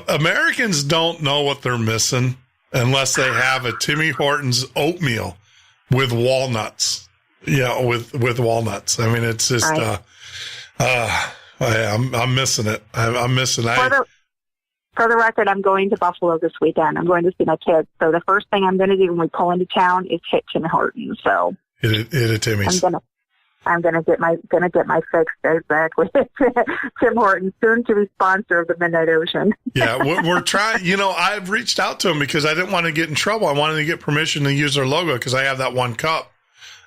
Americans don't know what they're missing unless they have a Timmy Hortons oatmeal with walnuts. Yeah, with walnuts. I mean, it's just. Right. I'm missing it. I'm missing it. For the record, I'm going to Buffalo this weekend. I'm going to see my kids. So the first thing I'm going to do when we pull into town is hit Tim Hortons. So hit a Timmy's. I'm gonna get my fix exactly. Tim Hortons, soon to be sponsor of the Midnight Ocean. Yeah, we're trying. I've reached out to them because I didn't want to get in trouble. I wanted to get permission to use their logo because I have that one cup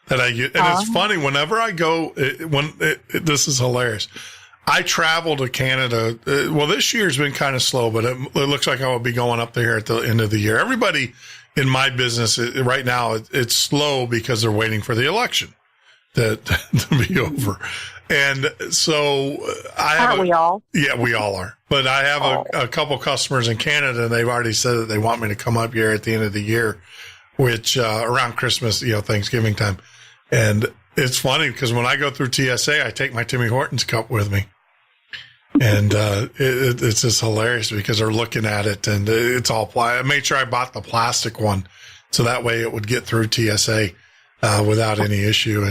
that I get. And it's funny whenever I go. This is hilarious. I travel to Canada. Well, this year's been kind of slow, but it looks like I will be going up there at the end of the year. Everybody in my business right now, it's slow because they're waiting for the election to be over. And so I have. Aren't we all? Yeah, we all are. But I have a couple customers in Canada, and they've already said that they want me to come up here at the end of the year, which around Christmas, Thanksgiving time. And it's funny because when I go through TSA, I take my Timmy Hortons cup with me. And it's just hilarious because they're looking at it and it's all I made sure I bought the plastic one so that way it would get through TSA without any issue.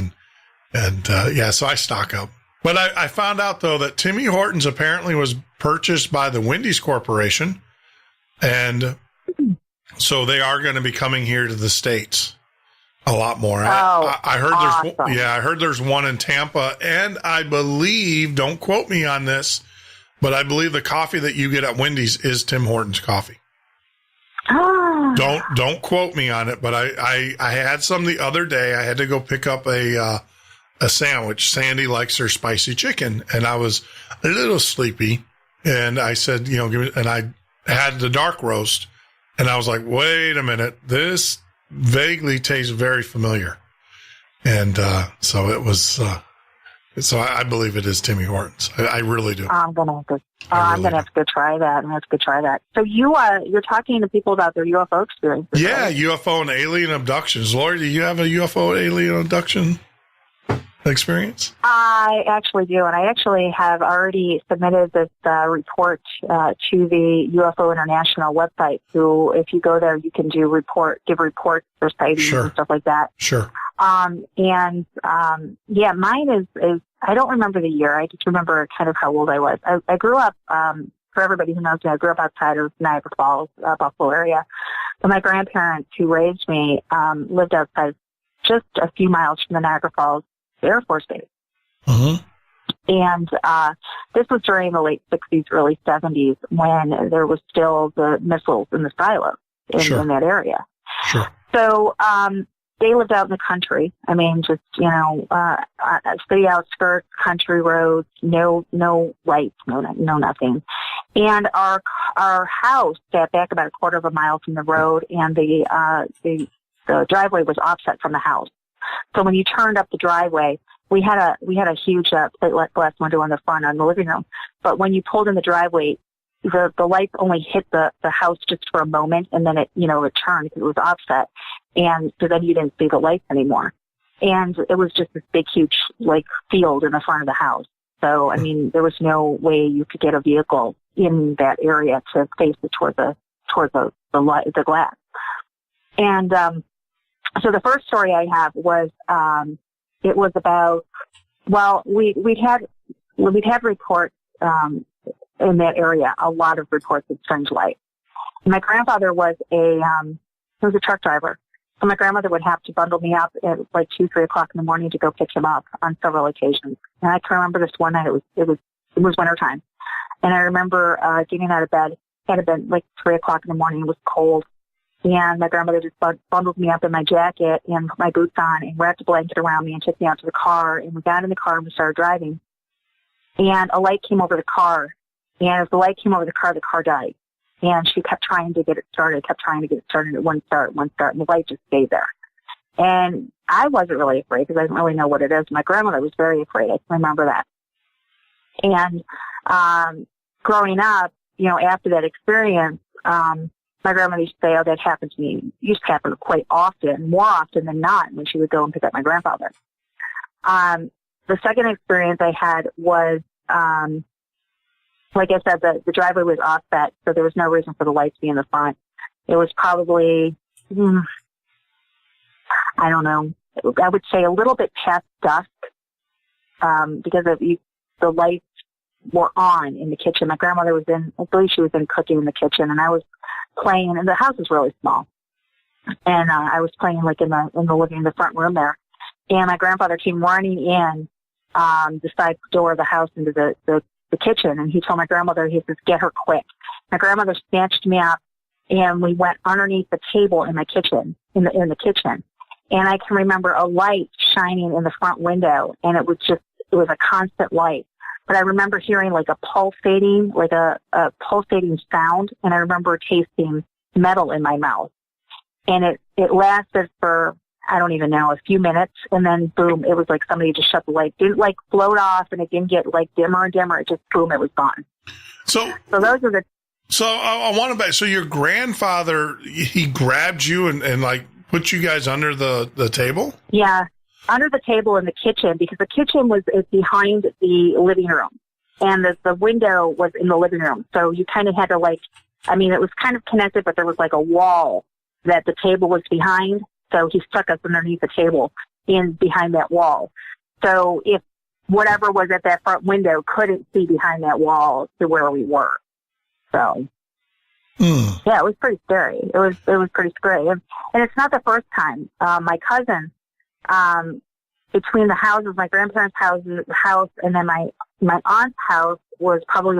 So I stock up. But I found out, though, that Timmy Hortons apparently was purchased by the Wendy's Corporation. And so they are going to be coming here to the States a lot more. I heard awesome. I heard there's one in Tampa, and I believe, don't quote me on this, but I believe the coffee that you get at Wendy's is Tim Hortons coffee. Don't quote me on it, but I had some the other day. I had to go pick up a sandwich. Sandy likes her spicy chicken, and I was a little sleepy, and I said, give me, and I had the dark roast, and I was like, wait a minute, this vaguely tastes very familiar. And so it was, so I believe it is Timmy Hortons. I really do. I'm gonna have to go try that. So you're talking to people about their UFO experiences. Yeah, right? UFO and alien abductions. Lori, do you have a UFO alien abduction experience? I actually do, and I actually have already submitted this report to the UFO International website. So if you go there, you can give reports for sightings and stuff like that. Sure. Mine is I don't remember the year. I just remember kind of how old I was. I grew up. For everybody who knows me, I grew up outside of Niagara Falls, Buffalo area. But my grandparents, who raised me, lived outside, just a few miles from the Niagara Falls Air Force Base. Mm-hmm. And this was during the late 60s, early 70s, when there was still the missiles in the silos in that area. Sure. So they lived out in the country. I mean, just, city outskirts, country roads, no lights, no nothing. And our house sat back about a quarter of a mile from the road, and the driveway was offset from the house. So when you turned up the driveway, we had a huge plate glass window in the front on the living room. But when you pulled in the driveway, the lights only hit the house just for a moment, and then it turned because it was offset, and so then you didn't see the lights anymore. And it was just this big, huge field in the front of the house. So I mean, there was no way you could get a vehicle in that area to face it toward the glass. And so the first story I have was it was about Well, we'd had reports in that area, a lot of reports of strange light. My grandfather was a truck driver. So my grandmother would have to bundle me up at like 2, 3 o'clock in the morning to go pick him up on several occasions. And I can remember this one night, it was wintertime. And I remember, getting out of bed. It had been like 3 o'clock in the morning. It was cold. And my grandmother just bundled me up in my jacket and put my boots on and wrapped a blanket around me and took me out to the car. And we got in the car and we started driving. And a light came over the car. And as the light came over the car died. And she kept trying to get it started, and it wouldn't start, and the light just stayed there. And I wasn't really afraid because I didn't really know what it is. My grandmother was very afraid. I can remember that. And growing up, after that experience, my grandmother used to say, oh, that happened to me. It used to happen quite often, more often than not, when she would go and pick up my grandfather. The second experience I had was, like I said, the driveway was offset, so there was no reason for the lights to be in the front. It was probably, I don't know, I would say a little bit past dusk, because the lights were on in the kitchen. My grandmother I believe she was in cooking in the kitchen, and I was playing, and the house is really small. And I was playing like in the front room there. And my grandfather came running in the side door of the house into the kitchen, and he told my grandmother, he says, get her quick. My grandmother snatched me up, and we went underneath the table in the kitchen, in the kitchen. And I can remember a light shining in the front window, and it was a constant light. But I remember hearing like a pulsating sound, and I remember tasting metal in my mouth. And it lasted for, I don't even know, a few minutes, and then boom, it was like somebody just shut the light. It didn't like float off, and it didn't get like dimmer and dimmer. It just boom, it was gone. So those are the. So I want to bet. So your grandfather, he grabbed you and like put you guys under the table? Yeah, under the table in the kitchen, because the kitchen is behind the living room, and the window was in the living room. So you kind of had to it was kind of connected, but there was like a wall that the table was behind. So he stuck us underneath the table in behind that wall. So if whatever was at that front window couldn't see behind that wall to where we were. So, yeah, it was pretty scary. It was pretty scary. And it's not the first time. My cousin, between the houses, my grandparents' house and then my aunt's house was probably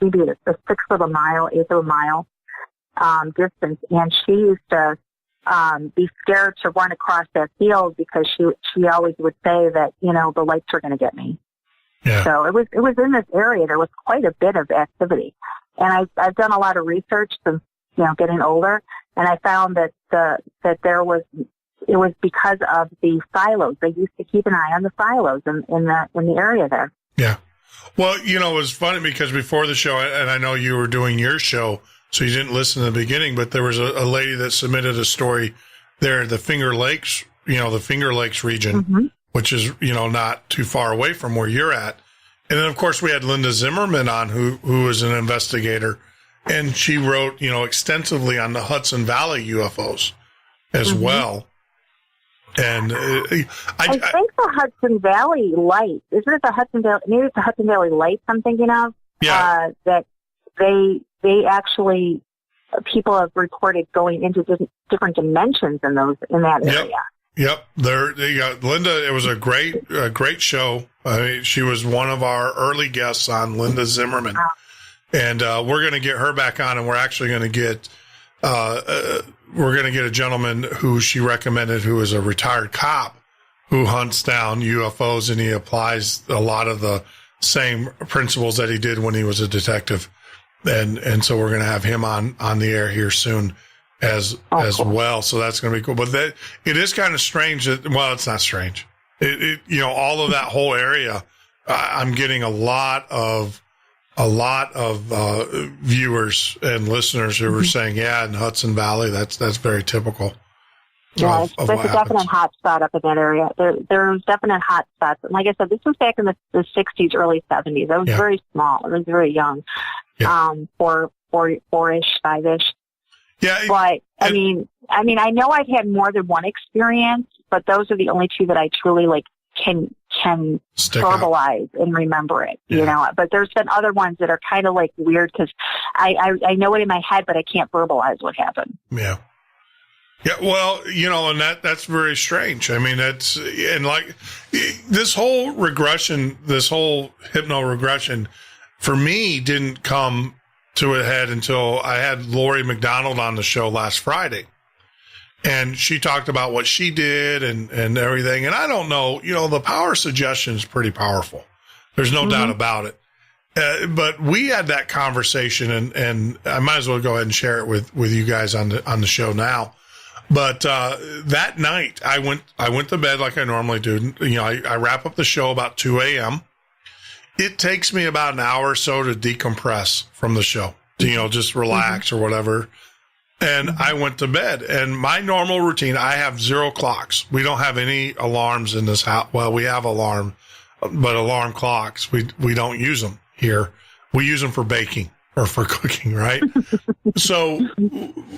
maybe a sixth of a mile, eighth of a mile distance. And she used to be scared to run across that field because she always would say that, the lights were going to get me. Yeah. So it was in this area. There was quite a bit of activity. And I've done a lot of research since, getting older, and I found that it was because of the silos. They used to keep an eye on the silos in the area there. Yeah. Well, it was funny because before the show, and I know you were doing your show, so you didn't listen in the beginning, but there was a lady that submitted a story there at the Finger Lakes, the Finger Lakes region, which is, not too far away from where you're at. And then, of course, we had Linda Zimmerman on, who is an investigator, and she wrote, extensively on the Hudson Valley UFOs as well. And I think the Hudson Valley Light, isn't it the Hudson Valley? Maybe it's the Hudson Valley Lights I'm thinking of. Yeah. That they actually, people have reported going into different dimensions in that area. Yep. Linda, it was a great show. She was one of our early guests on, Linda Zimmerman. Wow. And we're going to get her back on, and we're actually going to get a gentleman who she recommended, who is a retired cop who hunts down UFOs, and he applies a lot of the same principles that he did when he was a detective. And so we're going to have him on the air here soon as well. So that's going to be cool. But it is kind of strange that, well, it's not strange. All of that whole area, I'm getting a lot of viewers and listeners who were saying, yeah, in Hudson Valley, that's very typical. Yeah, there's a definite hot spot up in that area. There's definite hot spots. And like I said, this was back in the 60s, early 70s. I was very small. I was very young. Yeah. 4-ish, 5-ish. Yeah. But I mean, I know I've had more than one experience, but those are the only two that I truly can Stick verbalize and remember it, you know. But there's been other ones that are kind of like weird because I know it in my head, but I can't verbalize what happened. Yeah. Yeah, well, you know, and that's very strange. I mean, and like this whole regression, this whole hypno-regression, for me, didn't come to a head until I had Lori McDonald on the show last Friday. And she talked about what she did and everything. And I don't know, you know, the power suggestion is pretty powerful. There's no doubt about it. But we had that conversation, and I might as well go ahead and share it with you guys on the show now. But that night, I went to bed like I normally do. You know, I wrap up the show about 2 a.m. It takes me about an hour or so to decompress from the show, to, you know, just relax or whatever. And I went to bed. And my normal routine, I have 0 clocks. We don't have any alarms in this house. Well, we have alarm, but alarm clocks, we don't use them here. We use them for baking or for cooking, right? So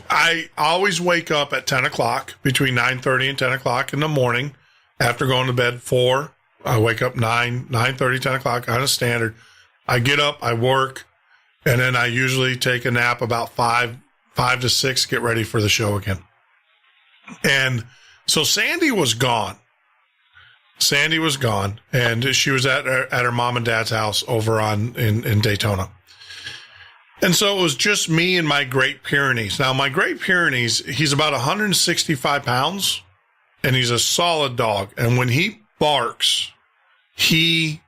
I always wake up at 10 o'clock, between 9:30 and 10 o'clock in the morning. After going to bed 4, I wake up 9:30, 10 o'clock, kind of standard. I get up, I work, and then I usually take a nap about 5 to 6, get ready for the show again. And so Sandy was gone. And she was at her mom and dad's house over in Daytona. And so it was just me and my Great Pyrenees. Now, my Great Pyrenees, he's about 165 pounds, and he's a solid dog. And when he barks, he'll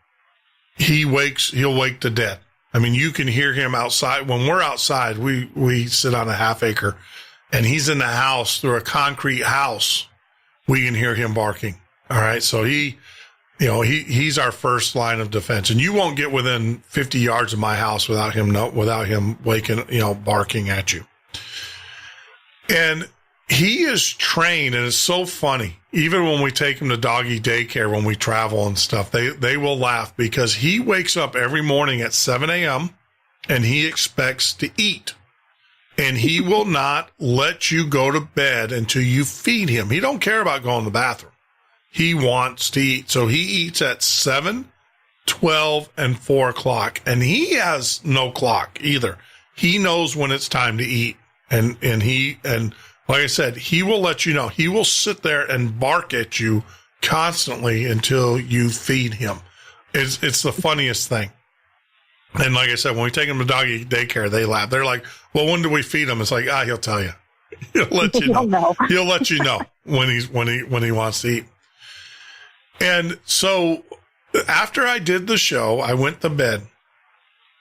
wake the dead. I mean, you can hear him outside. When we're outside, we sit on a half acre, and he's in the house through a concrete house. We can hear him barking. All right. So he's our first line of defense, and you won't get within 50 yards of my house without him waking, barking at you. And he is trained, and it's so funny. Even when we take him to doggy daycare, when we travel and stuff, they will laugh because he wakes up every morning at 7 a.m. and he expects to eat. And he will not let you go to bed until you feed him. He don't care about going to the bathroom. He wants to eat. So he eats at 7, 12, and 4 o'clock. And he has no clock either. He knows when it's time to eat. And like I said, he will let you know. He will sit there and bark at you constantly until you feed him. It's the funniest thing. And like I said, when we take him to doggy daycare, they laugh. They're like, well, when do we feed him? It's like, he'll tell you. He'll let you know. He'll let you know when he wants to eat. And so after I did the show, I went to bed.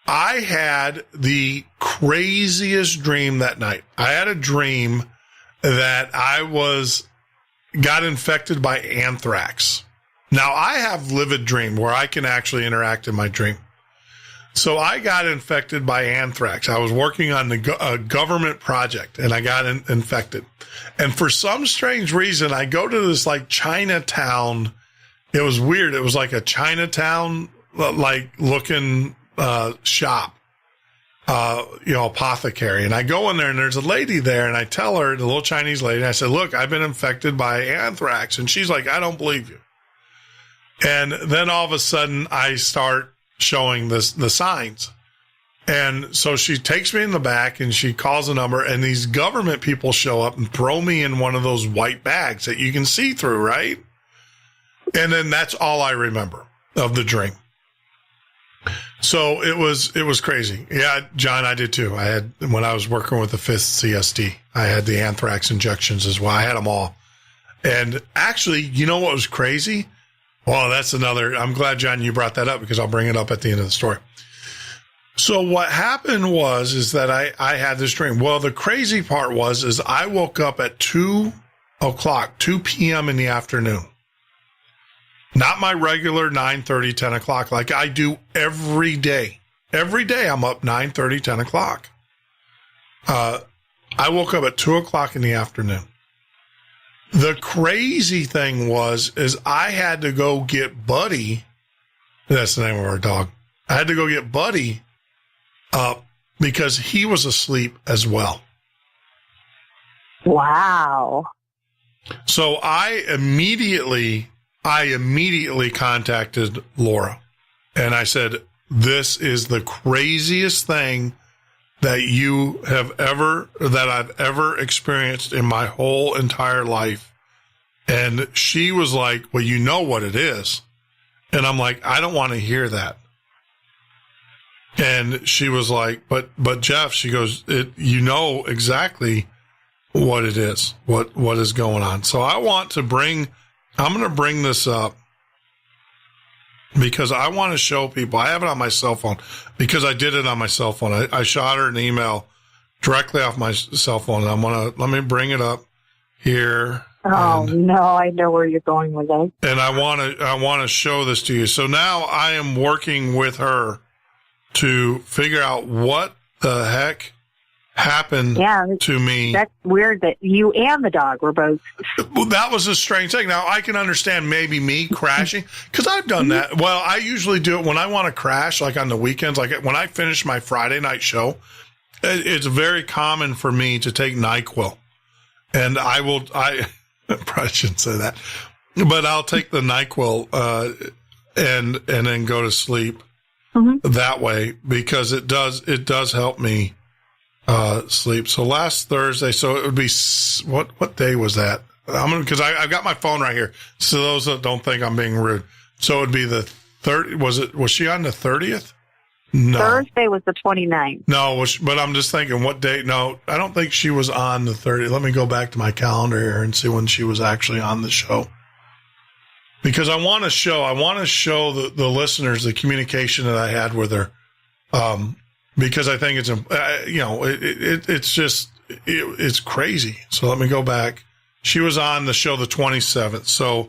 I had the craziest dream that night. I had a dream that I got infected by anthrax. Now, I have vivid dream where I can actually interact in my dream. So I got infected by anthrax. I was working on a government project, and I got infected. And for some strange reason, I go to this like Chinatown. It was weird. It was like a Chinatown like looking shop, apothecary. And I go in there, and there's a lady there, and I tell her, the little Chinese lady, I said, look, I've been infected by anthrax. And she's like, I don't believe you. And then all of a sudden I start showing the signs. And so she takes me in the back and she calls a number, and these government people show up and throw me in one of those white bags that you can see through, right? And then that's all I remember of the dream. So it was crazy. Yeah, John, I did too. When I was working with the 5th CST, I had the anthrax injections as well. I had them all. And actually, you know what was crazy? Well, I'm glad, John, you brought that up, because I'll bring it up at the end of the story. So what happened is that I had this dream. Well, the crazy part is I woke up at 2 p.m. in the afternoon. Not my regular 9:30, 10 o'clock like I do every day. Every day I'm up 9:30, 10 o'clock. I woke up at 2 o'clock in the afternoon. The crazy thing is I had to go get Buddy. That's the name of our dog. I had to go get Buddy because he was asleep as well. Wow. So I immediately I immediately contacted Laura and I said, this is the craziest thing that I've ever experienced in my whole entire life. And she was like, well, you know what it is. And I'm like, I don't want to hear that. And she was like, but Jeff, she goes, you know exactly what it is, what is going on. So I'm going to bring this up because I want to show people. I have it on my cell phone because I did it on my cell phone. I shot her an email directly off my cell phone. And let me bring it up here. Oh, no, I know where you're going with that. And I want to show this to you. So now I am working with her to figure out what the heck happened to me. That's weird that you and the dog were both. That was a strange thing. Now, I can understand maybe me crashing because I've done that. Well, I usually do it when I want to crash, like on the weekends. Like when I finish my Friday night show, it's very common for me to take NyQuil. And I probably shouldn't say that, but I'll take the NyQuil and then go to sleep that way because it does help me sleep. So last Thursday, so it would be what day was that? Because I've got my phone right here. So those that don't think I'm being rude, so it would be the 30th. Was she on the 30th? No. Thursday was the 29th. No, but I'm just thinking what date. No, I don't think she was on the 30th. Let me go back to my calendar here and see when she was actually on the show. Because I want to show the listeners the communication that I had with her. Because I think it's, it's crazy. So let me go back. She was on the show the 27th. So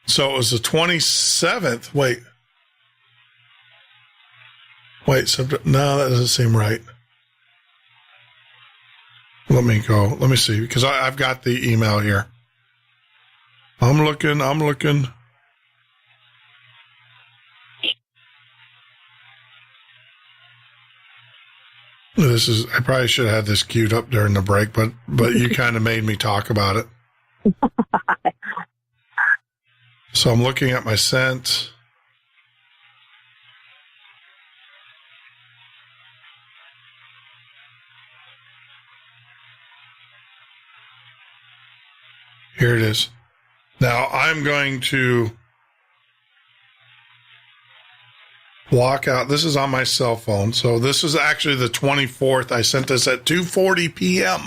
it was the 27th. Wait, no, that doesn't seem right. Let me see, because I've got the email here. I'm looking. I probably should have had this queued up during the break, but you kind of made me talk about it. So I'm looking at my sent. Here it is. Now I'm going to block out. This is on my cell phone. So this is actually the 24th. I sent this at 2:40 p.m.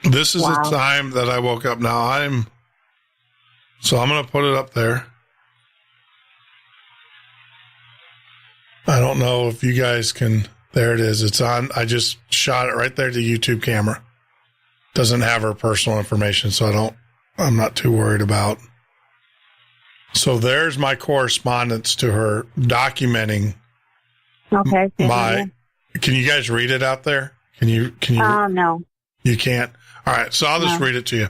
This is the time that I woke up. Now I'm going to put it up there. I don't know if you guys can. There it is. It's on. I just shot it right there to the YouTube camera. Doesn't have her personal information, so I'm not too worried about. So there's my correspondence to her documenting. Okay. Can you guys read it out there? Can you? No. You can't? All right. So I'll just read it to you.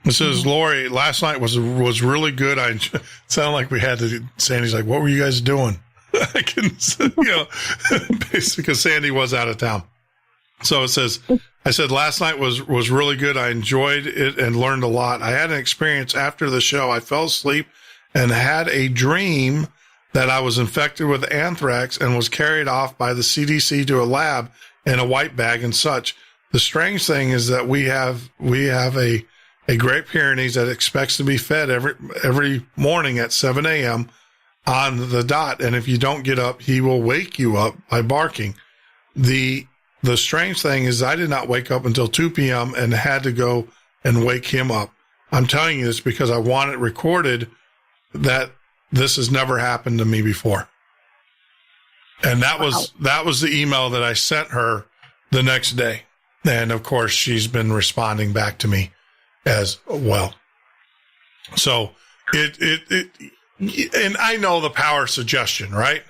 It says, Lori, last night was really good. It sounded like we had to, Sandy's like, what were you guys doing? I can, basically because Sandy was out of town. So it says, I said, last night was really good. I enjoyed it and learned a lot. I had an experience after the show. I fell asleep and had a dream that I was infected with anthrax and was carried off by the CDC to a lab in a white bag and such. The strange thing is that we have a Great Pyrenees that expects to be fed every morning at 7 a.m. on the dot. And if you don't get up, he will wake you up by barking. The strange thing is I did not wake up until 2 p.m. and had to go and wake him up. I'm telling you this because I want it recorded that this has never happened to me before. And that was the email that I sent her the next day. And of course, she's been responding back to me as well. So and I know the power of suggestion, right?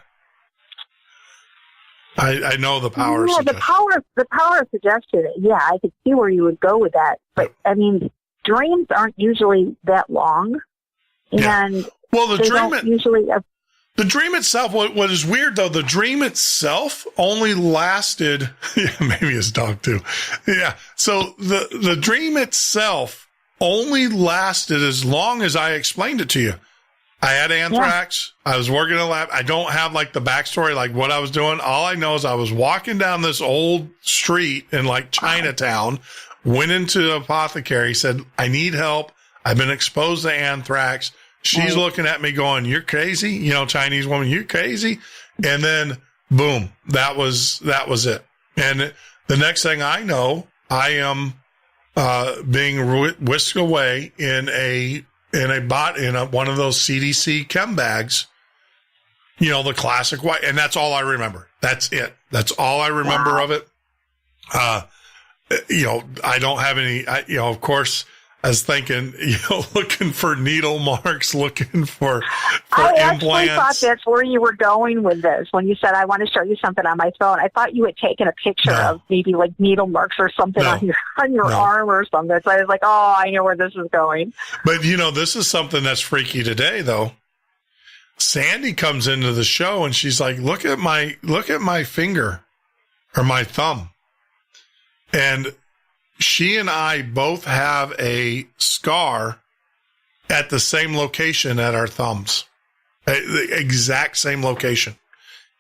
I know the power of suggestion. The power of suggestion. Yeah, I could see where you would go with that. But I mean, dreams aren't usually that long, and the dream itself. What is weird though, the dream itself only lasted. Yeah, maybe his dog too. Yeah. So the dream itself only lasted as long as I explained it to you. I had anthrax. Yeah. I was working in a lab. I don't have like the backstory, like what I was doing. All I know is I was walking down this old street in like Chinatown, went into the apothecary, said, I need help. I've been exposed to anthrax. She's looking at me going, you're crazy. You know, Chinese woman, you crazy. And then boom, that was it. And the next thing I know, I am being whisked away in one of those CDC chem bags, you know, the classic white. And that's all I remember. That's it. That's all I remember of it. You know, I don't have any, you know, of course, I was thinking, you know, looking for needle marks, looking for I implants. actually thought that's where you were going with this. When you said, I want to show you something on my phone, I thought you had taken a picture of maybe like needle marks or something on your arm or something. So I was like, oh, I know where this is going. But, you know, this is something that's freaky today, though. Sandy comes into the show and she's like, look at my finger or my thumb. And she and I both have a scar at the same location at our thumbs, the exact same location,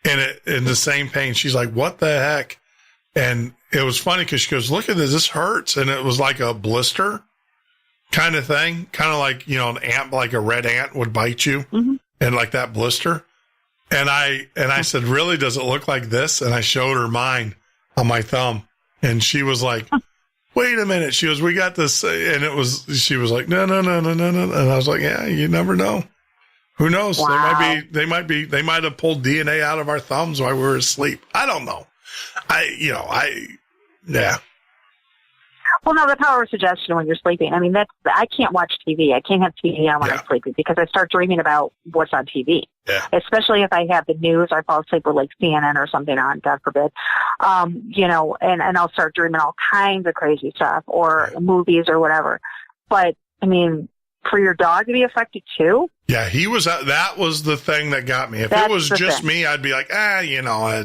and in the same pain. She's like, what the heck? And it was funny because she goes, look at this hurts. And it was like a blister kind of thing, kind of like, you know, an ant, like a red ant would bite you and like that blister. And I said, really, does it look like this? And I showed her mine on my thumb, and she was like, wait a minute. She goes, we got this. And she was like, no. And I was like, yeah, you never know. Who knows? Wow. They might have pulled DNA out of our thumbs while we were asleep. I don't know. Yeah. Well, no, the power of suggestion when you're sleeping. I mean, I can't watch TV. I can't have TV on when I'm sleeping because I start dreaming about what's on TV. Yeah. Especially if I have the news, I fall asleep with like CNN or something on, God forbid. You know, and I'll start dreaming all kinds of crazy stuff or movies or whatever. But I mean, for your dog to be affected too? Yeah, that was the thing that got me. If it was just me, I'd be like, you know, I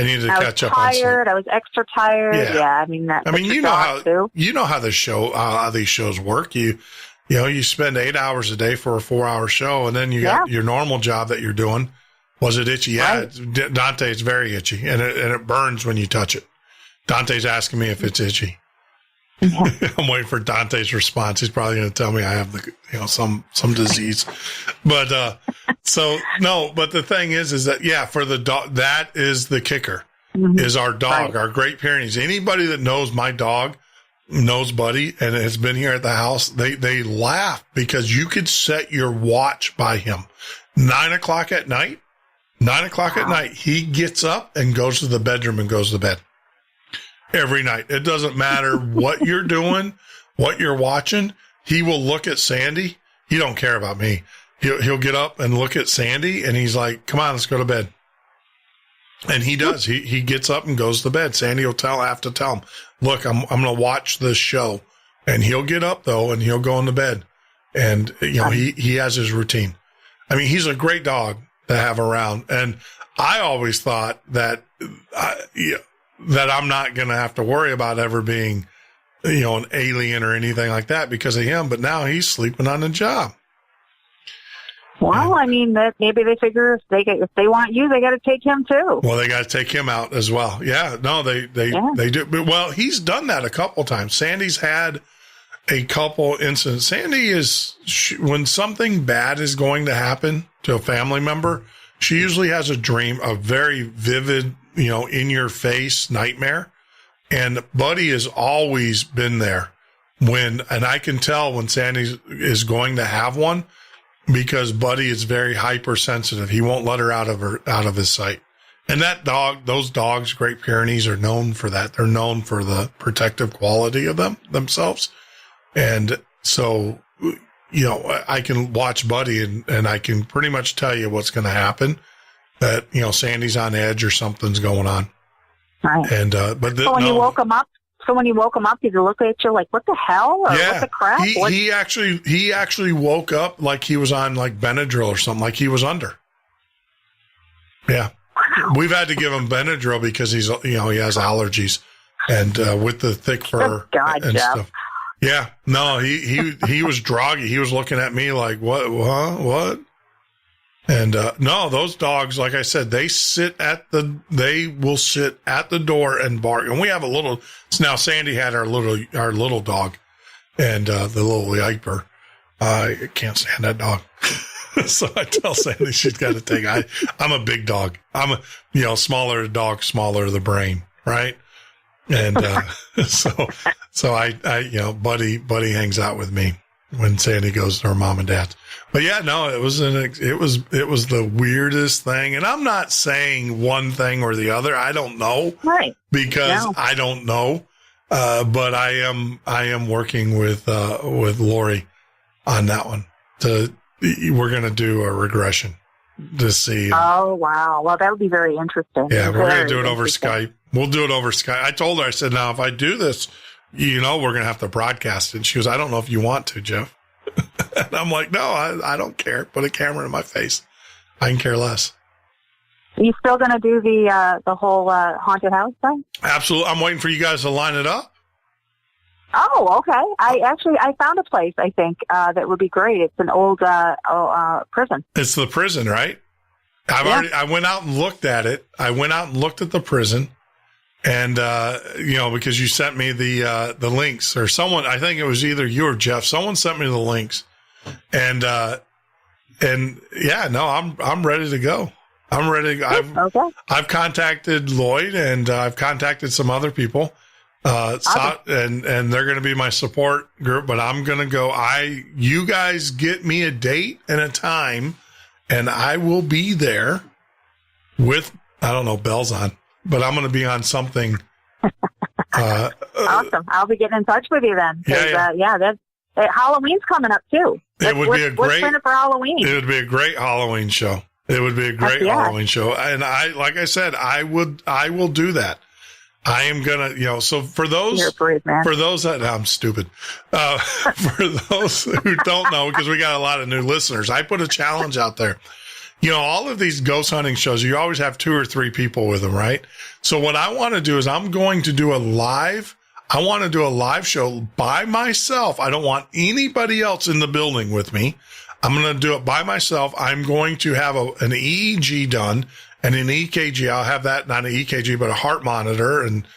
needed to catch up on sleep. I was extra tired. Yeah, I mean, you know how these shows work. You know, you spend 8 hours a day for a 4-hour show, and then you got your normal job that you're doing. Was it itchy? Yeah, right. Dante's very itchy, and it burns when you touch it. Dante's asking me if it's itchy. I'm waiting for Dante's response. He's probably going to tell me I have some disease, but but the thing is that for the dog, that is the kicker, is our dog, our Great Pyrenees. Anybody that knows my dog knows Buddy and has been here at the house. They laugh because you could set your watch by him. 9 o'clock at night, he gets up and goes to the bedroom and goes to bed. Every night. It doesn't matter what you're doing, what you're watching. He will look at Sandy. He don't care about me. He'll get up and look at Sandy, and he's like, come on, let's go to bed. And he does. He gets up and goes to bed. Sandy will have to tell him, look, I'm going to watch this show. And he'll get up, though, and he'll go into bed. And, you know, he has his routine. I mean, he's a great dog to have around. And I always thought that I'm not going to have to worry about ever being, you know, an alien or anything like that because of him. But now he's sleeping on the job. Well, I mean, that maybe they figure if they want you, they got to take him too. Well, they got to take him out as well. Yeah, no, they do. But, well, he's done that a couple times. Sandy's had a couple incidents. Sandy when something bad is going to happen to a family member, she usually has a dream, a very vivid, you know, in your face nightmare. And Buddy has always been there and I can tell when Sandy is going to have one because Buddy is very hypersensitive. He won't let her out of his sight. And those dogs, Great Pyrenees, are known for that. They're known for the protective quality of themselves. And so, you know, I can watch Buddy and I can pretty much tell you what's going to happen. That, you know, Sandy's on edge or something's going on. Right. And, when you woke him up, did he look at you like, what the hell? Or what the crap? He actually woke up like he was on like Benadryl or something, like he was under. Yeah. Wow. We've had to give him Benadryl because he has allergies and, with the thick fur and stuff. Yeah, no, he was groggy. He was looking at me like, what? And no, those dogs, like I said, they will sit at the door and bark. And we have now Sandy had our little dog, and the little Yiper. I can't stand that dog. So I tell Sandy she's got to take. I'm a big dog. I'm smaller the dog, smaller the brain, right? And so I Buddy hangs out with me when Sandy goes to her mom and dad's. But yeah, no, it was the weirdest thing. And I'm not saying one thing or the other. I don't know, right? Because I don't know. But I am working with Lori on that one. We're going to do a regression to see. Oh, wow. Well, that would be very interesting. Yeah, we're going to do it over Skype. We'll do it over Skype. I told her, I said, now, if I do this, we're going to have to broadcast it. And she goes, I don't know if you want to, Jeff. And I'm like, no, I don't care. Put a camera in my face. I can care less. Are you still going to do the whole haunted house thing? Absolutely. I'm waiting for you guys to line it up. Oh, okay. I found a place, I think, that would be great. It's an old prison. It's the prison, right? I went out and looked at it. I went out and looked at the prison, and because you sent me the links, or someone, I think it was either you or Jeff. Someone sent me the links, and yeah, no, I'm ready to go. I'm ready. I've contacted Lloyd, and I've contacted some other people. And they're going to be my support group, but I'm going to go. You guys get me a date and a time, and I will be there with, I don't know, bells on, but I'm going to be on something. Awesome. I'll be getting in touch with you then. Halloween's coming up too. It would be a great, what's planned for Halloween? It would be a great Halloween show. It would be a great Halloween show. And like I said, I will do that. I am gonna, so for those that I'm stupid, for those who don't know, because we got a lot of new listeners, I put a challenge out there. All of these ghost hunting shows, you always have 2 or 3 people with them, right? So what I want to do is I'm going to do a live show by myself. I don't want anybody else in the building with me. I'm going to do it by myself. I'm going to have an EEG done. And an EKG, I'll have that, not an EKG, but a heart monitor, and,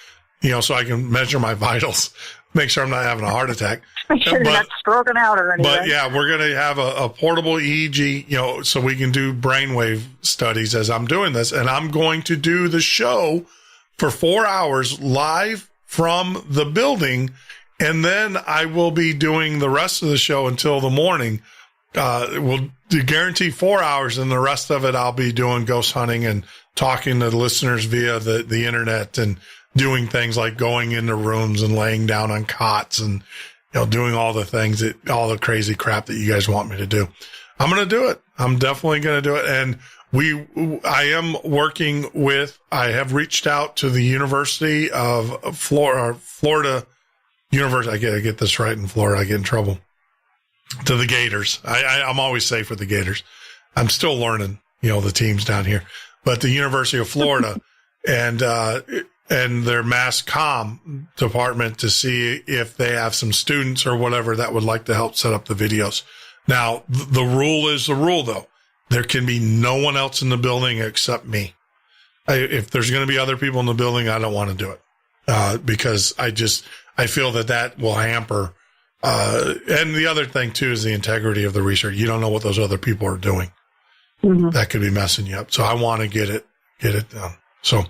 so I can measure my vitals, make sure I'm not having a heart attack. Make sure you're not stroking out or anything. But yeah, we're going to have a portable EEG, so we can do brainwave studies as I'm doing this. And I'm going to do the show for 4 hours live from the building. And then I will be doing the rest of the show until the morning. We'll guarantee 4 hours, and the rest of it I'll be doing ghost hunting and talking to listeners via the internet, and doing things like going into rooms and laying down on cots, and doing all the things all the crazy crap that you guys want me to do. I'm going to do it. I'm definitely going to do it. And I am working with. I have reached out to the University of Florida University. I get this right in Florida. I get in trouble. To the Gators. I'm always safe with the Gators. I'm still learning, the teams down here, but the University of Florida and their mass comm department to see if they have some students or whatever that would like to help set up the videos. Now, the rule is the rule, though. There can be no one else in the building except me. If there's going to be other people in the building, I don't want to do it, because I feel that will hamper. And the other thing too is the integrity of the research. You don't know what those other people are doing. Mm-hmm. That could be messing you up. So I want to get it done. So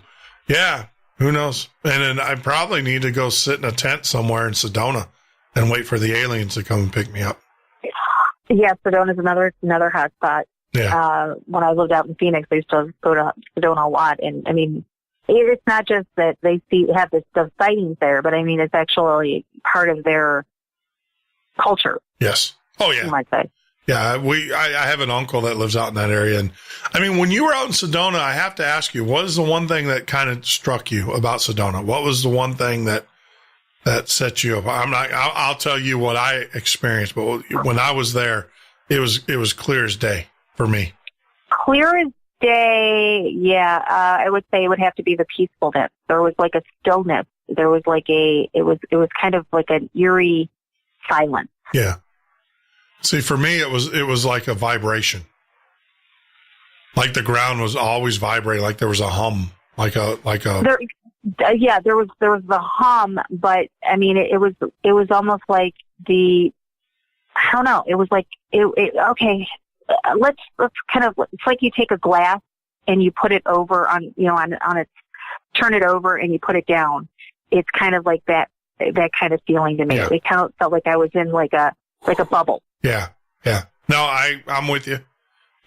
yeah, who knows? And then I probably need to go sit in a tent somewhere in Sedona and wait for the aliens to come and pick me up. Yeah, Sedona's another hot spot. Yeah. When I lived out in Phoenix, I used to go to Sedona a lot. And I mean, it's not just that they have this stuff sightings there, but I mean, it's actually part of their culture. Yes. Oh yeah. You might say. Yeah. I have an uncle that lives out in that area. And I mean, when you were out in Sedona, I have to ask you, what is the one thing that kind of struck you about Sedona? What was the one thing that set you up? I'll tell you what I experienced, but when I was there, it was clear as day for me. Clear as day. Yeah. I would say it would have to be the peacefulness. There was like a stillness. There was like it was kind of like an eerie silence. Yeah. See, for me, it was like a vibration. Like the ground was always vibrating, like there was a hum, like a. There was the hum, but I mean, it was almost like I don't know. It was like okay. Let's kind of. It's like you take a glass and you put it over on its, turn it over and you put it down. It's kind of like that kind of feeling to me. Yeah. It kind of felt like I was in like a bubble. Yeah. No, I'm with you.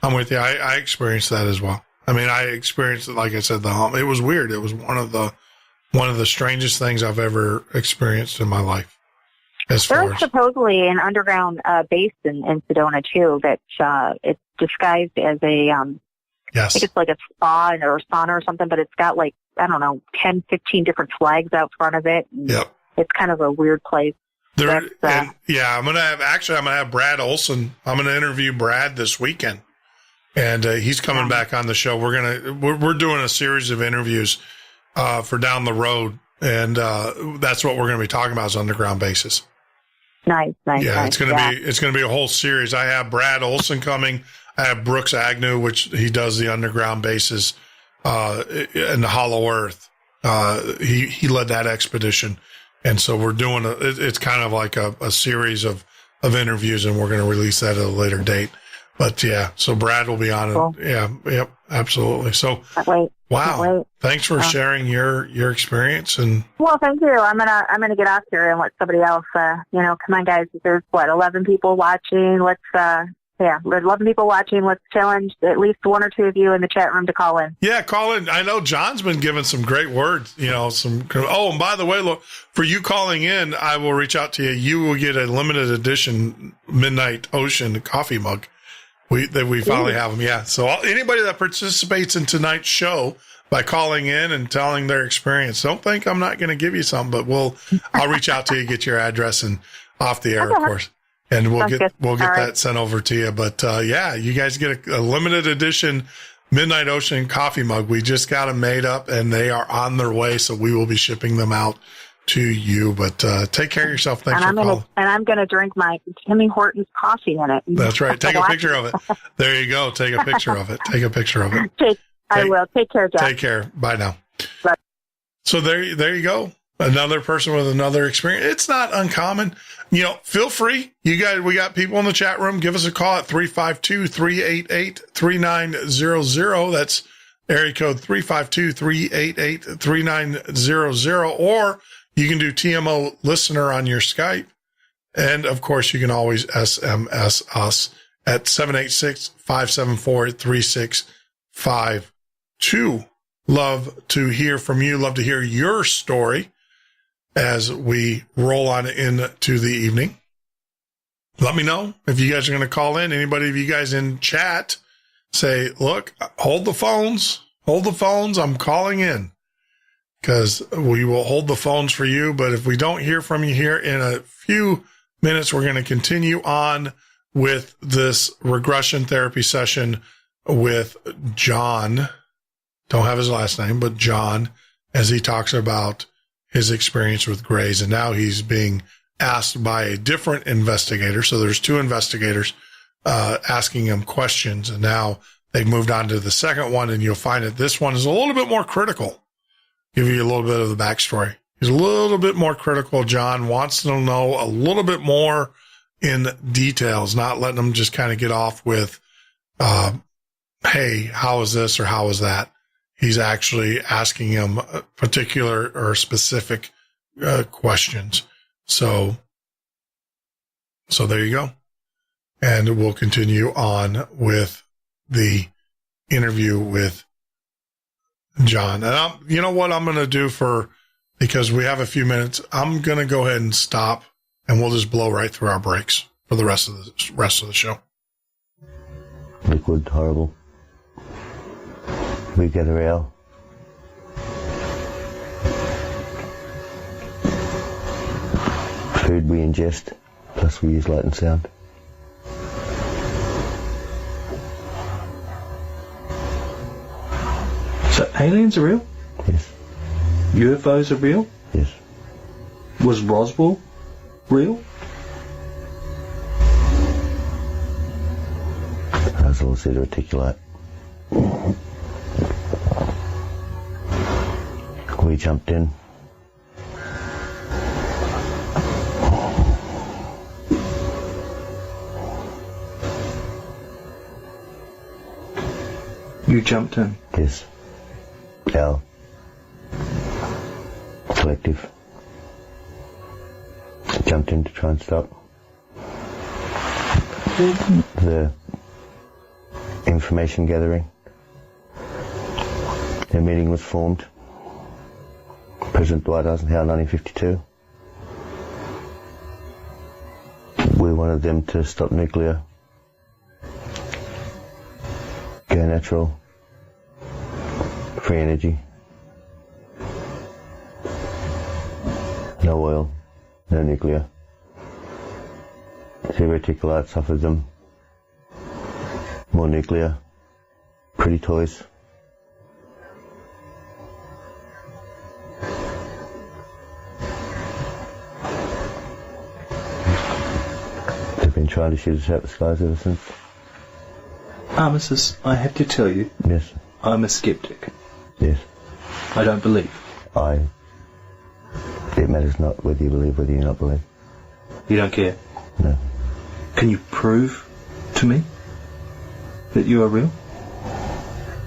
I experienced that as well. I mean, I experienced it, like I said, the hum. It was weird. It was one of the strangest things I've ever experienced in my life. There's supposedly an underground base in Sedona too that it's disguised as a yes. I think it's like a spa or a sauna or something, but it's got like, I don't know, 10, 15 different flags out front of it. Yep. It's kind of a weird place. I'm gonna have Brad Olson. I'm gonna interview Brad this weekend, and he's coming back on the show. We're doing a series of interviews for down the road, and that's what we're gonna be talking about is underground bases. Nice. Yeah, it's gonna be a whole series. I have Brad Olson coming. I have Brooks Agnew, which he does the underground bases in the Hollow Earth. He led that expedition. And so we're doing it's kind of like a series of interviews, and we're going to release that at a later date. But yeah, so Brad will be on cool. it. Yeah. Yep. Absolutely. So, wow. Thanks for sharing your experience. And well, thank you. I'm going to get off here and let somebody else, come on guys. There's 11 people watching. Let's 11 people watching. Let's challenge at least one or two of you in the chat room to call in. Yeah, call in. I know John's been giving some great words, and by the way, look, for you calling in, I will reach out to you. You will get a limited edition Midnight Ocean coffee mug. We finally have them. Yeah. So anybody that participates in tonight's show by calling in and telling their experience, don't think I'm not going to give you some, but I'll reach out to you, get your address and off the air, of course. And we'll get that sent over to you. But you guys get a limited edition Midnight Ocean coffee mug. We just got them made up, and they are on their way. So we will be shipping them out to you. But take care of yourself. Thanks for calling. And I'm going to drink my Timmy Hortons coffee in it. That's right. Take a picture of it. There you go. Take a picture of it. I will. Take care, Jeff. Take care. Bye now. Bye. So there you go. Another person with another experience. It's not uncommon. Feel free. We got people in the chat room. Give us a call at 352-388-3900. That's area code 352-388-3900. Or you can do TMO Listener on your Skype. And of course, you can always SMS us at 786-574-3652. Love to hear from you. Love to hear your story as we roll on into the evening. Let me know if you guys are going to call in. Anybody of you guys in chat, say, look, hold the phones. I'm calling in, because we will hold the phones for you. But if we don't hear from you here in a few minutes, we're going to continue on with this regression therapy session with John. Don't have his last name, but John, as he talks about his experience with Grays. And now he's being asked by a different investigator. So there's two investigators asking him questions. And now they've moved on to the second one. And you'll find that this one is a little bit more critical. Give you a little bit of the backstory. He's a little bit more critical. John wants to know a little bit more in details, not letting them just kind of get off with, hey, how is this or how is that? He's actually asking him particular or specific questions. So there you go. And we'll continue on with the interview with John. And you know what I'm going to do because we have a few minutes, I'm going to go ahead and stop, and we'll just blow right through our breaks for the rest of the show. Liquid, horrible. We get around. Food we ingest, plus we use light and sound. So aliens are real? Yes. UFOs are real? Yes. Was Roswell real? muzzle is the reticulate. We jumped in. You jumped in? Yes. Our collective jumped in to try and stop the information gathering. A meeting was formed. President Dwight Eisenhower, 1952. We wanted them to stop nuclear, go natural, free energy, no oil, no nuclear. Zero reticulates offered them more nuclear, pretty toys. They've been trying to shoot us out the skies ever since. Armistice, I have to tell you, Yes. I'm a skeptic. Yes. I don't believe. It matters not whether you believe, whether you not believe. You don't care? No. Can you prove to me that you are real?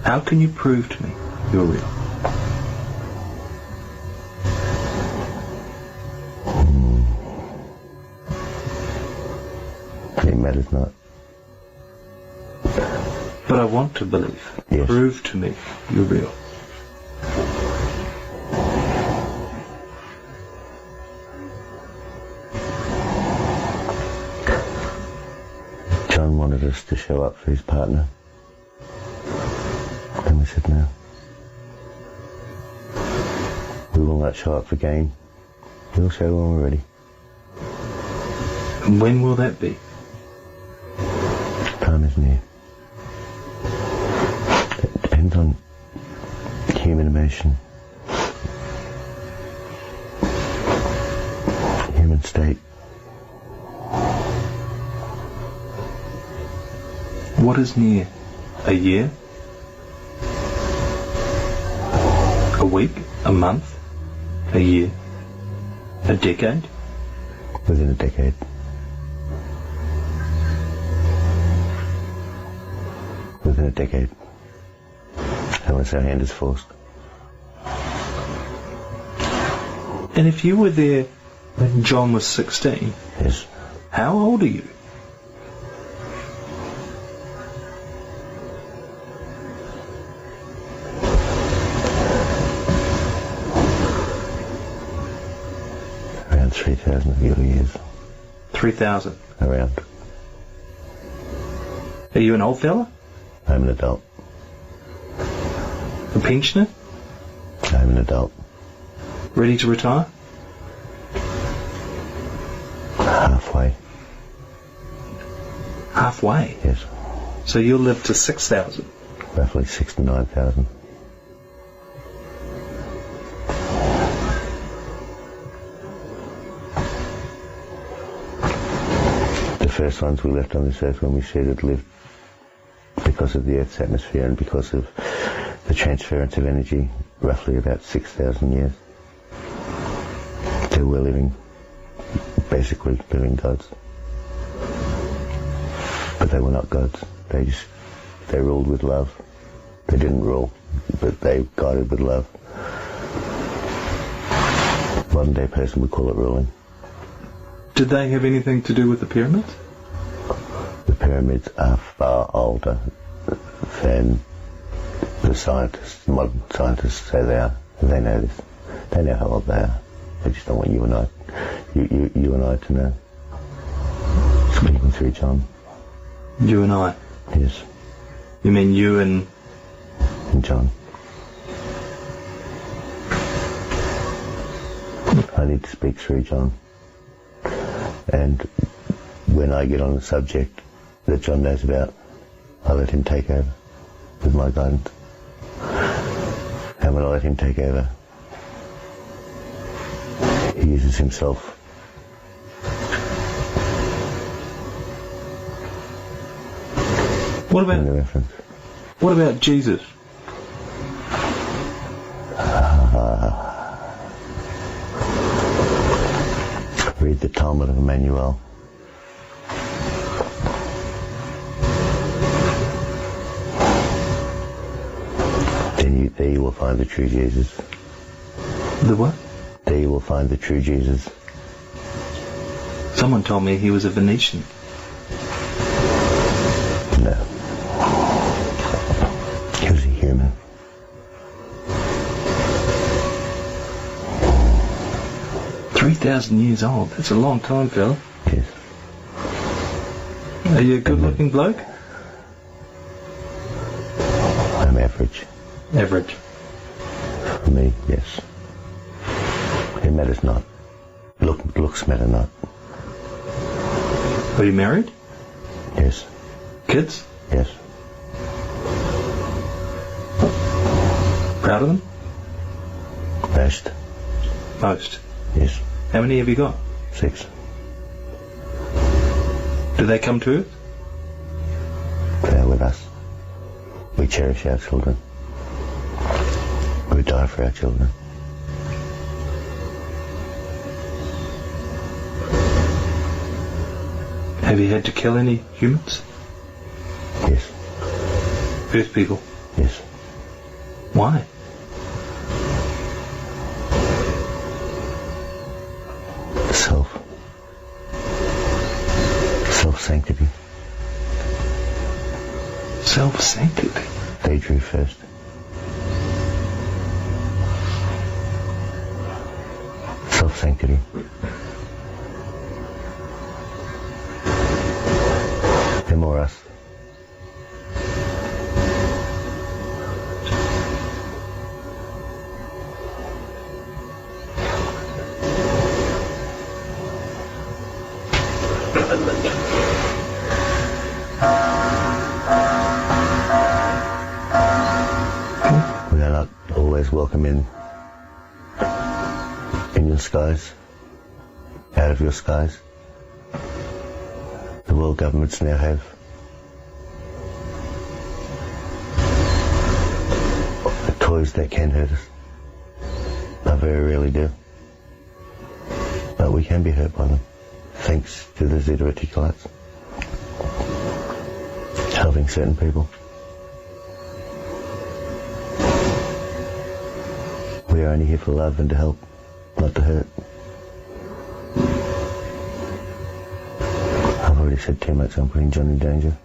How can you prove to me you're real? It matters not. But I want to believe. Yes. Prove to me you're real. John wanted us to show up for his partner. And we said no. We will not show up for gain. We'll show when we're ready. And when will that be? Time is near. It depends on human emotion, human state. What is near? A year? A week? A month? A year? A decade? Within a decade. Within a decade. Unless our hand is forced. And if you were there when John was 16, Yes. how old are you? Around 3,000 of your years. 3,000. Around. Are you an old fella? I'm an adult. A pensioner? I'm an adult. Ready to retire? Halfway. Halfway. Yes. So you'll live to 6,000. Roughly 6,000 to 9,000. The first ones we left on this earth when we said it lived because of the Earth's atmosphere and because of the transference of energy, roughly about 6,000 years. So we're living, basically living gods. But they were not gods. They ruled with love. They didn't rule, but they guided with love. Modern day person would call it ruling. Did they have anything to do with the pyramids? The pyramids are far older than the scientists, modern scientists say they are. They know this. They know how old they are. They just don't want you and I to know. Speaking through John. You and I? Yes. You mean you and John. I need to speak through John. And when I get on the subject that John knows about, I let him take over with my guidance. And when I let him take over, he uses himself. What about the reference. What about Jesus? Read the Talmud of Emmanuel. There you will find the true Jesus. The what? There you will find the true Jesus. Someone told me he was a Venetian. No. He was a human. $3,000 years old. That's a long time, fella. Yes. Are you a good-looking bloke? I'm average. Average. For me, yes. It matters not. Looks matter not. Are you married? Yes. Kids? Yes. Proud of them? Most. Most. Yes. How many have you got? 6. Do they come to Earth? They are with us. We cherish our children. We die for our children. Have you had to kill any humans? Yes. Earth people? Yes. Why? Self-sanctity. Self-sanctity? They drew first. Self-sanctity. Them or us. We are not always welcome in your skies, out of your skies. The world governments now have toys that can hurt us, but very rarely do. But we can be hurt by them, thanks to the Zeta Reticulates helping certain people. We are only here for love and to help, not to hurt. I've already said too much, I'm putting John in danger.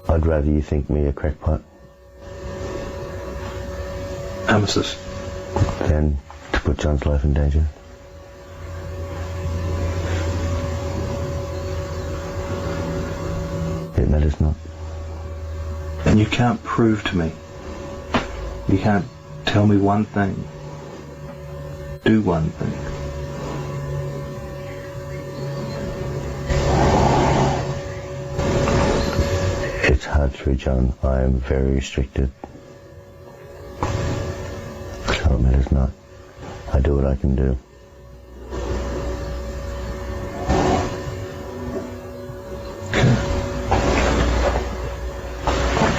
I'd rather you think me a crackpot Amethyst. than to put John's life in danger. It matters not. And you can't prove to me. You can't tell me one thing. Do one thing. It's hard through, John. I am very restricted. So it matters not. I do what I can do.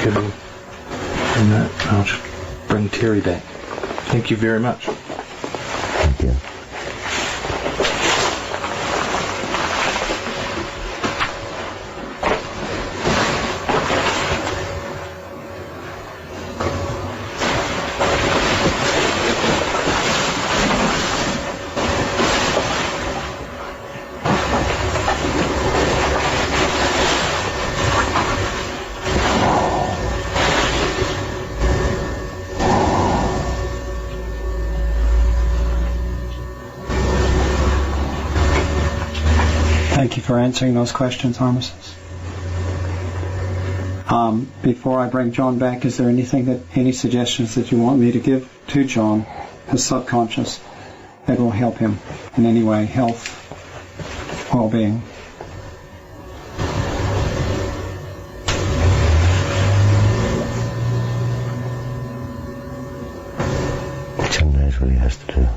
Good. And that, I'll just bring Terry back. Thank you very much. Thank you. Thank you for answering those questions, Armistice. Before I bring John back, is there any suggestions that you want me to give to John, his subconscious, that will help him in any way, health, well-being? John knows what he has to do.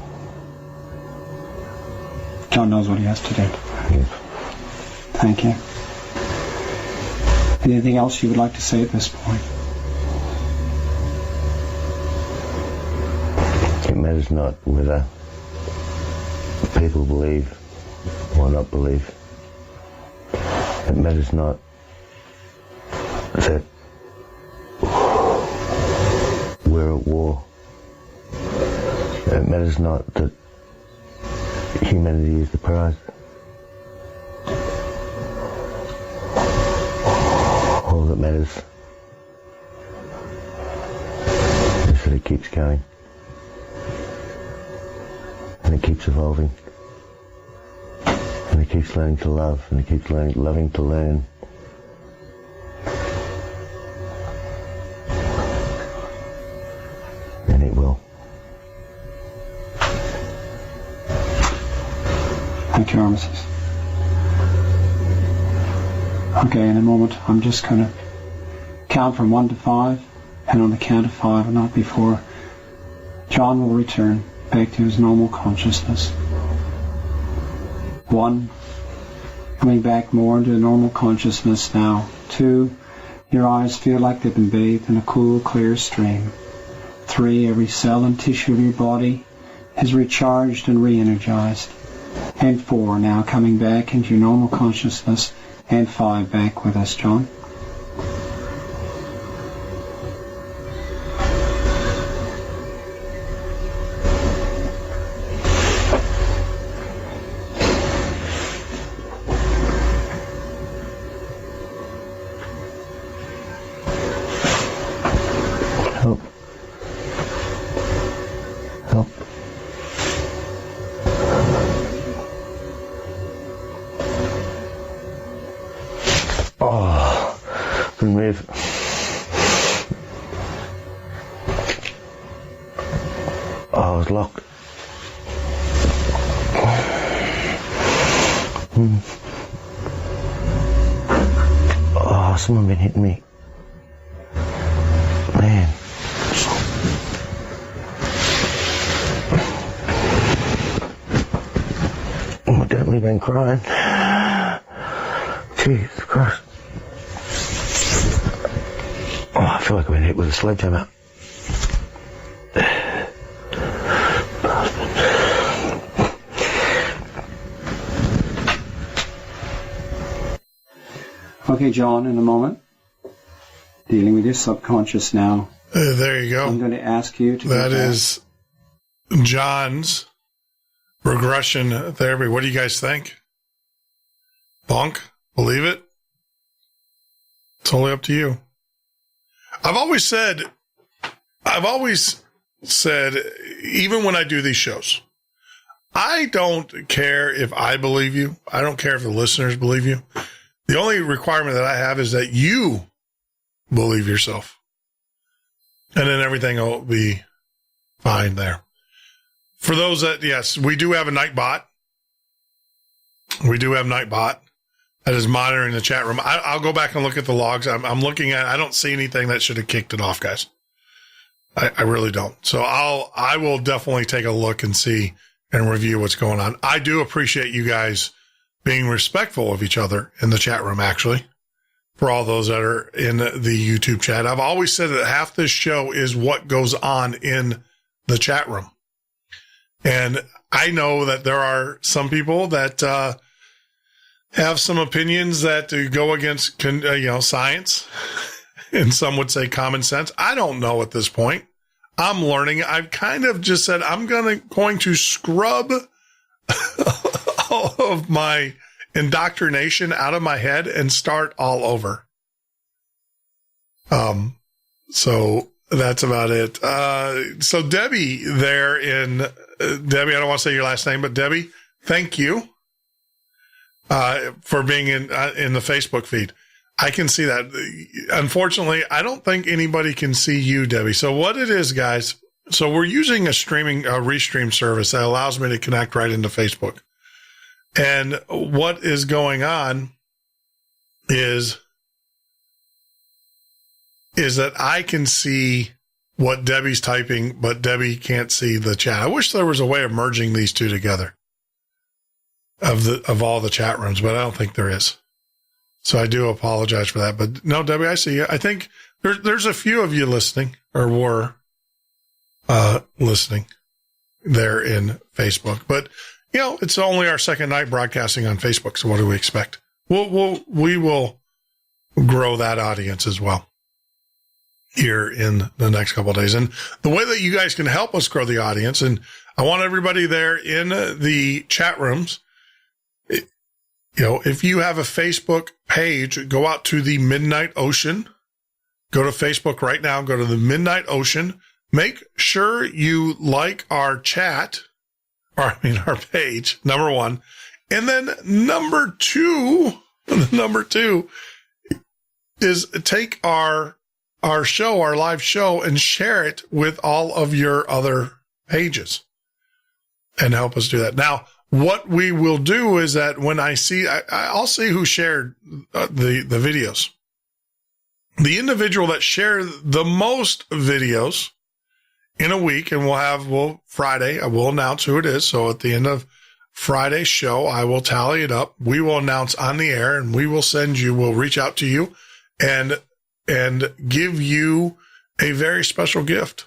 John knows what he has to do. Yes. Thank you. Anything else you would like to say at this point? It matters not whether people believe or not believe. It matters not that we're at war. It matters not that humanity is the prize. All that matters is that it keeps going. And it keeps evolving. And it keeps learning to love. And it keeps loving to learn. And it will. Thank you, Armistice. Okay, in a moment, I'm just going to count from 1 to 5, and on the count of 5, and not before, John will return back to his normal consciousness. 1, coming back more into normal consciousness now. 2, your eyes feel like they've been bathed in a cool, clear stream. 3, every cell and tissue of your body is recharged and re-energized. And 4, now coming back into your normal consciousness. And 5, back with us, John. Help. Help. Oh, couldn't move. Oh, I was locked. Oh, someone been hitting me. Man. Oh, I definitely been crying. Jesus Christ. Oh, I feel like I've been hit with a sledgehammer. Okay, John, in a moment, dealing with your subconscious now. There you go. I'm going to ask you to... That is John's regression therapy. What do you guys think? Bunk? Believe it? It's only up to you. I've always said, even when I do these shows, I don't care if I believe you. I don't care if the listeners believe you. The only requirement that I have is that you believe yourself. And then everything will be fine there. For those that, yes, we do have a night bot. We do have night bot that is monitoring the chat room. I'll go back and look at the logs. I'm looking at, I don't see anything that should have kicked it off, guys. I really don't. So I will definitely take a look and see and review what's going on. I do appreciate you guys being respectful of each other in the chat room, actually, for all those that are in the YouTube chat. I've always said that half this show is what goes on in the chat room. And I know that there are some people that have some opinions that go against, science, and some would say common sense. I don't know at this point. I'm learning. I've kind of just said I'm going to scrub all of my indoctrination out of my head and start all over. So that's about it. So Debbie there Debbie, I don't want to say your last name, but Debbie, thank you, for being in the Facebook feed. I can see that. Unfortunately, I don't think anybody can see you, Debbie. So what it is, guys, so we're using a restream service that allows me to connect right into Facebook. And what is going on is that I can see what Debbie's typing, but Debbie can't see the chat. I wish there was a way of merging these two together of all the chat rooms, but I don't think there is. So I do apologize for that. But no, Debbie, I see you. I think there's a few of you listening or were listening there in Facebook. But, it's only our second night broadcasting on Facebook. So what do we expect? We will grow that audience as well here in the next couple of days. And the way that you guys can help us grow the audience, and I want everybody there in the chat rooms, if you have a Facebook page, go out to the Midnight Ocean. Go to Facebook right now. Go to the Midnight Ocean. Make sure you like our chat, our page, number one. And then number two is take our show, our live show, and share it with all of your other pages and help us do that. Now, what we will do is that when I'll see who shared the videos. The individual that shared the most videos in a week, and Friday, I will announce who it is. So at the end of Friday's show, I will tally it up. We will announce on the air, and we'll reach out to you and give you a very special gift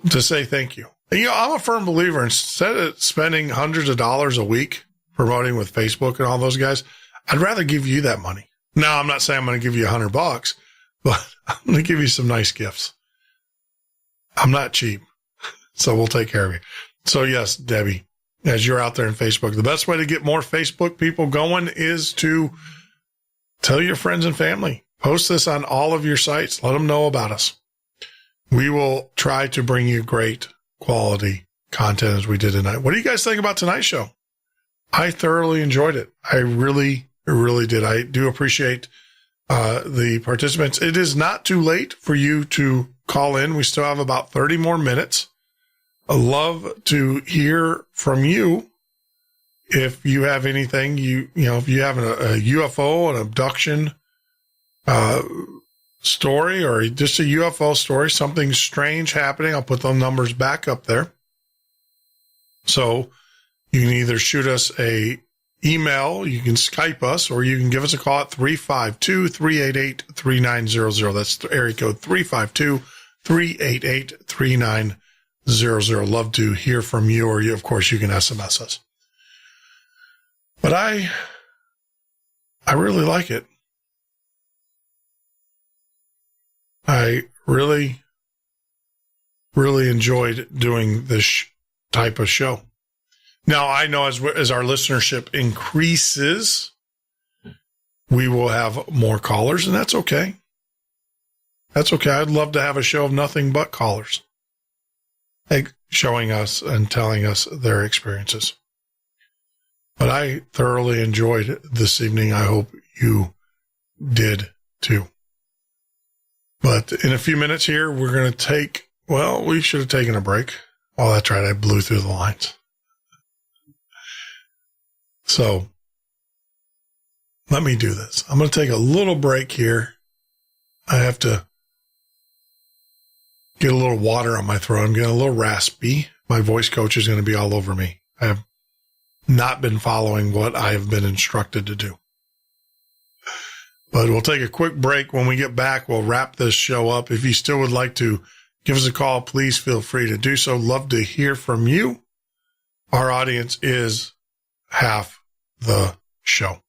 to say thank you. And, I'm a firm believer, instead of spending hundreds of dollars a week promoting with Facebook and all those guys, I'd rather give you that money. Now, I'm not saying I'm going to give you $100, but I'm going to give you some nice gifts. I'm not cheap, so we'll take care of you. So yes, Debbie, as you're out there in Facebook, the best way to get more Facebook people going is to tell your friends and family. Post this on all of your sites. Let them know about us. We will try to bring you great quality content as we did tonight. What do you guys think about tonight's show? I thoroughly enjoyed it. I really did. I do appreciate the participants. It is not too late for you to call in. We still have about 30 more minutes. I love to hear from you. If you have anything, if you have a UFO, an abduction story, or just a UFO story, something strange happening, I'll put those numbers back up there. So you can either shoot us a email, you can Skype us, or you can give us a call at 352-388-3900. That's the area code 352-388-3900. Love to hear from you, or of course, you can SMS us. But I really like it. I really enjoyed doing this type of show. Now, I know as our listenership increases, we will have more callers, and that's okay. That's okay. I'd love to have a show of nothing but callers, showing us and telling us their experiences. But I thoroughly enjoyed this evening. I hope you did too. But in a few minutes here, we're going to we should have taken a break. Oh, that's right. I blew through the lines. So let me do this. I'm going to take a little break here. I have to get a little water on my throat. I'm getting a little raspy. My voice coach is going to be all over me. I have not been following what I have been instructed to do. But we'll take a quick break. When we get back, we'll wrap this show up. If you still would like to give us a call, please feel free to do so. Love to hear from you. Our audience is half the show.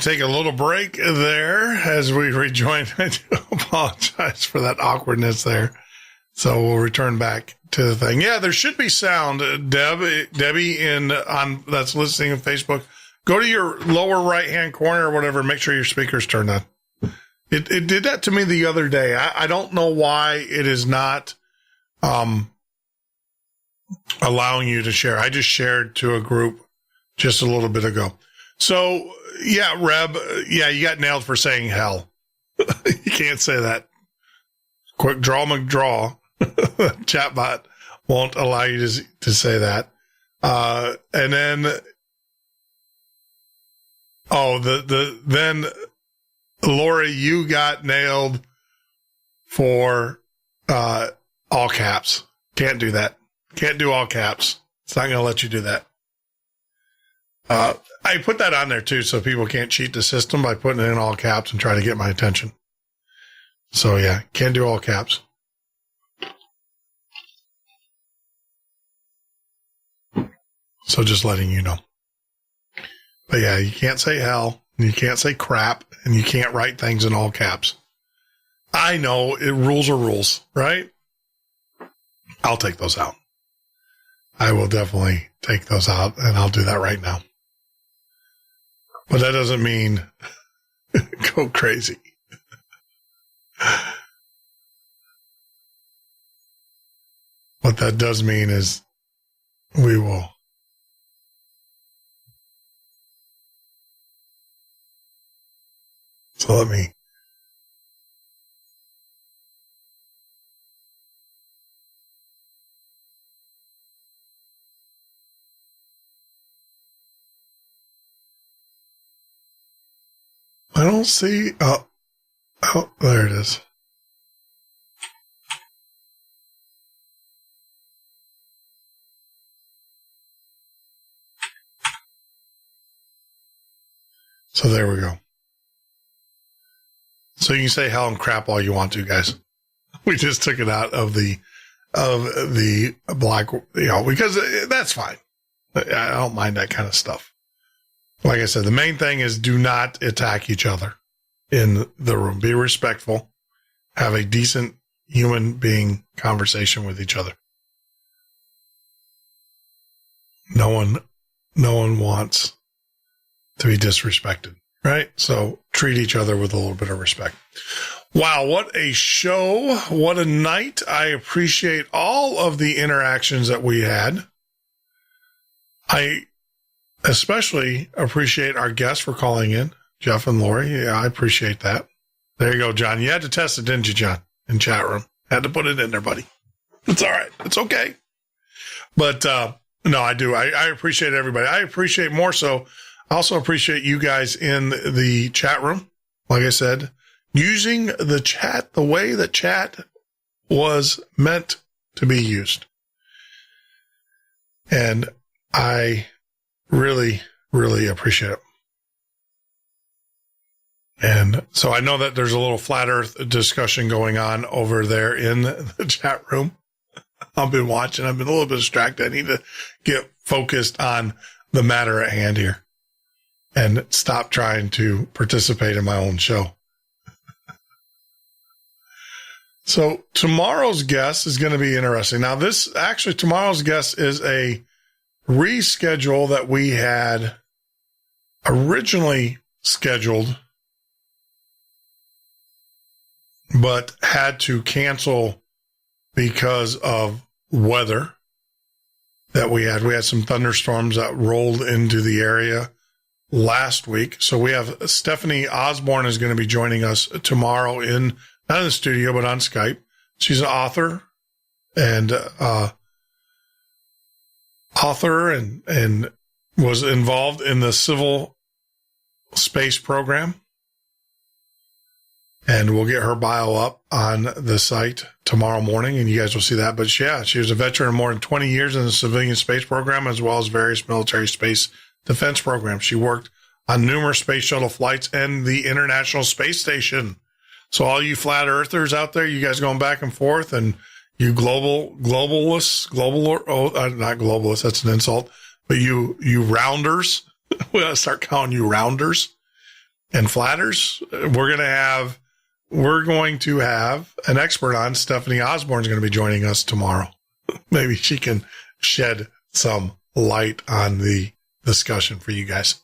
take a little break there as we rejoin. I do apologize for that awkwardness there. So we'll return back to the thing. Yeah, there should be sound. Debbie that's listening on Facebook, go to your lower right-hand corner or whatever. Make sure your speaker's turned on. It did that to me the other day. I don't know why it is not allowing you to share. I just shared to a group just a little bit ago. So, yeah, Reb, you got nailed for saying hell. You can't say that. Quick draw McDraw. Chatbot won't allow you to say that. And then, then Lori, you got nailed for all caps. Can't do that. Can't do all caps. It's not going to let you do that. I put that on there too, so people can't cheat the system by putting it in all caps and try to get my attention. So yeah, can't do all caps. So just letting you know. But yeah, you can't say hell, and you can't say crap, and you can't write things in all caps. I know rules are rules, right? I'll take those out. I will definitely take those out, and I'll do that right now. But that doesn't mean go crazy. What that does mean is we will. So let me. I don't see. Oh, there it is. So there we go. So you can say hell and crap all you want to, guys. We just took it out of the black, because that's fine. I don't mind that kind of stuff. Like I said, the main thing is do not attack each other in the room. Be respectful. Have a decent human being conversation with each other. No one wants to be disrespected, right? So treat each other with a little bit of respect. Wow, what a show. What a night. I appreciate all of the interactions that we had. I especially appreciate our guests for calling in, Jeff and Lori. Yeah, I appreciate that. There you go, John. You had to test it, didn't you, John? In chat room. Had to put it in there, buddy. It's all right. It's okay. But no, I do. I appreciate everybody. I appreciate more so. I also appreciate you guys in the chat room. Like I said, using the chat the way that chat was meant to be used. And I really, really appreciate it. And so I know that there's a little flat earth discussion going on over there in the chat room. I've been watching. I've been a little bit distracted. I need to get focused on the matter at hand here and stop trying to participate in my own show. So tomorrow's guest is going to be interesting. Now tomorrow's guest is a reschedule that we had originally scheduled, but had to cancel because of weather that we had. We had some thunderstorms that rolled into the area last week. So we have Stephanie Osborne is going to be joining us tomorrow not in the studio, but on Skype. She's an author and was involved in the civil space program. And we'll get her bio up on the site tomorrow morning, and you guys will see that. But yeah, she was a veteran of more than 20 years in the civilian space program, as well as various military space defense programs. She worked on numerous space shuttle flights and the International Space Station. So all you flat earthers out there, you guys going back and forth, and you not globalists, that's an insult, but you rounders, we gotta start calling you rounders. and flatters, we're going to have an expert on. Stephanie Osborne is going to be joining us tomorrow. Maybe she can shed some light on the discussion for you guys.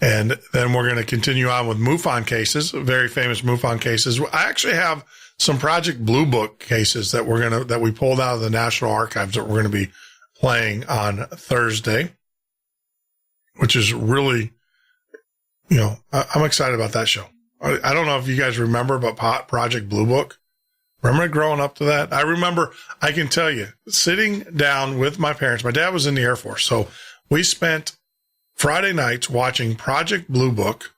And then we're going to continue on with MUFON cases, very famous MUFON cases. I actually have some Project Blue Book cases that we pulled out of the National Archives that we're going to be playing on Thursday, which is really, I'm excited about that show. I don't know if you guys remember, but Project Blue Book, remember growing up to that? I can tell you, sitting down with my parents, my dad was in the Air Force, so we spent Friday nights watching Project Blue Book,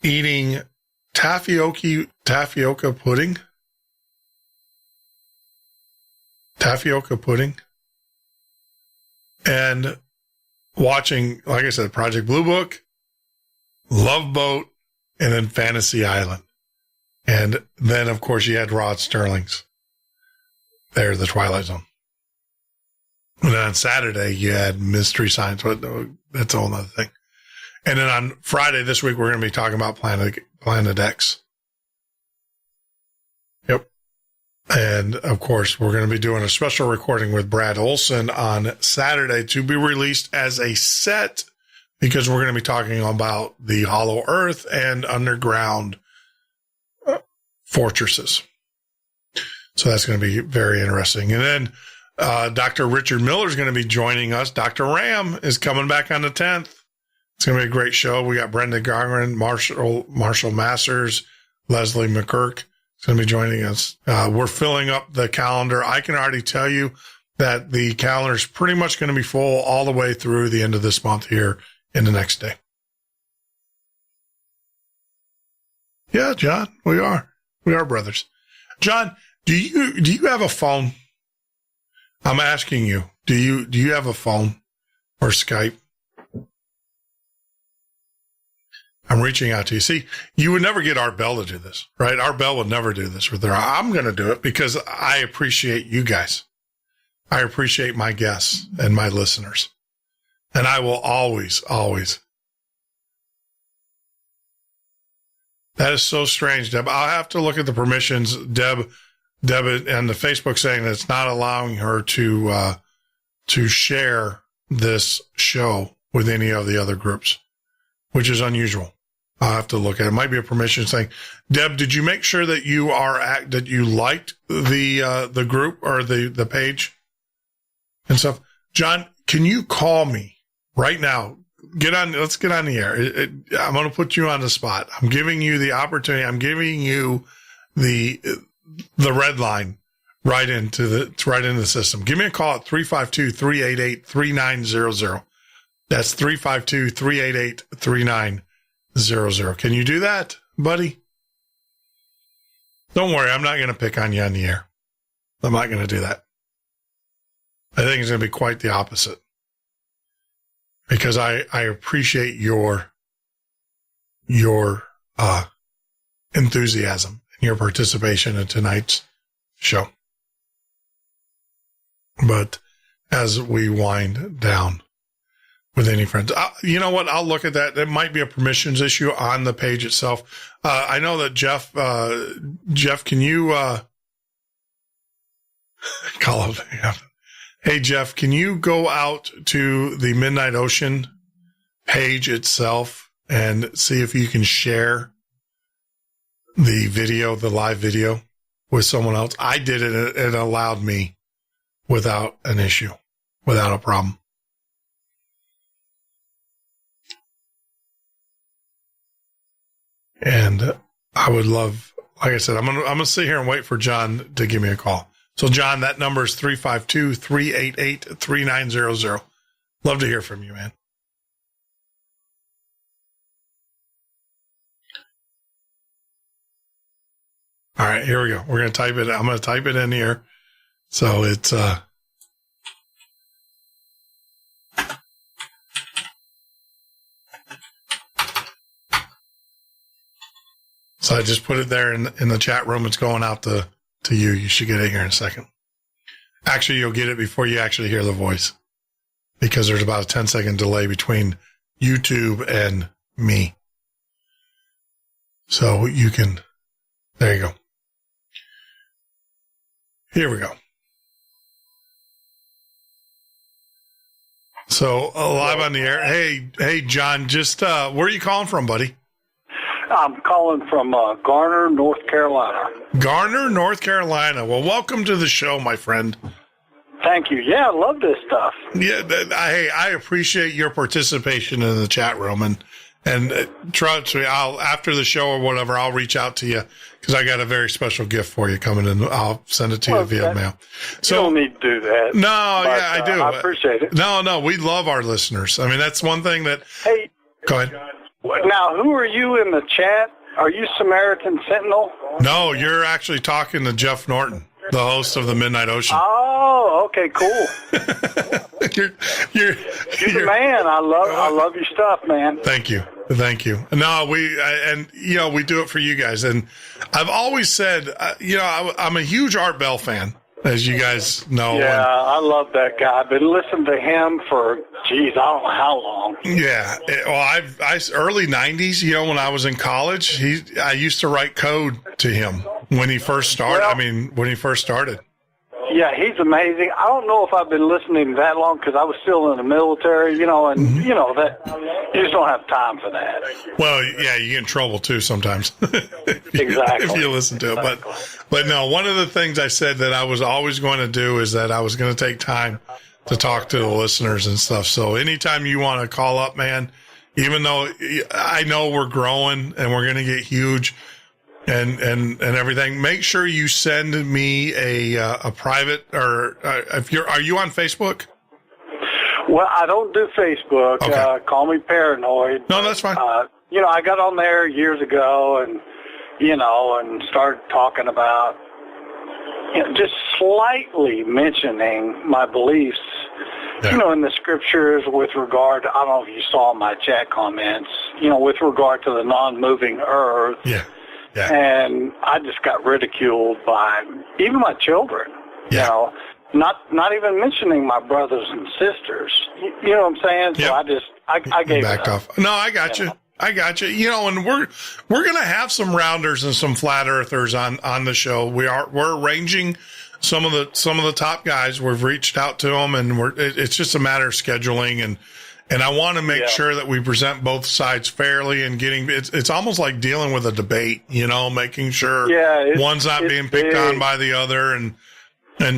eating tapioca pudding, and watching, like I said, Project Blue Book, Love Boat, and then Fantasy Island. And then, of course, you had Rod Sterling's there, The Twilight Zone. And then on Saturday, you had Mystery Science. But that's a whole other thing. And then on Friday this week, we're going to be talking about Planet X. Yep. And, of course, we're going to be doing a special recording with Brad Olson on Saturday to be released as a set, because we're going to be talking about the Hollow Earth and underground fortresses. So that's going to be very interesting. And then Dr. Richard Miller is going to be joining us. Dr. Ram is coming back on the 10th. It's going to be a great show. We got Brenda Gagrin, Marshall Masters, Leslie McCurk is going to be joining us. We're filling up the calendar. I can already tell you that the calendar is pretty much going to be full all the way through the end of this month here in the next day. Yeah, John, we are brothers. John, do you have a phone? I'm asking you, do you have a phone or Skype? I'm reaching out to you. See, you would never get Art Bell to do this, right? Art Bell would never do this with her. I'm going to do it because I appreciate you guys. I appreciate my guests and my listeners. And I will always. That is so strange, Deb. I'll have to look at the permissions, Deb, and the Facebook saying that it's not allowing her to share this show with any of the other groups, which is unusual. I'll have to look at it. It might be a permission thing. Deb, did you make sure that that you liked the group or the page and stuff? John, can you call me right now? Let's get on the air. I'm going to put you on the spot. I'm giving you the opportunity. I'm giving you the red line right into the system. Give me a call at 352-388-3900. That's 352-388-3900. Can you do that, buddy? Don't worry. I'm not going to pick on you on the air. I'm not going to do that. I think it's going to be quite the opposite. Because I appreciate your enthusiasm and your participation in tonight's show. But as we wind down with any friends, you know what? I'll look at that. There might be a permissions issue on the page itself. I know that Jeff, can you call it? Hey, Jeff, can you go out to the Midnight Ocean page itself and see if you can share the live video with someone else? I did it. It allowed me without an issue, without a problem. And I would love, like I said, I'm gonna sit here and wait for John to give me a call. So, John, that number is 352-388-3900. Love to hear from you, man. All right, here we go. We're going to type it. I'm going to type it in here. So it's, so I just put it there in the chat room. It's going out to you. You should get it here in a second. Actually, you'll get it before you actually hear the voice, because there's about a 10-second delay between YouTube and me So you can, there you go. Here we go. So live on the air. Hey, John, just, where are you calling from, buddy? I'm calling from Garner, North Carolina. Garner, North Carolina. Well, welcome to the show, my friend. Thank you. Yeah, I love this stuff. Yeah, I appreciate your participation in the chat room, and trust me, after the show or whatever, I'll reach out to you because I got a very special gift for you coming in. I'll send it to you via mail. So you don't need to do that. No, but, yeah, I do. I appreciate it. No, we love our listeners. I mean, that's one thing that. Hey, go ahead. Now, who are you in the chat? Are you Samaritan Sentinel? No, you're actually talking to Jeff Norton, the host of the Midnight Ocean. Oh, okay, cool. you're the man. I love your stuff, man. Thank you. No, we do it for you guys. And I've always said, I'm a huge Art Bell fan, as you guys know. Yeah, I love that guy. I've been listening to him for, I don't know how long. Yeah. I early 90s, when I was in college, I used to write code to him when he first started. Yeah, he's amazing. I don't know if I've been listening that long because I was still in the military, and that you just don't have time for that. Well, yeah, you get in trouble too sometimes. Exactly. If you listen to it, but no, one of the things I said that I was always going to do is that I was going to take time to talk to the listeners and stuff. So anytime you want to call up, man, even though I know we're growing and we're going to get huge. And everything. Make sure you send me a private or are you on Facebook? Well, I don't do Facebook. Okay. Call me paranoid. No, that's fine. I got on there years ago and started talking about just slightly mentioning my beliefs. Yeah. In the scriptures with regard to, I don't know if you saw my chat comments, with regard to the non-moving earth. Yeah. Yeah. And I just got ridiculed by even my children. Yeah. Not even mentioning my brothers and sisters. You know what I'm saying? Yep. So I gave backed it up. off. No, I got you. I got you. And we're going to have some rounders and some flat earthers on the show. We're arranging some of the top guys. We've reached out to them, and it's just a matter of scheduling and I want to make sure that we present both sides fairly and it's almost like dealing with a debate, making sure one's not being picked on by the other and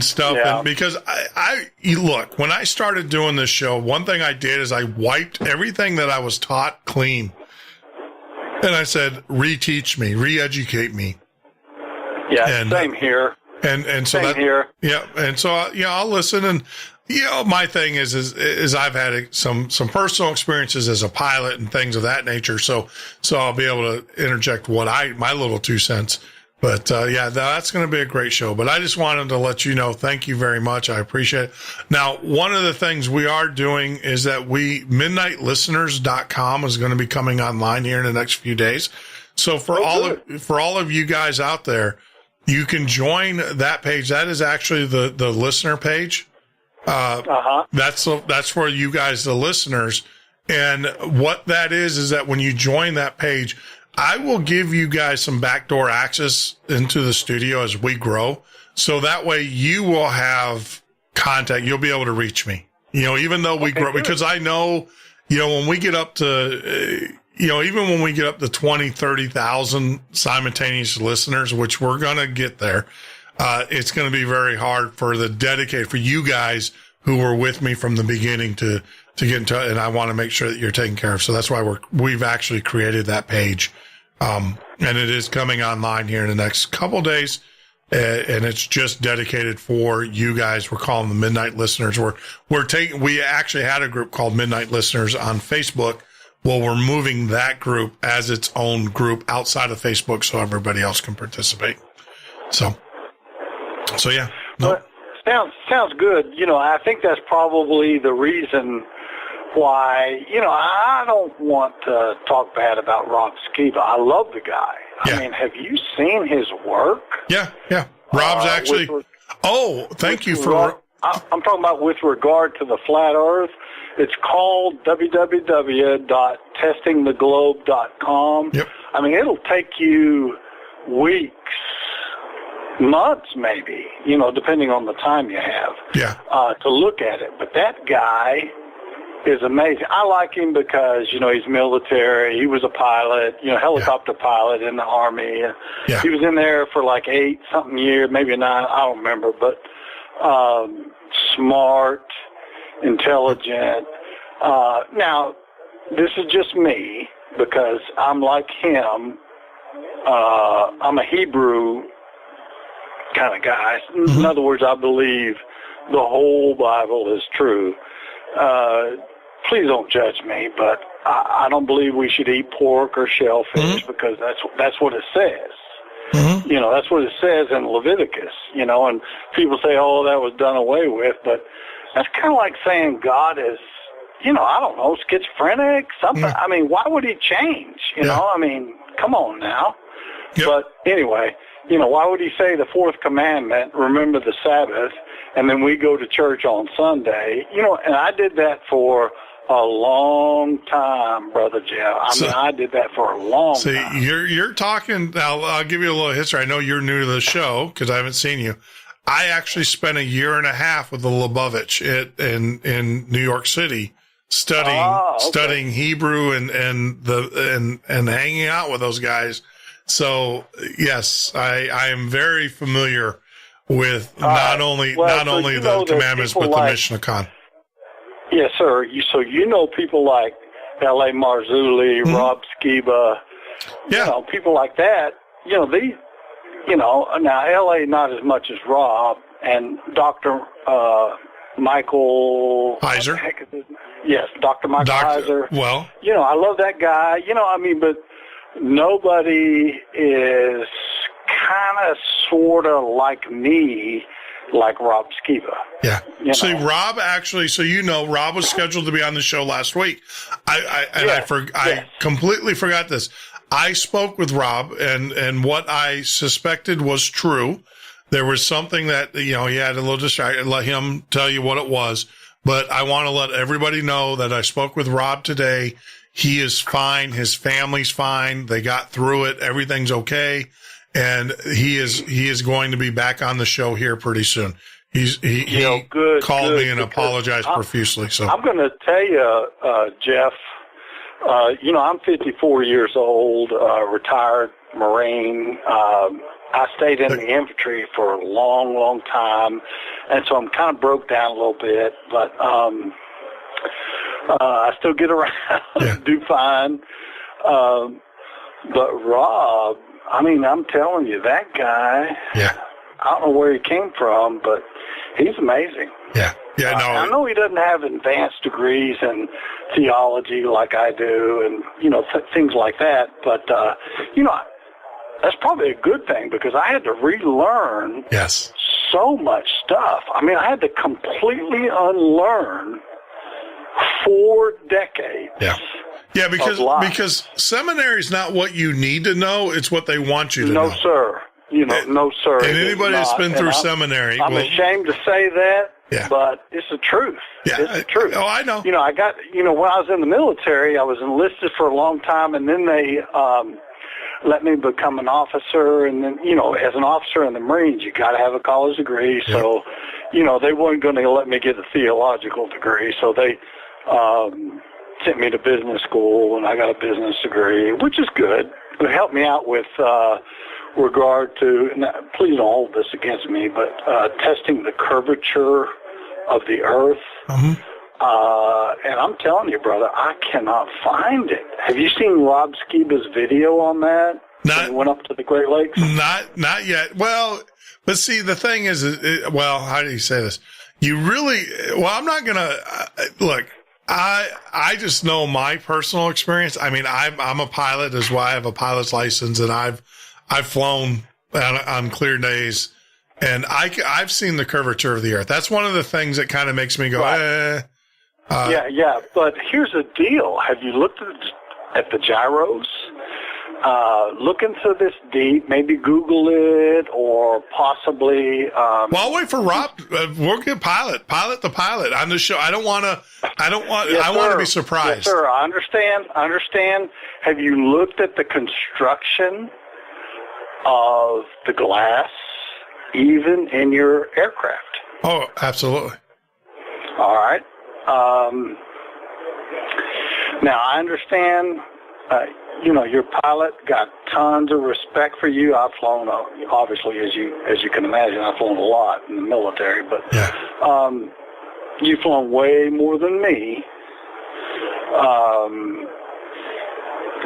stuff. Yeah. And because I look, when I started doing this show, one thing I did is I wiped everything that I was taught clean. And I said, reteach me, re-educate me. Yeah, and, same here. And so same here. Yeah. And so, I'll listen and, my thing is I've had some personal experiences as a pilot and things of that nature. So I'll be able to interject my little 2 cents. But, that's going to be a great show. But I just wanted to let you know, thank you very much. I appreciate it. Now, one of the things we are doing is that midnightlisteners.com is going to be coming online here in the next few days. So for all of you guys out there, you can join that page. That is actually the listener page. That's for you guys, the listeners. And what that is that when you join that page, I will give you guys some backdoor access into the studio as we grow. So that way you will have contact. You'll be able to reach me, even though we grow, because I know, when we get up to, even when we get up to 20, 30,000 simultaneous listeners, which we're going to get there, it's going to be very hard for you guys who were with me from the beginning to get into it. And I want to make sure that you're taken care of. So that's why we've actually created that page. And it is coming online here in the next couple of days. And it's just dedicated for you guys. We're calling the Midnight Listeners. We actually had a group called Midnight Listeners on Facebook. Well, we're moving that group as its own group outside of Facebook so everybody else can participate. So yeah. No. Well, sounds good. I think that's probably the reason why, I don't want to talk bad about Rob Skiba. I love the guy. Yeah. I mean, have you seen his work? Yeah. Rob's actually. Thank you for. I'm talking about with regard to the flat Earth. It's called www.testingtheglobe.com. Yep. I mean, it'll take you weeks, months maybe, depending on the time you have, to look at it. But that guy is amazing. I like him because, he's military. He was a pilot, helicopter pilot in the Army. Yeah. He was in there for like 8-something years, maybe 9, I don't remember, but smart, intelligent. Now, this is just me because I'm like him. I'm a Hebrew kind of guy. Mm-hmm. In other words, I believe the whole Bible is true. Please don't judge me, but I don't believe we should eat pork or shellfish because that's what it says. Mm-hmm. That's what it says in Leviticus, and people say, oh, that was done away with, but that's kind of like saying God is, I don't know, schizophrenic, something. I mean, why would he change? I mean, come on now. Yep. But anyway, why would he say the fourth commandment, remember the Sabbath, and then we go to church on Sunday? And I did that for a long time, Brother Jeff. I did that for a long time. See, you're talking, I'll give you a little history. I know you're new to the show because I haven't seen you. I actually spent 1.5 years with the Lubavitch in New York City studying Hebrew and hanging out with those guys. So yes, I am very familiar with not only the commandments but the Mishnah Khan. Yes, sir. So people like L.A. Marzulli, Rob Skiba, people like that. Now L.A. not as much as Rob and Dr. Michael Heiser. Yes, Dr. Michael Heiser. Well, I love that guy. But nobody is kind of sort of like me, like Rob Skiba. Yeah. See, Rob actually, Rob was scheduled to be on the show last week. I completely forgot this. I spoke with Rob, and what I suspected was true. There was something that, he had a little distraction. Let him tell you what it was. But I want to let everybody know that I spoke with Rob today. He is fine. His family's fine. They got through it. Everything's okay. And he is going to be back on the show here pretty soon. He called me and apologized profusely. So I'm going to tell you, Jeff, I'm 54 years old, retired Marine. I stayed in the infantry for a long, long time, and so I'm kind of broke down a little bit, but I still get around, do fine. But Rob, I'm telling you, that guy, I don't know where he came from, but he's amazing. I know he doesn't have advanced degrees in theology like I do and, things like that, but, that's probably a good thing because I had to relearn so much stuff. I had to completely unlearn 4 decades. Yeah, because seminary is not what you need to know; it's what they want you to know. No, sir. No, sir. And anybody that's been through seminary, I'm ashamed to say that, but it's the truth. Yeah, it's the truth. Oh, I know. I got. When I was in the military, I was enlisted for a long time, and then they let me become an officer. And then, as an officer in the Marines, you got to have a college degree. So, they weren't going to let me get a theological degree. So they sent me to business school, and I got a business degree, which is good. It helped me out with regard to, and please don't hold this against me, but testing the curvature of the Earth. Mm-hmm. And I'm telling you, brother, I cannot find it. Have you seen Rob Skiba's video on that? When he went up to the Great Lakes? Not yet. Well, but see, the thing is, how do you say this? I'm not going to, look, I just know my personal experience. I'm a pilot as well. I have a pilot's license, and I've flown on clear days, and I've seen the curvature of the Earth. That's one of the things that kind of makes me go, But here's the deal. Have you looked at the gyros? Look into this deep. Maybe Google it, or possibly. I'll wait for Rob. We'll get pilot the pilot on the show. I don't want to I don't want. Yes, I want to sir. be surprised. Yes, sir. I understand. Have you looked at the construction of the glass, even in your aircraft? Oh, absolutely. All right. Now I understand. Your pilot got tons of respect for you. I've flown, obviously, as you can imagine, I've flown a lot in the military, but you've flown way more than me.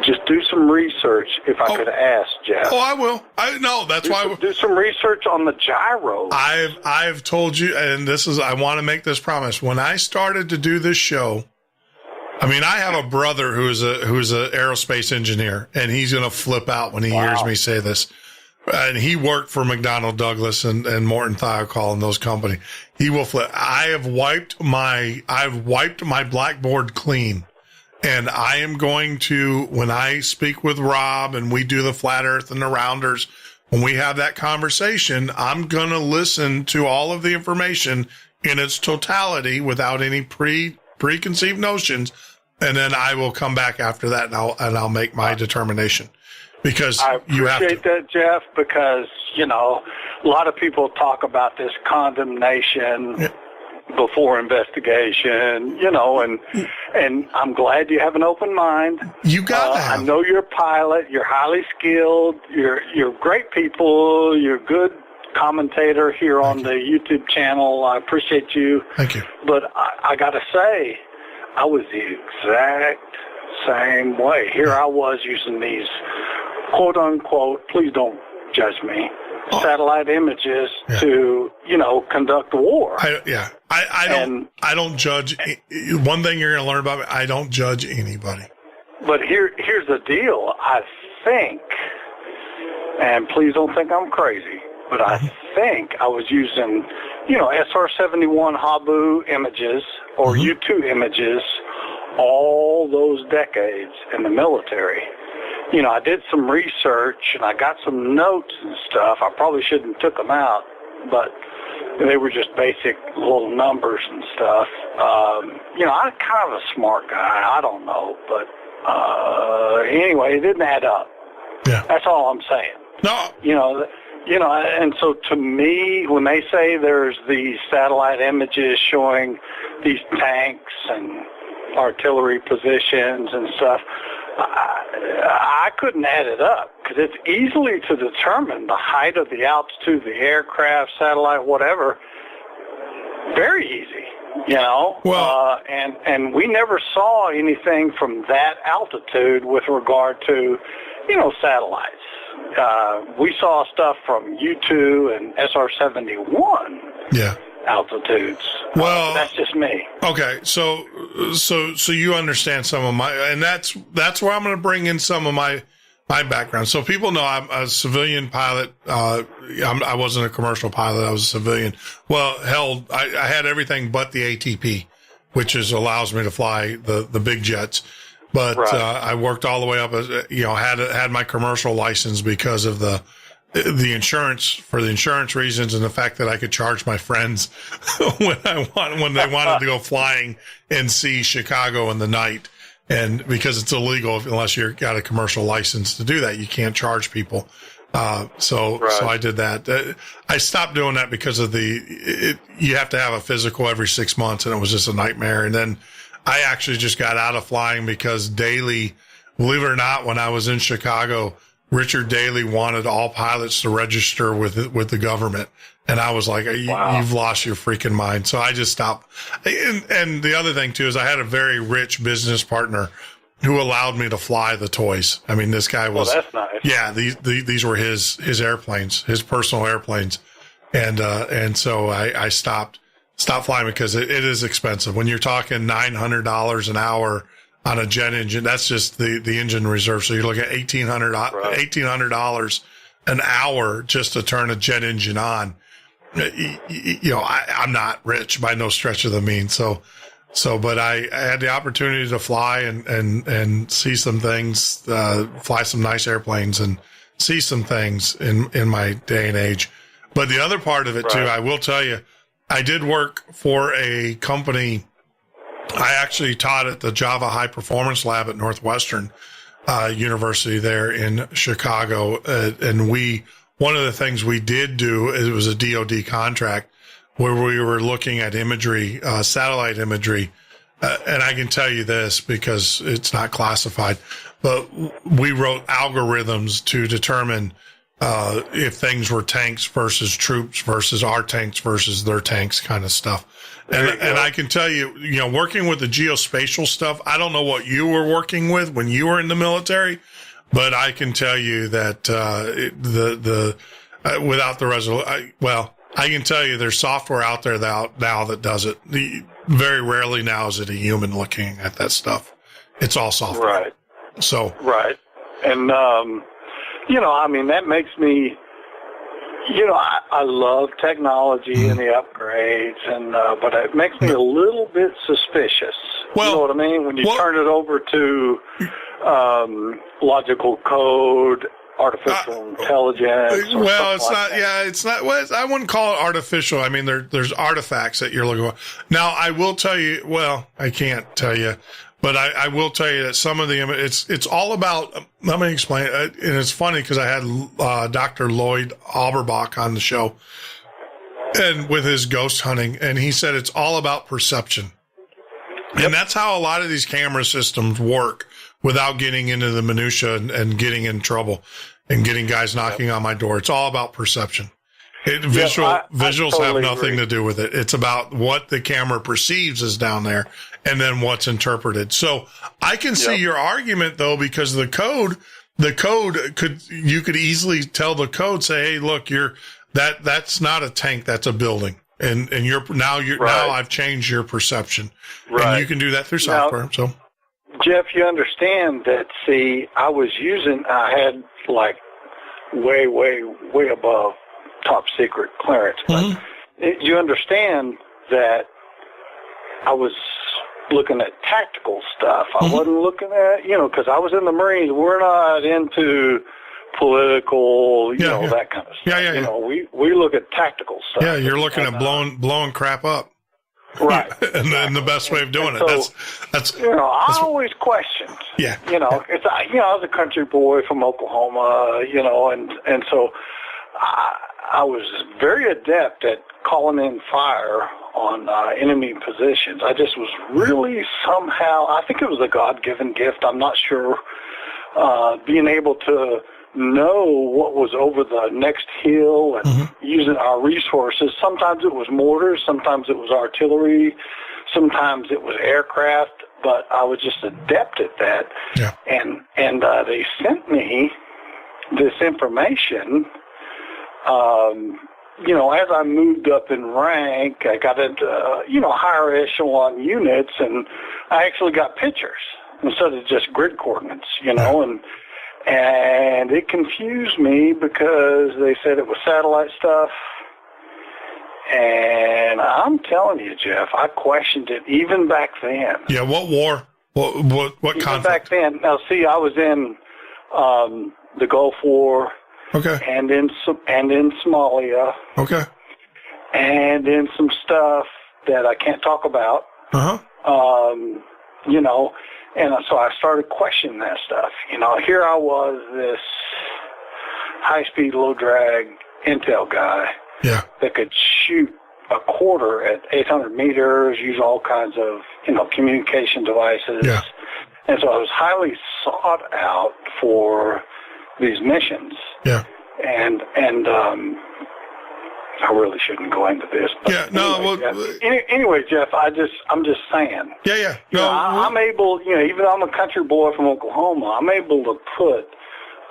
Just do some research, if I could ask, Jeff. Oh, I will. That's why. Do some research on the gyros. I've told you, and I want to make this promise. When I started to do this show, I mean, I have a brother who's an aerospace engineer, and he's going to flip out when he hears me say this. And he worked for McDonnell Douglas and Morton Thiokol and those companies. He will flip. I've wiped my blackboard clean, and I am going to, when I speak with Rob and we do the flat Earth and the rounders, when we have that conversation, I'm going to listen to all of the information in its totality without any preconceived notions. And then I will come back after that, and I'll make my determination. Because I appreciate that, Jeff, because, a lot of people talk about this condemnation before investigation, and I'm glad you have an open mind. You got to have. I know you're a pilot. You're highly skilled. You're great people. You're a good commentator here on the YouTube channel. I appreciate you. Thank you. But I got to say, I was the exact same way. Here I was using these quote-unquote, please don't judge me, satellite images to, conduct war. I don't judge. One thing you're going to learn about me, I don't judge anybody. But here's the deal. I think, and please don't think I'm crazy, but I think I was using, SR-71 Habu images or U-2 images all those decades in the military. I did some research and I got some notes and stuff. I probably shouldn't have took them out, but they were just basic little numbers and stuff. I'm kind of a smart guy. I don't know, but anyway, it didn't add up. Yeah. That's all I'm saying. No. And so to me, when they say there's these satellite images showing these tanks and artillery positions and stuff, I couldn't add it up because it's easily to determine the height of the altitude, the aircraft, satellite, whatever. Very easy, Well, and we never saw anything from that altitude with regard to, satellites. We saw stuff from U-2 and SR-71. Yeah. Altitudes. Well, that's just me. Okay, so you understand some of my, and that's where I'm going to bring in some of my background. So people know I'm a civilian pilot. I wasn't a commercial pilot. I was a civilian. Well, hell, I had everything but the ATP, which allows me to fly the big jets. But I worked all the way up, had my commercial license because of the insurance, for the insurance reasons, and the fact that I could charge my friends when they wanted to go flying and see Chicago in the night. And because it's illegal unless you've got a commercial license to do that, you can't charge people. So I did that. I stopped doing that because of you have to have a physical every 6 months, and it was just a nightmare. And then I actually just got out of flying because Daley, believe it or not, when I was in Chicago, Richard Daley wanted all pilots to register with the government. And I was like, you've lost your freaking mind. So I just stopped. And the other thing too, is I had a very rich business partner who allowed me to fly the toys. I mean, this guy was, that's nice. Yeah, these were his airplanes, his personal airplanes. And so I stopped flying because it is expensive. When you're talking $900 an hour on a jet engine, that's just the engine reserve. So you're looking at $1,800 an hour just to turn a jet engine on. I'm not rich by no stretch of the means. But I had the opportunity to fly and see some things, fly some nice airplanes and see some things in my day and age. But the other part of it too, I will tell you, I did work for a company I actually taught at the Java High Performance Lab at Northwestern University there in Chicago. And one of the things we did do, it was a DoD contract where we were looking at imagery, satellite imagery. And I can tell you this because it's not classified, but we wrote algorithms to determine if things were tanks versus troops versus our tanks versus their tanks kind of stuff. And I can tell you, working with the geospatial stuff, I don't know what you were working with when you were in the military, but I can tell you that without the resolution, I can tell you there's software out there now that does it. Very rarely now is it a human looking at that stuff. It's all software. Right. So. Right. And, that makes me, I love technology and the upgrades, but it makes me a little bit suspicious. You know what I mean? When you turn it over to logical code, artificial intelligence. Well, it's not. Yeah, it's not. Well, I wouldn't call it artificial. I mean, there's artifacts that you're looking for. Now, I will tell you. Well, I can't tell you, but I will tell you that some of the it's all about. Let me explain. And it's funny because I had Dr. Lloyd Auerbach on the show, and with his ghost hunting, and he said it's all about perception, and that's how a lot of these camera systems work. Without getting into the minutia and getting in trouble and getting guys knocking on my door. It's all about perception. Visuals totally have nothing to do with it. It's about what the camera perceives is down there and then what's interpreted. So I can see your argument though, because the code you could easily tell the code, say, hey, look, that's not a tank, that's a building. And now I've changed your perception. Right. And you can do that through software. So Jeff, you understand that, I had like way, way, way above top secret clearance. But you understand that I was looking at tactical stuff. I wasn't looking at, because I was in the Marines. We're not into political, that kind of stuff. We look at tactical stuff. Yeah, you're looking at blowing crap up. Right. And the best way of doing it. That's I always questioned. Yeah. It's I was a country boy from Oklahoma, and so I was very adept at calling in fire on enemy positions. I just was really somehow, I think it was a God-given gift. I'm not sure, being able to know what was over the next hill and using our resources. Sometimes it was mortars, sometimes it was artillery, sometimes it was aircraft, but I was just adept at that. Yeah. And they sent me this information. As I moved up in rank, I got into, higher echelon units, and I actually got pictures instead of just grid coordinates, and it confused me because they said it was satellite stuff. And I'm telling you, Jeff, I questioned it even back then. Yeah, what war? What even conflict? Back then. Now, see, I was in the Gulf War. Okay. And in Somalia. Okay. And in some stuff that I can't talk about. And so I started questioning that stuff. Here I was, this high-speed, low-drag intel guy that could shoot a quarter at 800 meters, use all kinds of, communication devices. Yeah. And so I was highly sought out for these missions. Yeah. And I really shouldn't go into this. But anyway, Jeff, I'm just saying. Yeah. No, I'm able, even though I'm a country boy from Oklahoma, I'm able to put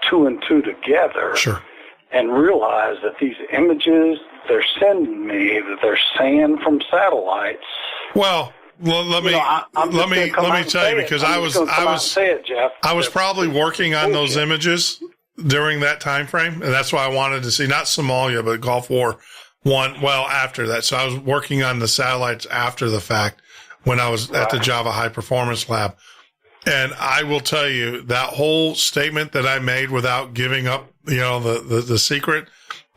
two and two together. Sure. And realize that these images they're sending me, that they're saying from satellites. Well, let me tell you, because I was probably working on those images during that time frame, and that's why I wanted to see not Somalia but Gulf War one. Well, after that, so I was working on the satellites after the fact when I was at the Java High Performance Lab, and I will tell you that whole statement that I made without giving up, the secret.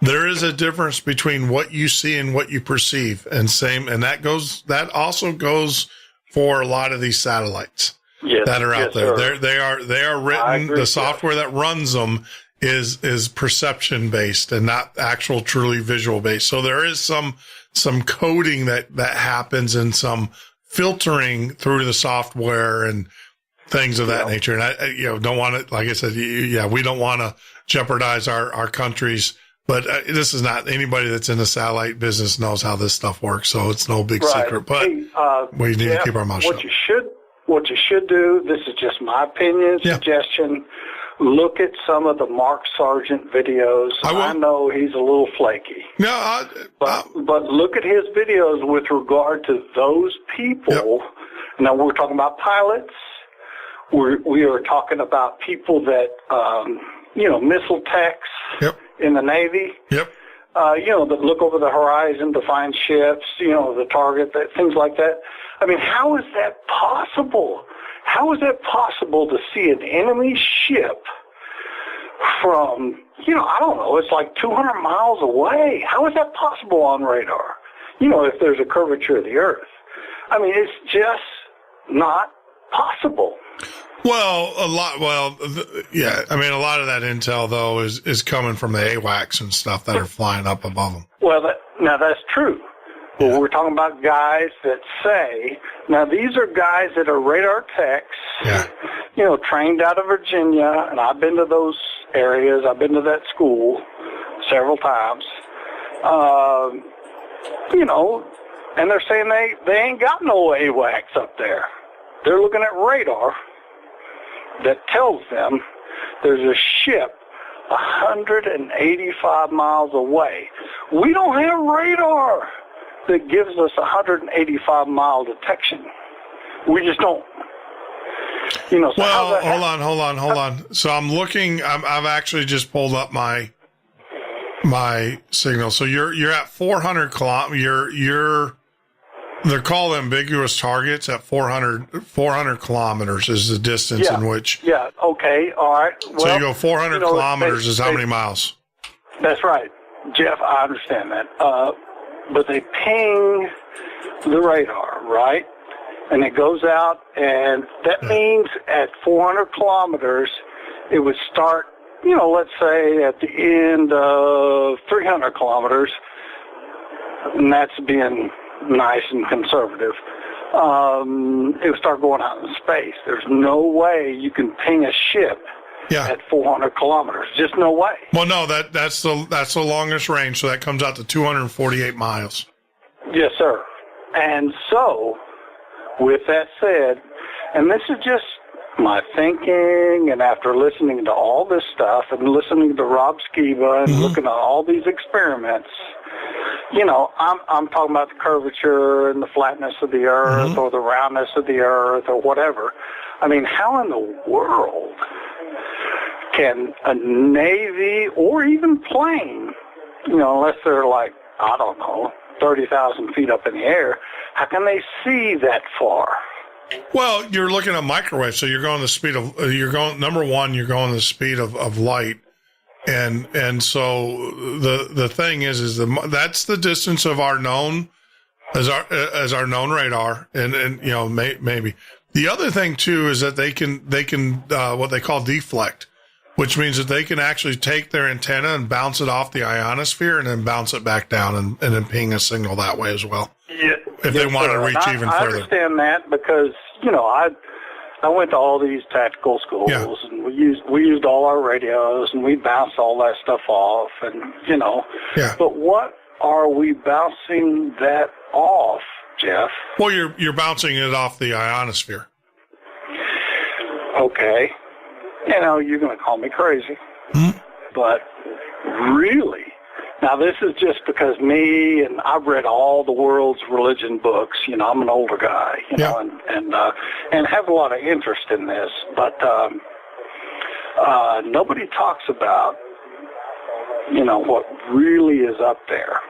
There is a difference between what you see and what you perceive, and that also goes for a lot of these satellites that are out there. Sir. They are written. The software that runs them is perception based and not actual truly visual based. So there is some coding that happens and some filtering through the software and things of that nature. And I don't want to, like I said, we don't want to jeopardize our countries. But this is not anybody that's in the satellite business knows how this stuff works, so it's no big secret. But we need to keep our mouth shut. What you should do, this is just my opinion, suggestion, look at some of the Mark Sargent videos. I know he's a little flaky. No, but look at his videos with regard to those people. Yep. Now, we're talking about pilots. We are talking about people that, missile techs. Yep. In the Navy, that look over the horizon to find ships, the target, things like that. I mean, how is that possible? How is that possible to see an enemy ship from, I don't know, it's like 200 miles away? How is that possible on radar? If there's a curvature of the Earth. I mean, it's just not possible. Well, a lot of that intel, though, is coming from the AWACS and stuff that are flying up above them. Well, that's true. But we're talking about guys that say, now these are guys that are radar techs, trained out of Virginia, and I've been to those areas. I've been to that school several times. And they're saying they ain't got no AWACS up there. They're looking at radar that tells them there's a ship 185 miles away. We don't have radar that gives us 185-mile detection. We just don't. So well, hold on. So I'm looking. I've actually just pulled up my signal. So you're at 400 kilometers. They're called ambiguous targets at 400 kilometers is the distance in which. Yeah. Okay. All right. Well, so you go 400 kilometers is how many miles? That's right, Jeff. I understand that. But they ping the radar, right? And it goes out, and that means at 400 kilometers, it would start. Let's say at the end of 300 kilometers, and that's being nice and conservative, it would start going out in space. There's no way you can ping a ship at 400 kilometers. Just no way. Well, no, that's the longest range, so that comes out to 248 miles. Yes, sir. And so, with that said, and this is just my thinking, and after listening to all this stuff and listening to Rob Skiba and looking at all these experiments, I'm talking about the curvature and the flatness of the Earth or the roundness of the Earth or whatever. I mean, how in the world can a Navy or even plane, unless they're like, I don't know, 30,000 feet up in the air, how can they see that far? Well, you're looking at microwave, so you're going the speed of you're going the speed of light, and so the thing is that's the distance of our known as our known radar, and maybe the other thing too is that they can what they call deflect, which means that they can actually take their antenna and bounce it off the ionosphere and then bounce it back down and then ping a signal that way as well. Yeah, if they want to reach even further. I understand that because, I went to all these tactical schools and we used all our radios and we bounced all that stuff off and, But what are we bouncing that off, Jeff? Well, you're bouncing it off the ionosphere. Okay. You're going to call me crazy. But really, now this is just because me and I've read all the world's religion books. I'm an older guy, and have a lot of interest in this. But nobody talks about, what really is up there.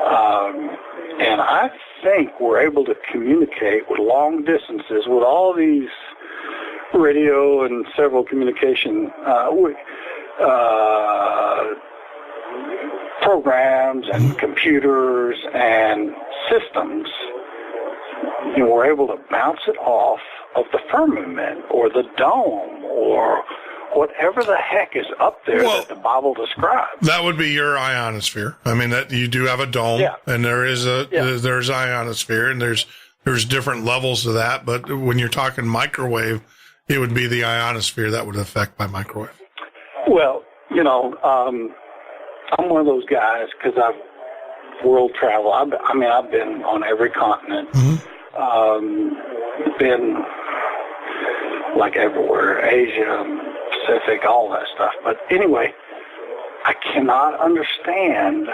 And I think we're able to communicate with long distances with all these radio and several communication programs and computers and systems we're able to bounce it off of the firmament or the dome or whatever the heck is up there that the Bible describes. That would be your ionosphere. I mean, that you do have a dome, and there's ionosphere, and there's different levels to that. But when you're talking microwave, it would be the ionosphere that would affect by microwave. Well, I'm one of those guys because I've world travel. I've been on every continent. Been like everywhere, Asia, Pacific, all that stuff. But anyway, I cannot understand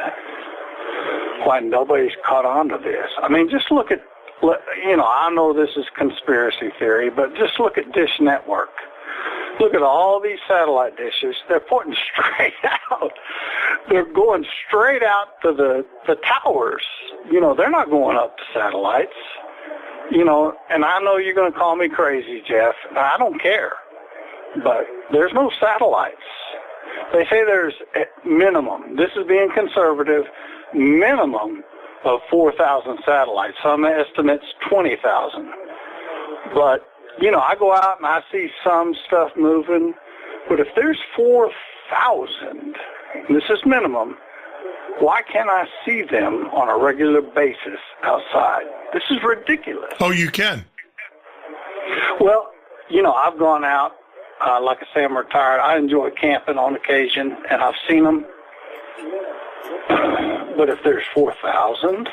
why nobody's caught on to this. I mean, just look at, I know this is conspiracy theory, but just look at Dish Network. Look at all these satellite dishes. They're pointing straight out. They're going straight out to the towers. They're not going up to satellites. And I know you're going to call me crazy, Jeff. And I don't care. But there's no satellites. They say there's a minimum. This is being conservative. Minimum of 4,000 satellites. Some estimates 20,000. But I go out and I see some stuff moving, but if there's 4,000, this is minimum, why can't I see them on a regular basis outside? This is ridiculous. Oh, you can? Well, I've gone out, like I say, I'm retired. I enjoy camping on occasion, and I've seen them. But if there's 4,000,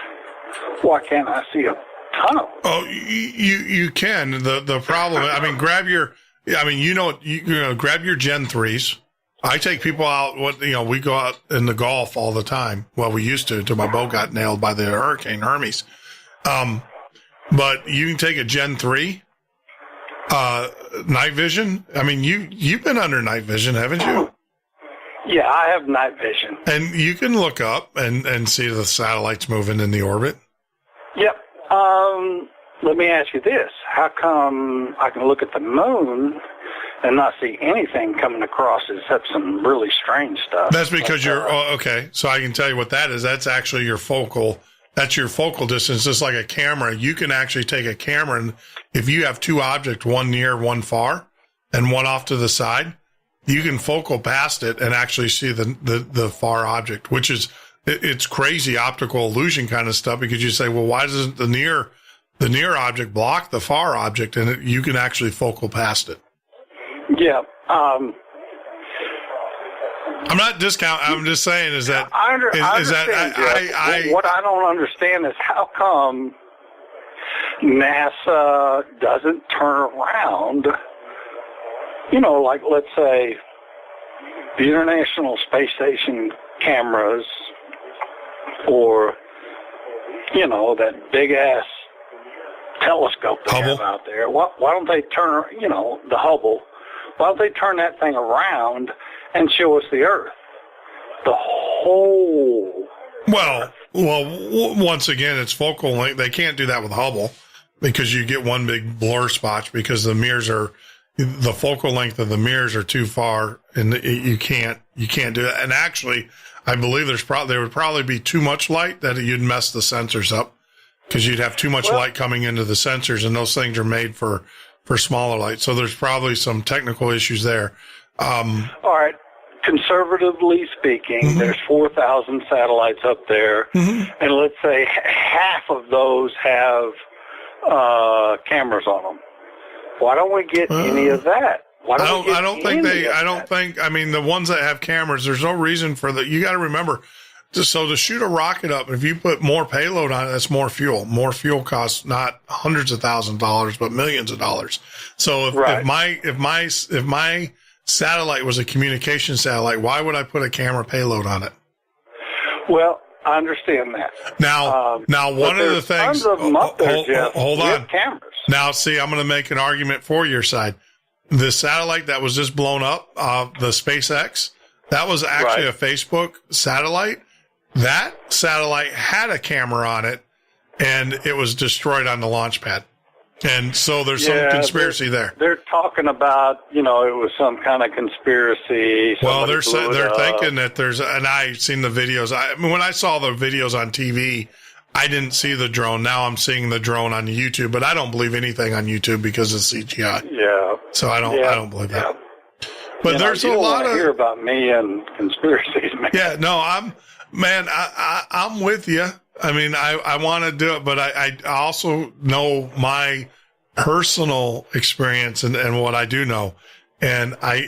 why can't I see them? Tunnel. Oh, you can. The problem, grab your Gen 3s. I take people out, we go out in the Gulf all the time. Well, we used to until my boat got nailed by the Hurricane Hermes. But you can take a Gen 3, night vision. I mean, you've been under night vision, haven't you? Yeah, I have night vision. And you can look up and see the satellites moving in the orbit. Yep. Let me ask you this. How come I can look at the moon and not see anything coming across except some really strange stuff? That's because okay. So I can tell you what that is. That's actually that's your focal distance. Just like a camera. You can actually take a camera, and if you have two objects, one near, one far, and one off to the side, you can focal past it and actually see the far object, which is, it's crazy optical illusion kind of stuff, because you say, well, why doesn't the near object block the far object? And you can actually focal past it. Yeah. I'm not discounting. I'm just saying what I don't understand is how come NASA doesn't turn around, like let's say the International Space Station cameras, or that big ass telescope they Hubble. have out there. Why don't they turn, the Hubble? Why don't they turn that thing around and show us the Earth, the whole? Well, once again, it's focal length. They can't do that with Hubble because you get one big blur spot, because the focal length of the mirrors are too far, and you can't do that. And actually, I believe there would probably be too much light that you'd mess the sensors up, because you'd have too much light coming into the sensors, and those things are made for smaller light. So there's probably some technical issues there. All right. Conservatively speaking, there's 4,000 satellites up there, and let's say half of those have cameras on them. Why don't we get any of that? I mean, the ones that have cameras, there's no reason for that. You got to remember, to shoot a rocket up, if you put more payload on it, that's more fuel. More fuel costs not hundreds of thousands of dollars, but millions of dollars. So if my satellite was a communication satellite, why would I put a camera payload on it? Well, I understand that. Now one of the things. Tons of them up there, Jeff, hold on. with cameras. Now, see, I'm going to make an argument for your side. The satellite that was just blown up, the SpaceX, that was actually a Facebook satellite. That satellite had a camera on it, and it was destroyed on the launch pad. And so there's some conspiracy there. They're talking about, it was some kind of conspiracy. Well, they're thinking that and I've seen the videos. When I saw the videos on TV I didn't see the drone. Now I'm seeing the drone on YouTube, but I don't believe anything on YouTube because of CGI. Yeah. So I don't believe that. But there's you a don't lot want to of hear about me and conspiracies, man. Yeah, no, I'm with you. I mean, I want to do it, but I also know my personal experience and what I do know. And like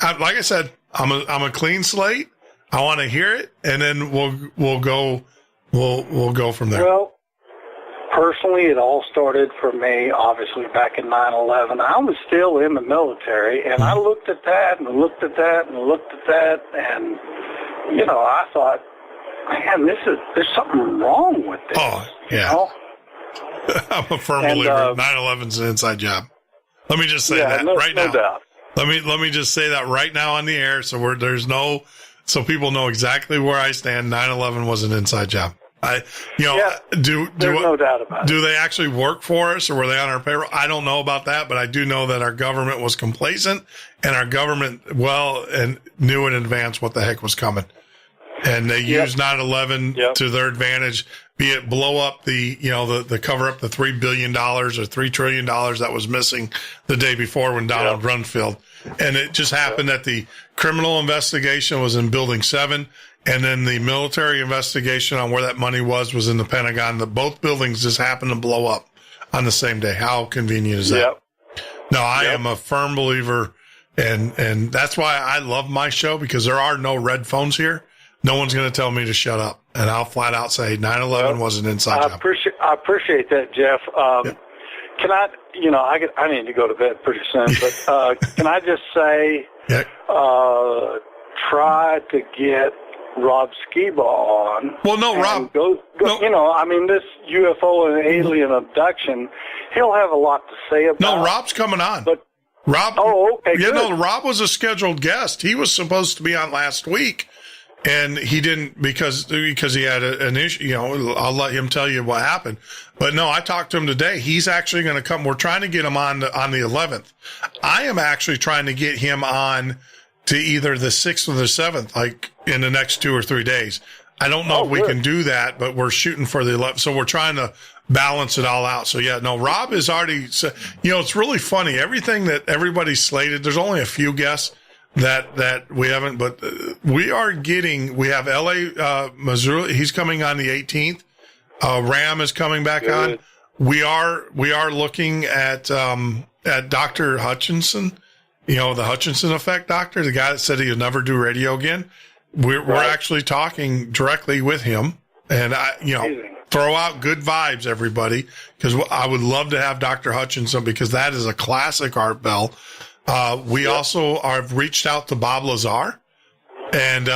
I said, I'm a clean slate. I want to hear it, and then we'll go from there. Well, personally, it all started for me, obviously, back in 9/11. I was still in the military, and I looked at that and looked at that and looked at that, and, I thought, man, there's something wrong with this. Oh, yeah. I'm a firm believer 9/11's an inside job. Let me just say that right now. No doubt. Let me just say that right now on the air, so so people know exactly where I stand. 9/11 was an inside job. There's no doubt about it. Do they actually work for us, or were they on our payroll? I don't know about that, but I do know that our government was complacent, and our government and knew in advance what the heck was coming, and they used 9/11 to their advantage. Be it blow up the cover up the $3 billion or $3 trillion that was missing the day before when Donald Rumsfeld, and it just happened that the criminal investigation was in Building 7. And then the military investigation on where that money was in the Pentagon. Both buildings just happened to blow up on the same day. How convenient is that? Yep. No, I am a firm believer, and that's why I love my show, because there are no red phones here. No one's going to tell me to shut up, and I'll flat out say 9/11 was an inside job. I appreciate that, Jeff. Can I? I need to go to bed pretty soon, but can I just say, try to get Rob Skiba on. Well, no, Rob. No. This UFO and alien abduction, he'll have a lot to say about. No, Rob's coming on. But Rob. Oh, okay. Yeah, good. no, Rob was a scheduled guest. He was supposed to be on last week, and he didn't because he had an issue. I'll let him tell you what happened. But no, I talked to him today. He's actually going to come. We're trying to get him on the 11th. I am actually trying to get him on to either the 6th or the 7th, like in the next 2 or 3 days. I don't know if we can do that, but we're shooting for the 11th. So we're trying to balance it all out. So Rob is already, it's really funny. Everything that everybody's slated, there's only a few guests that we haven't, but we have LA, Missouri. He's coming on the 18th. Ram is coming back on. We are looking at Dr. Hutchinson. The Hutchinson effect doctor, the guy that said he'll never do radio again. We're actually talking directly with him, and throw out good vibes, everybody, because I would love to have Dr. Hutchinson, because that is a classic Art Bell. We also have reached out to Bob Lazar, and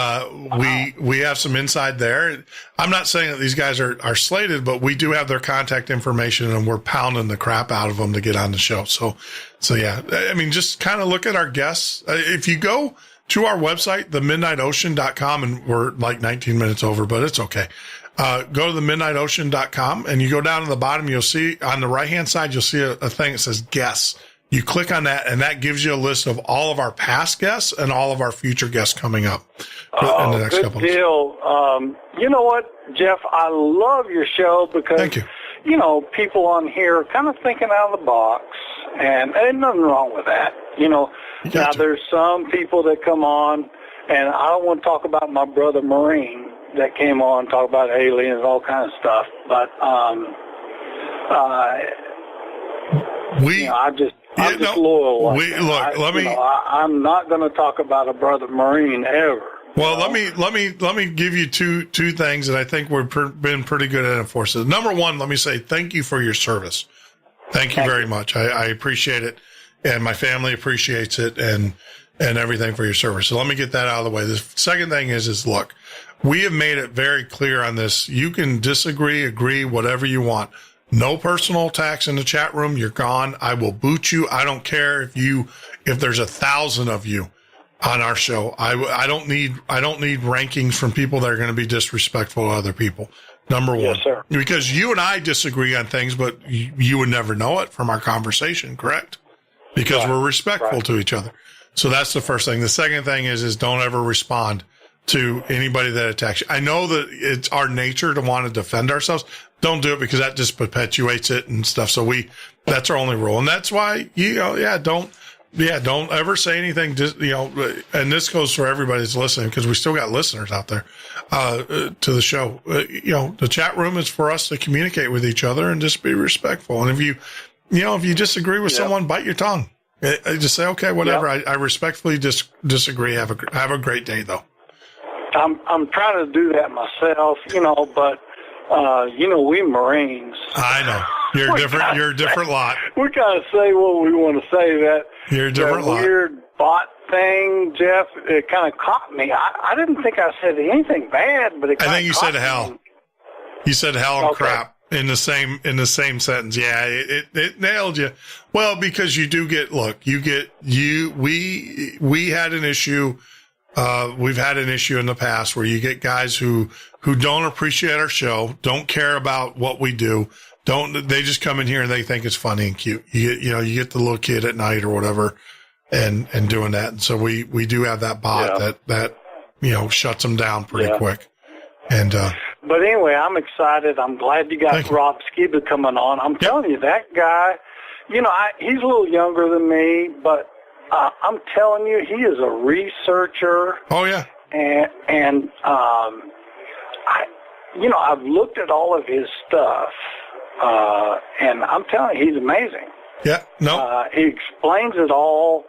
we have some inside there. I'm not saying that these guys are slated, but we do have their contact information, and we're pounding the crap out of them to get on the show. So yeah, I mean, just kind of look at our guests. If you go to our website, themidnightocean.com, and we're like 19 minutes over, but it's okay. Go to themidnightocean.com, and you go down to the bottom, you'll see on the right-hand side, you'll see a thing that says guests. You click on that, and that gives you a list of all of our past guests and all of our future guests coming up in the next couple of days. Good deal. You know what, Jeff? I love your show because, Thank you. People on here are kind of thinking out of the box, and ain't nothing wrong with that. Now there's some people that come on, and I don't want to talk about my brother Marine that came on, talk about aliens, all kind of stuff, but I'm just loyal. I'm not going to talk about a brother Marine ever. Well, let me give you two things that I think we've been pretty good at enforcing. Number one, let me say thank you for your service. Thank you very much. I appreciate it, and my family appreciates it, and everything for your service. So let me get that out of the way. The second thing is look, we have made it very clear on this. You can disagree, agree, whatever you want. No personal attacks in the chat room. You're gone. I will boot you. I don't care if there's 1,000 of you on our show. I don't need rankings from people that are going to be disrespectful to other people. Number one. Yes, sir. Because you and I disagree on things, but you would never know it from our conversation, correct? Because we're respectful to each other. So that's the first thing. The second thing is don't ever respond to anybody that attacks you. I know that it's our nature to want to defend ourselves. Don't do it because that just perpetuates it and stuff. So that's our only rule. And that's why, don't ever say anything, and this goes for everybody that's listening because we still got listeners out there, to the show. The chat room is for us to communicate with each other and just be respectful. And if you disagree with someone, bite your tongue. Just say, okay, whatever. I respectfully disagree. Have a great day though. I'm trying to do that myself, but, we Marines. I know. You're different. You're a different lot. We kind of say what we want to say. You're a different lot. Weird bot thing, Jeff, it kind of caught me. I didn't think I said anything bad, but I think you said hell. You said hell and crap in the same sentence. Yeah, it nailed you. Well, because you do we had an issue. We've had an issue in the past where you get guys who don't appreciate our show, don't care about what we do. They just come in here and they think it's funny and cute. You get the little kid at night or whatever and doing that. And so we do have that bot that shuts them down pretty quick. And, but anyway, I'm excited. I'm glad you got Rob Skiba coming on. I'm telling you, that guy, he's a little younger than me, but I'm telling you, he is a researcher. Oh yeah. And I've looked at all of his stuff, and I'm telling you, he's amazing. Yeah. No. He explains it all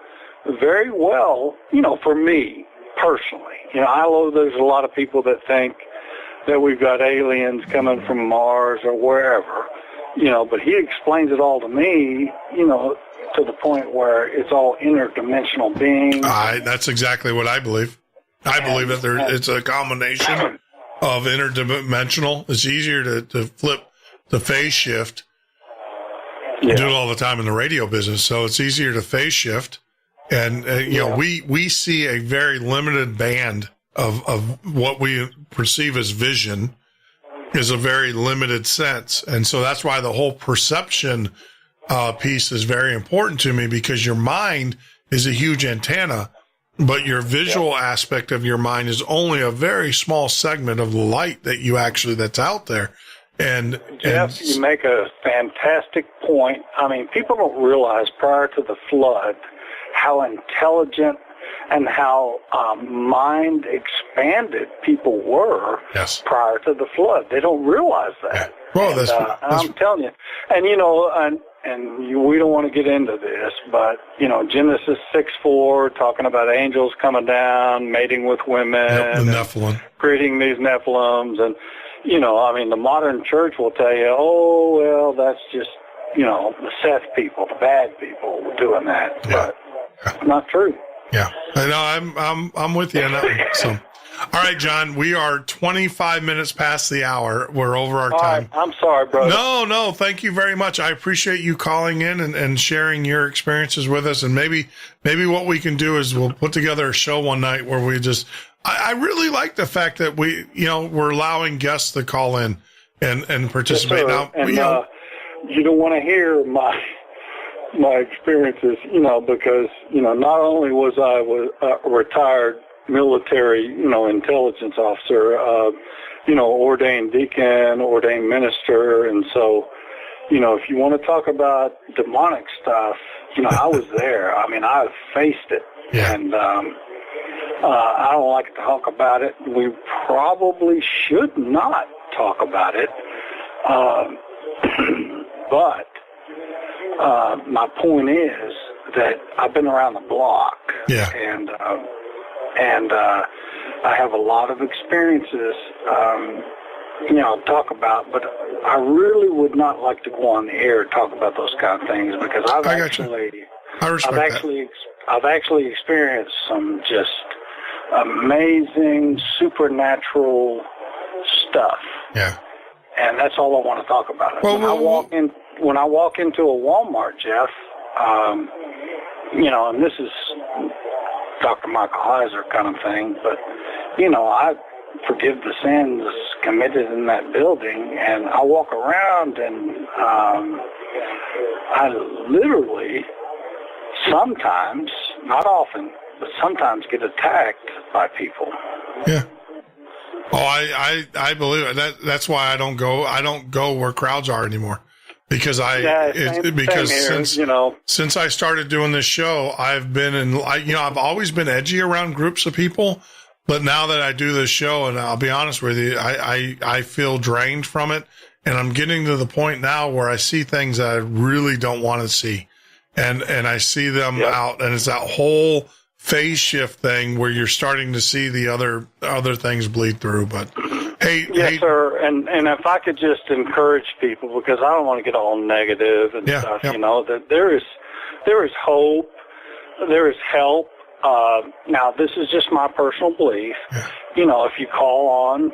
very well. For me personally, I know there's a lot of people that think that we've got aliens coming from Mars or wherever, but he explains it all to me, to the point where it's all interdimensional beings. That's exactly what I believe. I believe that it's a combination of interdimensional. It's easier to flip the phase shift. Yeah. Do it all the time in the radio business, so it's easier to phase shift. And we see a very limited band of what we perceive as vision is a very limited sense, and so that's why the whole perception piece is very important to me, because your mind is a huge antenna, but your visual aspect of your mind is only a very small segment of the light that's out there. And Jeff, you make a fantastic point. I mean, people don't realize prior to the flood how intelligent and how mind expanded people were prior to the flood. They don't realize that. Yeah. Well, I'm telling you, and we don't want to get into this, but Genesis 6:4 talking about angels coming down, mating with women, the Nephilim, creating these Nephilims, and the modern church will tell you, oh well, that's just the Seth people, the bad people doing that, but it's not true. Yeah, I know. I'm with you on that one. So, all right, John, we are 25 minutes past the hour. We're over our time. Right. I'm sorry, brother. No, thank you very much. I appreciate you calling in and sharing your experiences with us. And maybe what we can do is we'll put together a show one night where we just. I really like the fact that we're allowing guests to call in and participate. Yes, now, and you don't want to hear my experiences, because, not only was I a retired military, intelligence officer, ordained deacon, ordained minister. And so, if you want to talk about demonic stuff, I was there. I mean, I've faced it. Yeah. And I don't like to talk about it. We probably should not talk about it. But my point is that I've been around the block, and I have a lot of experiences, to talk about. But I really would not like to go on the air and talk about those kind of things, because I've actually experienced some just amazing supernatural stuff. Yeah. And that's all I want to talk about. When I walk into a Walmart, Jeff, and this is Dr. Michael Heiser kind of thing, but, I forgive the sins committed in that building, and I walk around and I literally sometimes, not often, but sometimes get attacked by people. Yeah. Oh, I believe it. That's why I don't go where crowds are anymore, because since I started doing this show, I've been I've always been edgy around groups of people, but now that I do this show, and I'll be honest with you, I feel drained from it, and I'm getting to the point now where I see things that I really don't want to see, and I see them out, and it's that whole phase shift thing where you're starting to see the other things bleed through. But yes, sir. And if I could just encourage people, because I don't want to get all negative and stuff, that there is hope, there is help. Now, this is just my personal belief. Yeah. If you call on,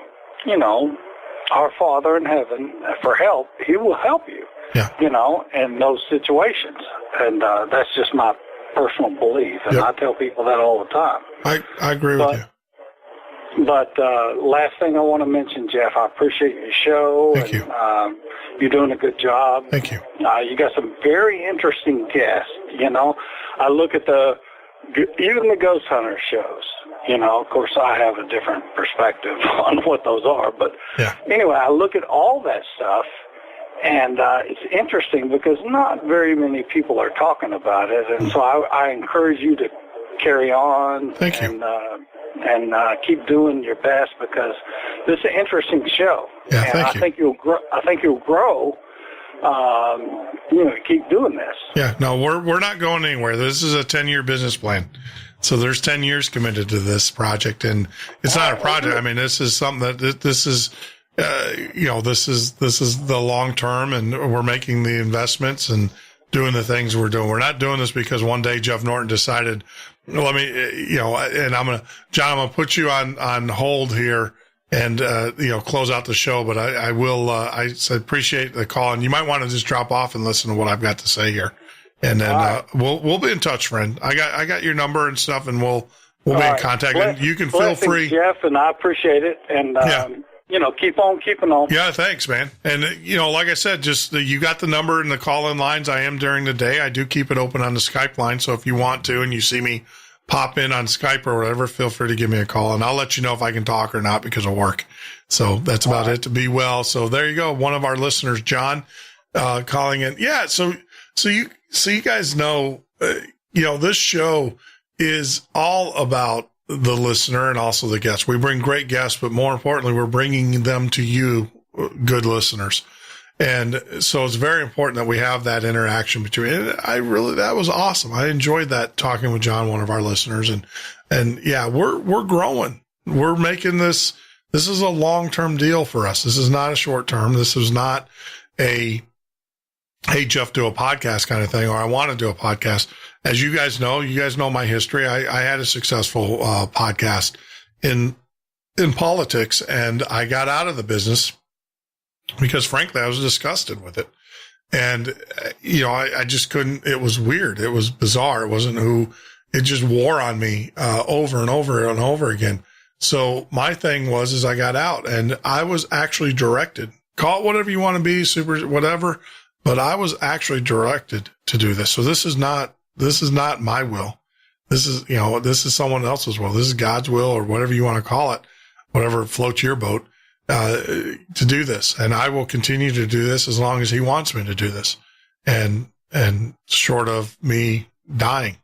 our Father in heaven for help, He will help you. Yeah. In those situations, and that's just my personal belief, and I tell people that all the time. I agree with you. But last thing I want to mention, Jeff, I appreciate your show. Thank you. You're doing a good job. Thank you. You got some very interesting guests. I look at even the ghost hunter shows. Of course, I have a different perspective on what those are. But anyway, I look at all that stuff. And it's interesting because not very many people are talking about it, and so I encourage you to carry on. Thank you. And keep doing your best, because this is an interesting show. Yeah, and I think you'll grow. Keep doing this. Yeah, no, we're not going anywhere. This is a 10-year business plan. So there's 10 years committed to this project, and it's not a project. I mean, this is something this is. This is the long term, and we're making the investments and doing the things we're doing. We're not doing this because one day Jeff Norton decided, let me, and I'm going to put you on hold here and, close out the show. But I will, I appreciate the call, and you might want to just drop off and listen to what I've got to say here. And then, we'll be in touch, friend. I got your number and stuff, and we'll be in contact. And you can feel free, Jeff, and I appreciate it. And, keep on keeping on. Yeah, thanks, man. And, like I said, just you got the number and the call-in lines. I am during the day. I do keep it open on the Skype line. So if you want to and you see me pop in on Skype or whatever, feel free to give me a call, and I'll let you know if I can talk or not because of work. So that's about it. To be well. So there you go. One of our listeners, John, calling in. Yeah. So you guys know, this show is all about the listener and also the guests. We bring great guests, but more importantly, we're bringing them to you, good listeners. And so it's very important that we have that interaction between. That was awesome. I enjoyed that, talking with John, one of our listeners, and yeah, we're growing. We're making this is a long-term deal for us. This is not a short term. This is not a, hey, Jeff, do a podcast kind of thing, or I want to do a podcast. As you guys know my history. I had a successful podcast in politics, and I got out of the business because, frankly, I was disgusted with it. And, I just couldn't. It was weird. It was bizarre. It wasn't it just wore on me over and over and over again. So my thing was I got out, and I was actually directed. Call it whatever you want to be, super, whatever. But I was actually directed to do this. So this is not my will. This is someone else's will. This is God's will, or whatever you want to call it, whatever floats your boat, to do this. And I will continue to do this as long as He wants me to do this. And short of me dying,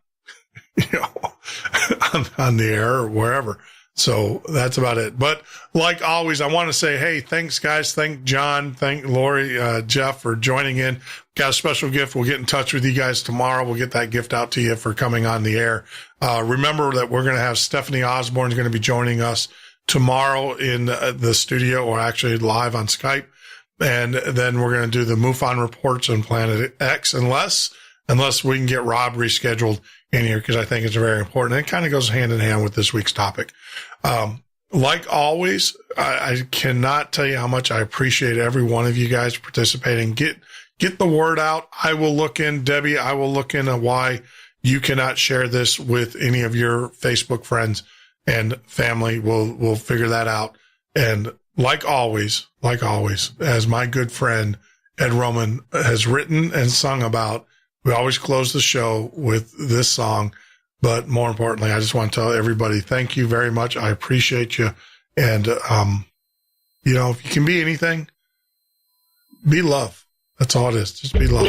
on the air or wherever. So that's about it. But like always, I want to say, hey, thanks, guys. Thank John. Thank Lori, Jeff, for joining in. Got a special gift. We'll get in touch with you guys tomorrow. We'll get that gift out to you for coming on the air. Remember that we're going to have Stephanie Osborne is going to be joining us tomorrow in the studio, or actually live on Skype. And then we're going to do the MUFON reports on Planet X, unless we can get Rob rescheduled in here, because I think it's very important. It kind of goes hand in hand with this week's topic. Like always, I cannot tell you how much I appreciate every one of you guys participating. Get the word out. I will look in, Debbie, I will look into why you cannot share this with any of your Facebook friends and family. We'll figure that out. And like always, as my good friend Ed Roman has written and sung about, we always close the show with this song. But more importantly, I just want to tell everybody, thank you very much. I appreciate you. And, you know, if you can be anything, be love. That's all it is. Just be love.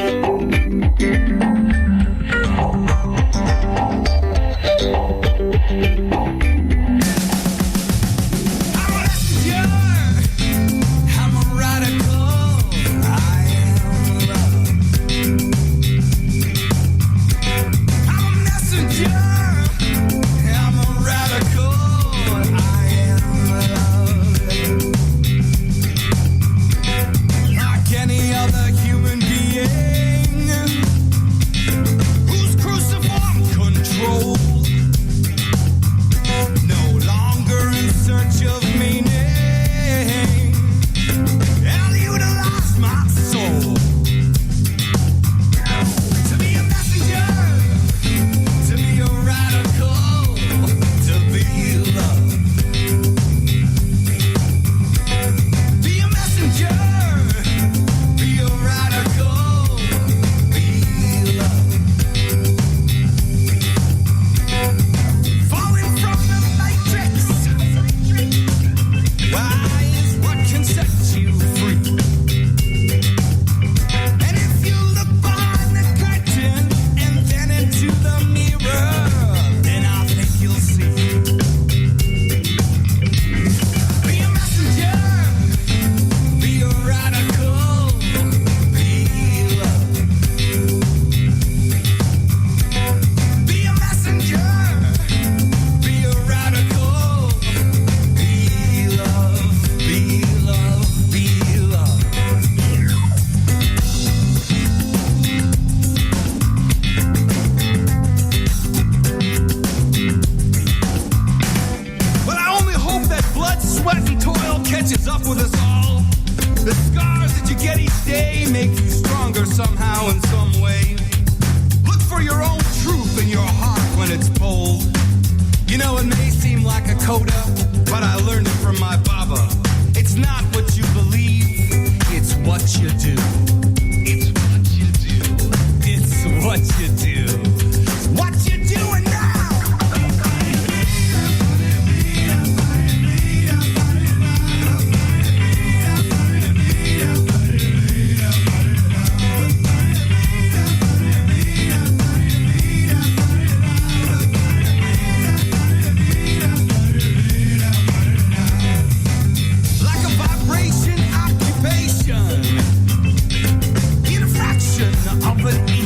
Of an